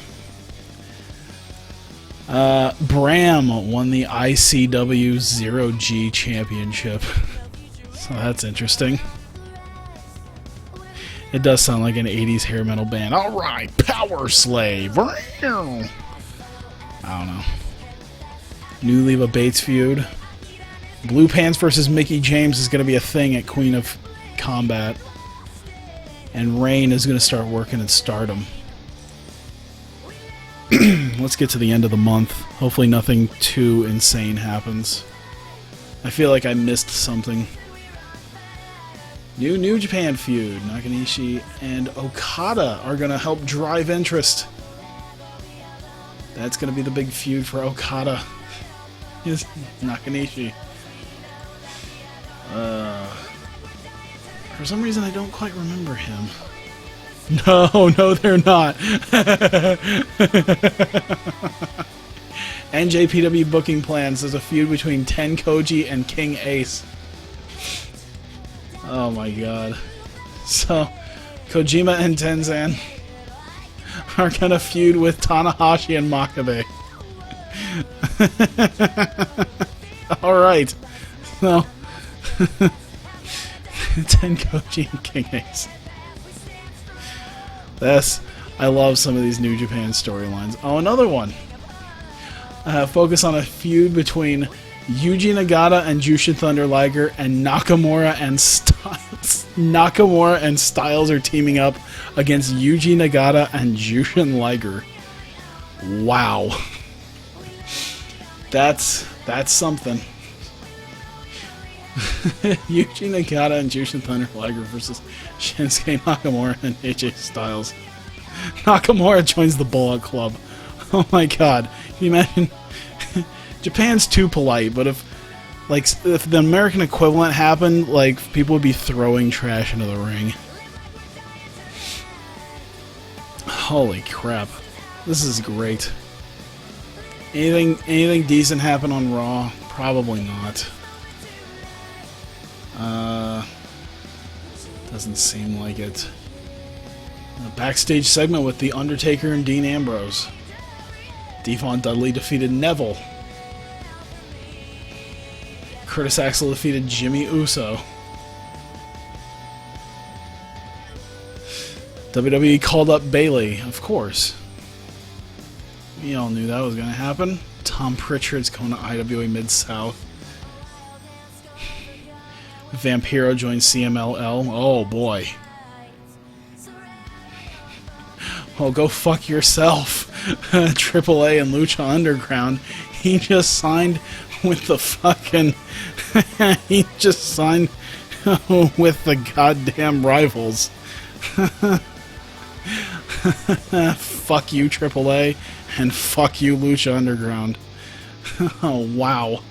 Bram won the ICW 0G championship. So that's interesting. It does sound like an 80s hair metal band. Alright, Power Slave. I don't know. New Leva Bates feud. Blue Pants versus Mickie James is going to be a thing at Queen of Combat. And Rain is going to start working at Stardom. Let's get to the end of the month. Hopefully nothing too insane happens. I feel like I missed something. New Japan feud. Nakanishi and Okada are going to help drive interest. That's going to be the big feud for Okada. Is Nakanishi. For some reason I don't quite remember him. No, they're not. NJPW booking plans. There's a feud between Ten Koji and King Ace. Oh my god. So, Kojima and Tenzan are gonna feud with Tanahashi and Makabe. Alright. So, Ten Koji and King Ace. I love some of these New Japan storylines. Oh, another one. Focus on a feud between Yuji Nagata and Jushin Thunder Liger, and Nakamura and Styles. Nakamura and Styles are teaming up against Yuji Nagata and Jushin Liger. Wow. That's something. Yuji Nagata and Jushin Thunder Liger versus Shinsuke Nakamura and AJ Styles. Nakamura joins the Bullet Club. Oh my god. Can you imagine? Japan's too polite, but if the American equivalent happened, like, people would be throwing trash into the ring. Holy crap. This is great. Anything decent happen on Raw? Probably not. Doesn't seem like it. A backstage segment with The Undertaker and Dean Ambrose. Devon Dudley defeated Neville. Curtis Axel defeated Jimmy Uso. WWE called up Bayley, of course. We all knew that was going to happen. Tom Pritchard's going to IWA Mid-South. Vampiro joins CMLL. Oh boy. Oh, go fuck yourself. AAA and Lucha Underground. He just signed with the fucking... he just signed with the goddamn rivals. Fuck you, AAA, and fuck you, Lucha Underground. Oh, wow.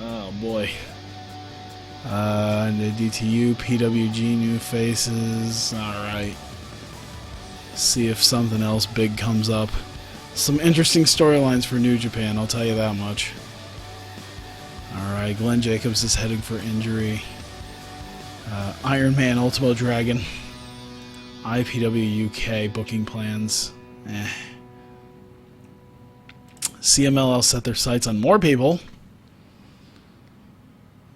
Oh, boy. The DTU, PWG, new faces. Alright. See if something else big comes up. Some interesting storylines for New Japan, I'll tell you that much. Alright, Glenn Jacobs is heading for injury. Iron Man, Ultimo Dragon. IPW UK booking plans. CMLL set their sights on more people.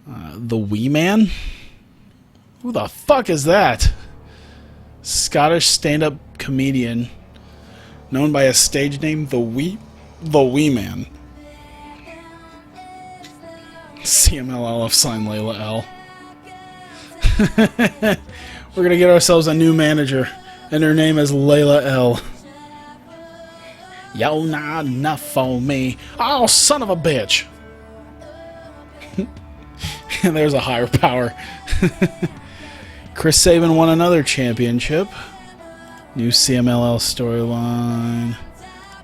The Wee Man? Who the fuck is that? Scottish stand-up comedian known by a stage name, The Wee Man. CMLL have signed Layla L. We're gonna get ourselves a new manager, and her name is Layla L. Yo, not enough for me. Oh, son of a bitch! And there's a higher power. Chris Sabin won another championship. New CMLL storyline.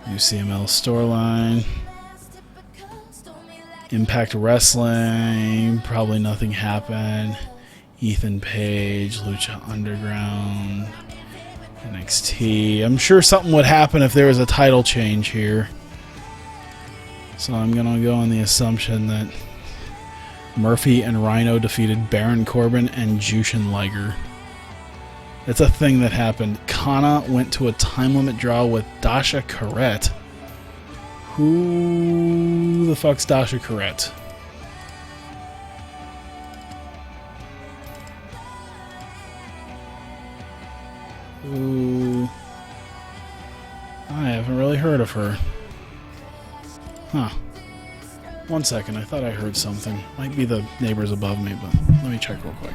New CMLL storyline. Impact Wrestling. Probably nothing happened. Ethan Page, Lucha Underground, NXT. I'm sure something would happen if there was a title change here. So I'm going to go on the assumption that Murphy and Rhino defeated Baron Corbin and Jushin Liger. It's a thing that happened. Kana went to a time limit draw with Dasha Carrette. Who the fuck's Dasha Carrette? Ooh. I haven't really heard of her. Huh. 1 second, I thought I heard something. Might be the neighbors above me, but let me check real quick.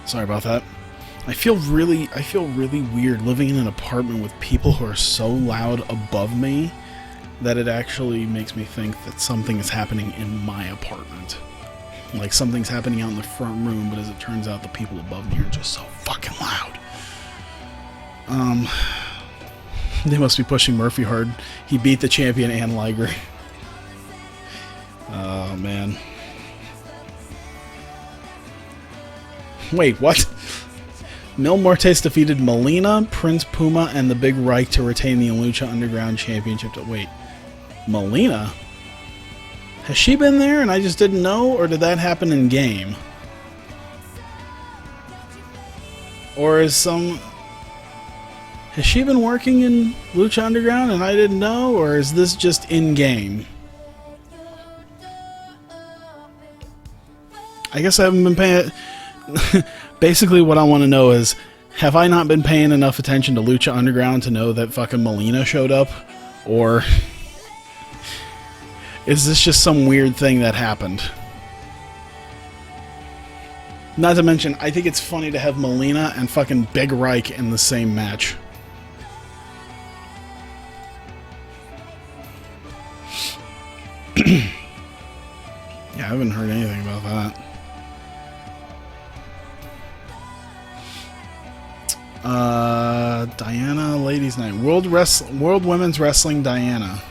Sorry about that. I feel really weird living in an apartment with people who are so loud above me that it actually makes me think that something is happening in my apartment. Like something's happening out in the front room, but as it turns out, the people above me are just so fucking loud. They must be pushing Murphy hard. He beat the champion and Liger. Oh, man. Wait, what? Mil Muertes defeated Melina, Prince Puma, and the Big Reich to retain the Lucha Underground Championship. Wait, Melina? Has she been there and I just didn't know? Or did that happen in game? Or is some... Has she been working in Lucha Underground and I didn't know? Or is this just in-game? I guess I haven't been paying... Basically what I want to know is, have I not been paying enough attention to Lucha Underground to know that fucking Melina showed up? Or is this just some weird thing that happened? Not to mention, I think it's funny to have Melina and fucking Big Reich in the same match. Yeah, I haven't heard anything about that. Diana Ladies Night. World Women's Wrestling Diana.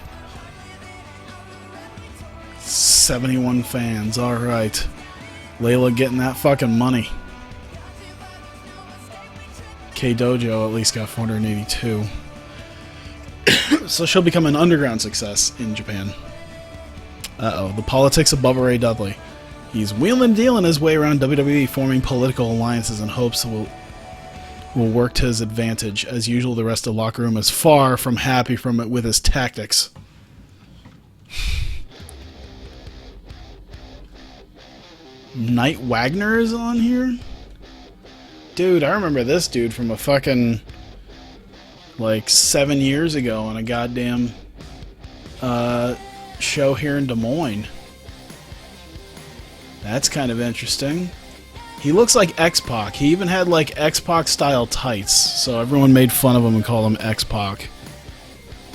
71 fans. Alright. Layla getting that fucking money. K-Dojo at least got 482. So she'll become an underground success in Japan. Uh-oh. The politics of Bubba Ray Dudley. He's wheeling and dealing his way around WWE, forming political alliances in hopes will work to his advantage. As usual, the rest of the locker room is far from happy from it with his tactics. Knight Wagner is on here? Dude, I remember this dude from a fucking, like, 7 years ago on a goddamn show here in Des Moines. That's kind of interesting. He looks like X-Pac. He even had, like, X-Pac style tights, so everyone made fun of him and called him X-Pac.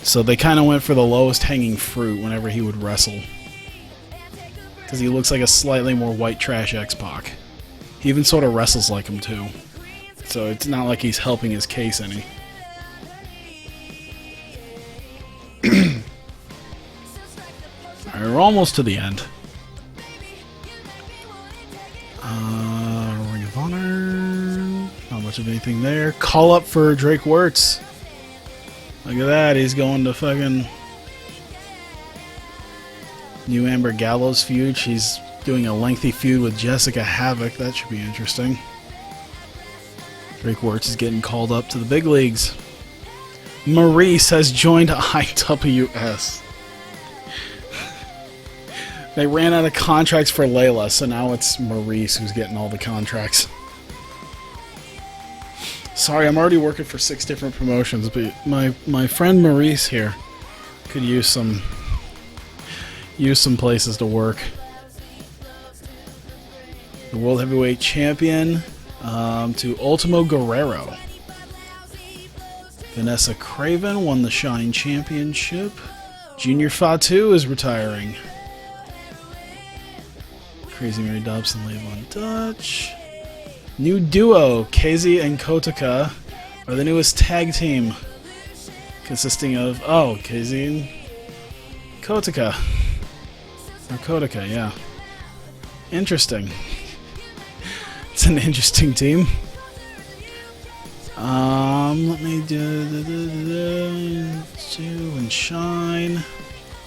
So they kind of went for the lowest hanging fruit whenever he would wrestle. Because he looks like a slightly more white trash X-Pac. He even sort of wrestles like him, too. So it's not like he's helping his case any. Alright, we're almost to the end. Ring of Honor. Not much of anything there. Call up for Drake Wirtz. Look at that, he's going to fucking new Amber Gallows feud. She's doing a lengthy feud with Jessica Havoc. That should be interesting. Drake Wirtz is getting called up to the big leagues. Maurice has joined IWS. They ran out of contracts for Layla, so now it's Maurice who's getting all the contracts. Sorry, I'm already working for 6 different promotions, but my friend Maurice here could use some places to work. The World Heavyweight Champion to Ultimo Guerrero. Vanessa Craven won the Shine Championship. Junior Fatu is retiring. Crazy Mary Dobson, Levon Dutch. New duo, Casey and Kotaka, are the newest tag team. Consisting of, Casey and Kotaka. Or Kotaka, yeah. Interesting. It's an interesting team. Let me do and Shine.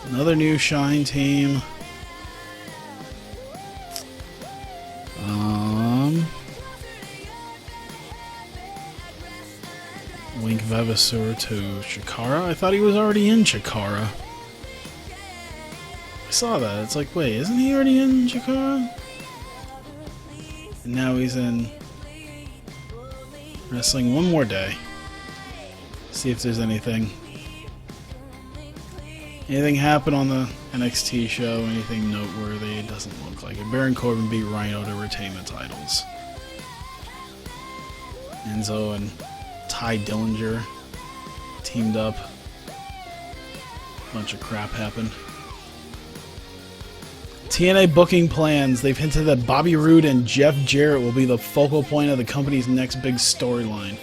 Another new Shine team. Link Vavasur to Chikara. I thought he was already in Chikara. I saw that. It's like, wait, isn't he already in Chikara? And now he's in Wrestling One More Day. See if there's anything happen on the NXT show, anything noteworthy. It doesn't look like it. Baron Corbin beat Rhino to retain the titles. Enzo and Ty Dillinger teamed up. Bunch of crap happened. TNA booking plans. They've hinted that Bobby Roode and Jeff Jarrett will be the focal point of the company's next big storyline.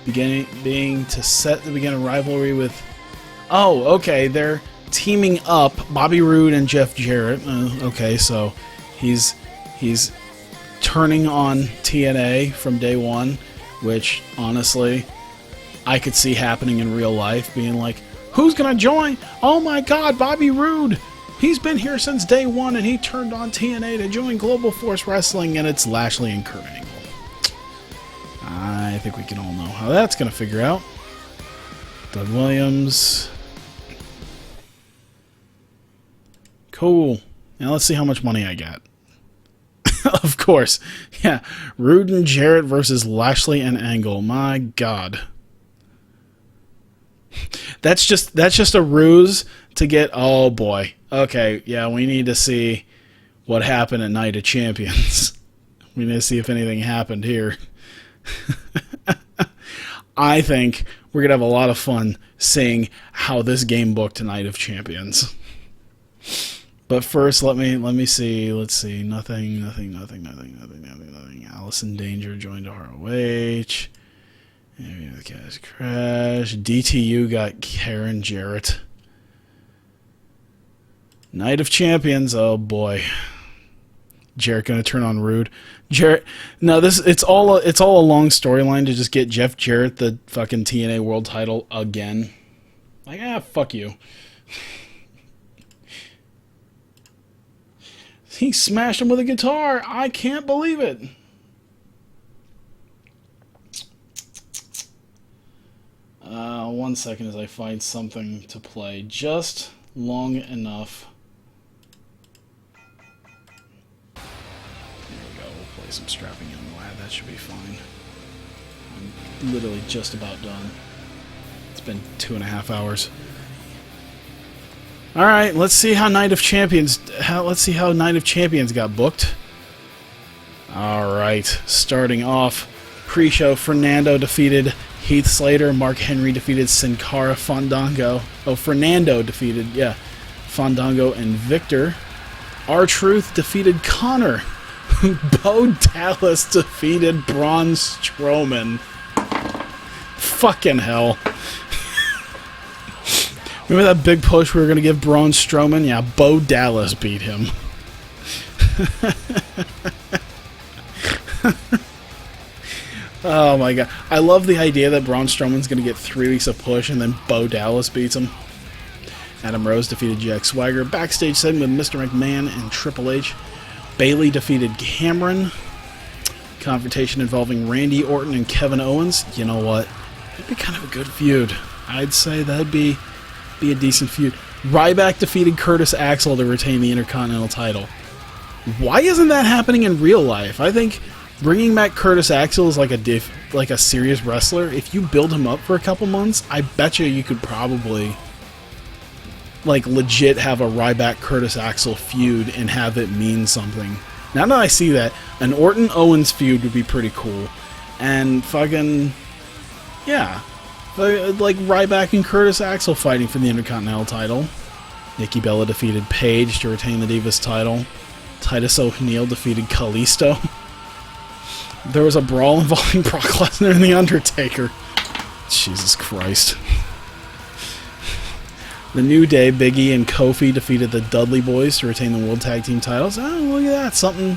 Being to begin a rivalry with... Oh, okay, they're teaming up Bobby Roode and Jeff Jarrett. Okay, so he's turning on TNA from day one, which, honestly, I could see happening in real life, being like, who's gonna join? Oh my god, Bobby Roode! He's been here since day one, and he turned on TNA to join Global Force Wrestling, and it's Lashley and Kurt Angle. I think we can all know how that's gonna figure out. Doug Williams. Cool. Now let's see how much money I get. Of course. Yeah. Roode and Jarrett versus Lashley and Angle. My god. That's just a ruse to get... Oh, boy. Okay, yeah, we need to see what happened at Night of Champions. We need to see if anything happened here. I think we're going to have a lot of fun seeing how this game booked Night of Champions. But first, let me see. Let's see. Nothing. Allison Danger joined ROH. The Cash Crash. DTU got Karen Jarrett. Night of Champions. Oh boy. Jarrett gonna turn on Rude. Jarrett. No, it's all a long storyline to just get Jeff Jarrett the fucking TNA World Title again. Like, fuck you. He smashed him with a guitar. I can't believe it. One second as I find something to play just long enough. There we go. We'll play some Strapping Young Lad. That should be fine. I'm literally just about done. It's been 2.5 hours. All right, let's see how Night of Champions. Let's see how Night of Champions got booked. All right, starting off, pre-show. Fernando defeated Heath Slater. Mark Henry defeated Sin Cara Fandango. Oh, Fernando defeated Fandango and Victor. R-Truth defeated Connor. Bo Dallas defeated Braun Strowman. Fucking hell. Remember that big push we were going to give Braun Strowman? Yeah, Bo Dallas beat him. Oh my god. I love the idea that Braun Strowman's going to get 3 weeks of push and then Bo Dallas beats him. Adam Rose defeated Jack Swagger. Backstage segment with Mr. McMahon and Triple H. Bayley defeated Cameron. Confrontation involving Randy Orton and Kevin Owens. You know what? That'd be kind of a good feud. I'd say that'd be a decent feud. Ryback defeated Curtis Axel to retain the Intercontinental title. Why isn't that happening in real life? I think bringing back Curtis Axel is like a serious wrestler. If you build him up for a couple months, I bet you could probably like legit have a Ryback Curtis Axel feud and have it mean something. Now that I see that, an Orton Owens feud would be pretty cool. And fucking yeah. Like Ryback and Curtis Axel fighting for the Intercontinental title. Nikki Bella defeated Paige to retain the Divas title. Titus O'Neil defeated Kalisto. There was a brawl involving Brock Lesnar and The Undertaker. Jesus Christ. The New Day, Big E and Kofi defeated the Dudley Boys to retain the World Tag Team titles. Oh, look at that. Something.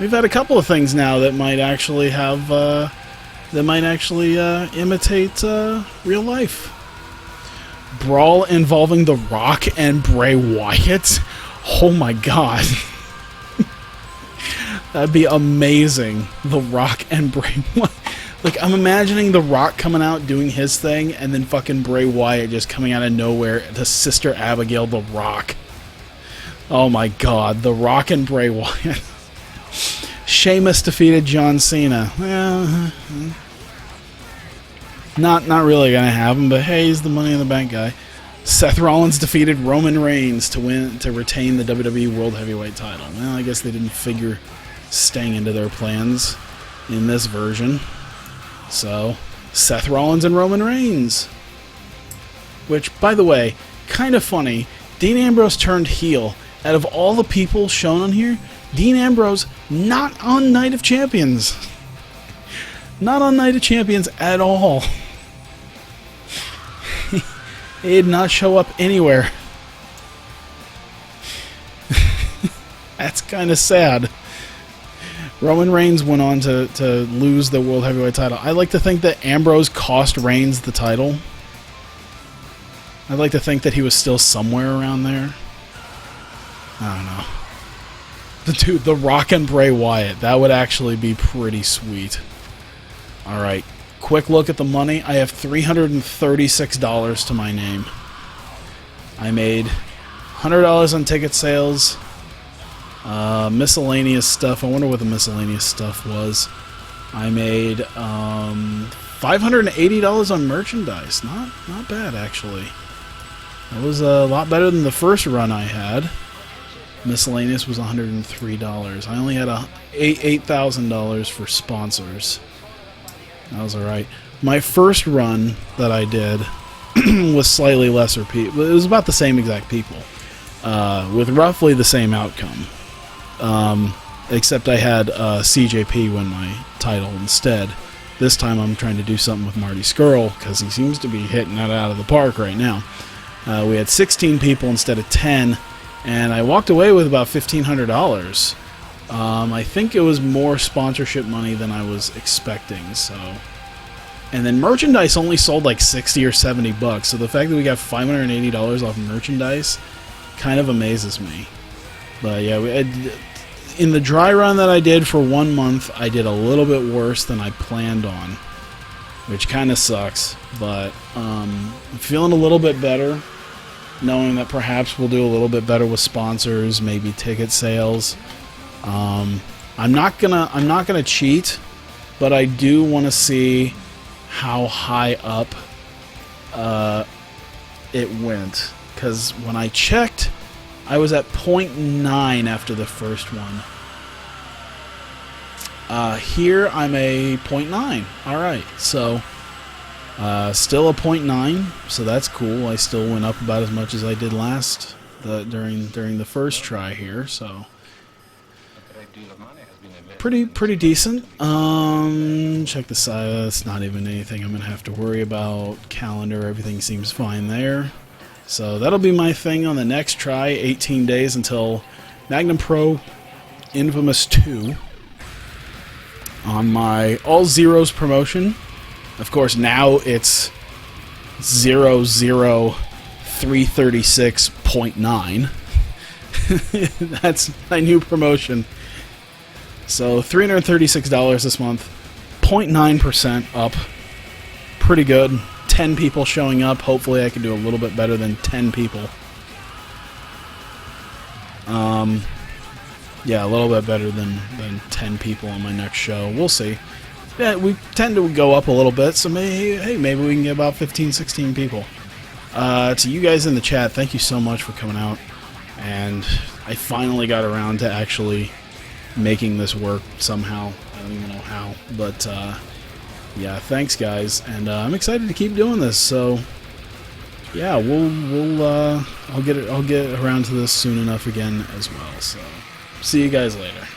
We've had a couple of things now that might actually have... imitate real life. Brawl involving The Rock and Bray Wyatt. Oh my god. That'd be amazing. The Rock and Bray Wyatt. Like, I'm imagining The Rock coming out doing his thing and then fucking Bray Wyatt just coming out of nowhere to Sister Abigail The Rock. Oh my god. The Rock and Bray Wyatt. Sheamus defeated John Cena. Not really gonna happen, but hey, he's the Money in the Bank guy. Seth Rollins defeated Roman Reigns to retain the WWE World Heavyweight title. Well, I guess they didn't figure staying into their plans in this version. So, Seth Rollins and Roman Reigns. Which, by the way, kind of funny. Dean Ambrose turned heel. Out of all the people shown on here, Dean Ambrose not on Night of Champions. Not on Night of Champions at all. He did not show up anywhere. That's kind of sad. Roman Reigns went on to lose the World Heavyweight title. I like to think that Ambrose cost Reigns the title. I'd like to think that he was still somewhere around there. I don't know. The Rock and Bray Wyatt. That would actually be pretty sweet. Alright. Quick look at the money. I have $336 to my name. I made $100 on ticket sales. Miscellaneous stuff. I wonder what the miscellaneous stuff was. I made $580 on merchandise. Not bad, actually. That was a lot better than the first run I had. Miscellaneous was $103. I only had $8,000 for sponsors. That was alright. My first run that I did was slightly lesser people. It was about the same exact people. with roughly the same outcome. Except I had CJP win my title instead. This time I'm trying to do something with Marty Scurll, because he seems to be hitting that out of the park right now. We had 16 people instead of 10, and I walked away with about $1,500. I think it was more sponsorship money than I was expecting, so... And then merchandise only sold like 60 or 70 bucks, so the fact that we got $580 off merchandise kind of amazes me. But yeah, in the dry run that I did for 1 month, I did a little bit worse than I planned on, which kind of sucks, but I'm feeling a little bit better, knowing that perhaps we'll do a little bit better with sponsors, maybe ticket sales. I'm not gonna cheat, but I do want to see how high up it went, because when I checked, I was at 0.9 after the first one. Here I'm a 0.9. Alright, so still a 0.9, so that's cool. I still went up about as much as I did during the first try here, so pretty decent. Check the size. It's not even anything I'm gonna have to worry about. Calendar, everything seems fine there. So that'll be my thing on the next try. 18 days until Magnum Pro Infamous 2 on my All Zeros promotion. Of course, now it's 00336.9. That's my new promotion. So $336 this month, 0.9% up. Pretty good. 10 people showing up. Hopefully I can do a little bit better than 10 people. Yeah, a little bit better than 10 people on my next show. We'll see. Yeah, we tend to go up a little bit, so maybe we can get about 15, 16 people. To you guys in the chat, thank you so much for coming out. And I finally got around to actually making this work somehow. I don't even know how, but yeah, thanks guys, and I'm excited to keep doing this. So yeah, I'll get around to this soon enough again as well. So see you guys later.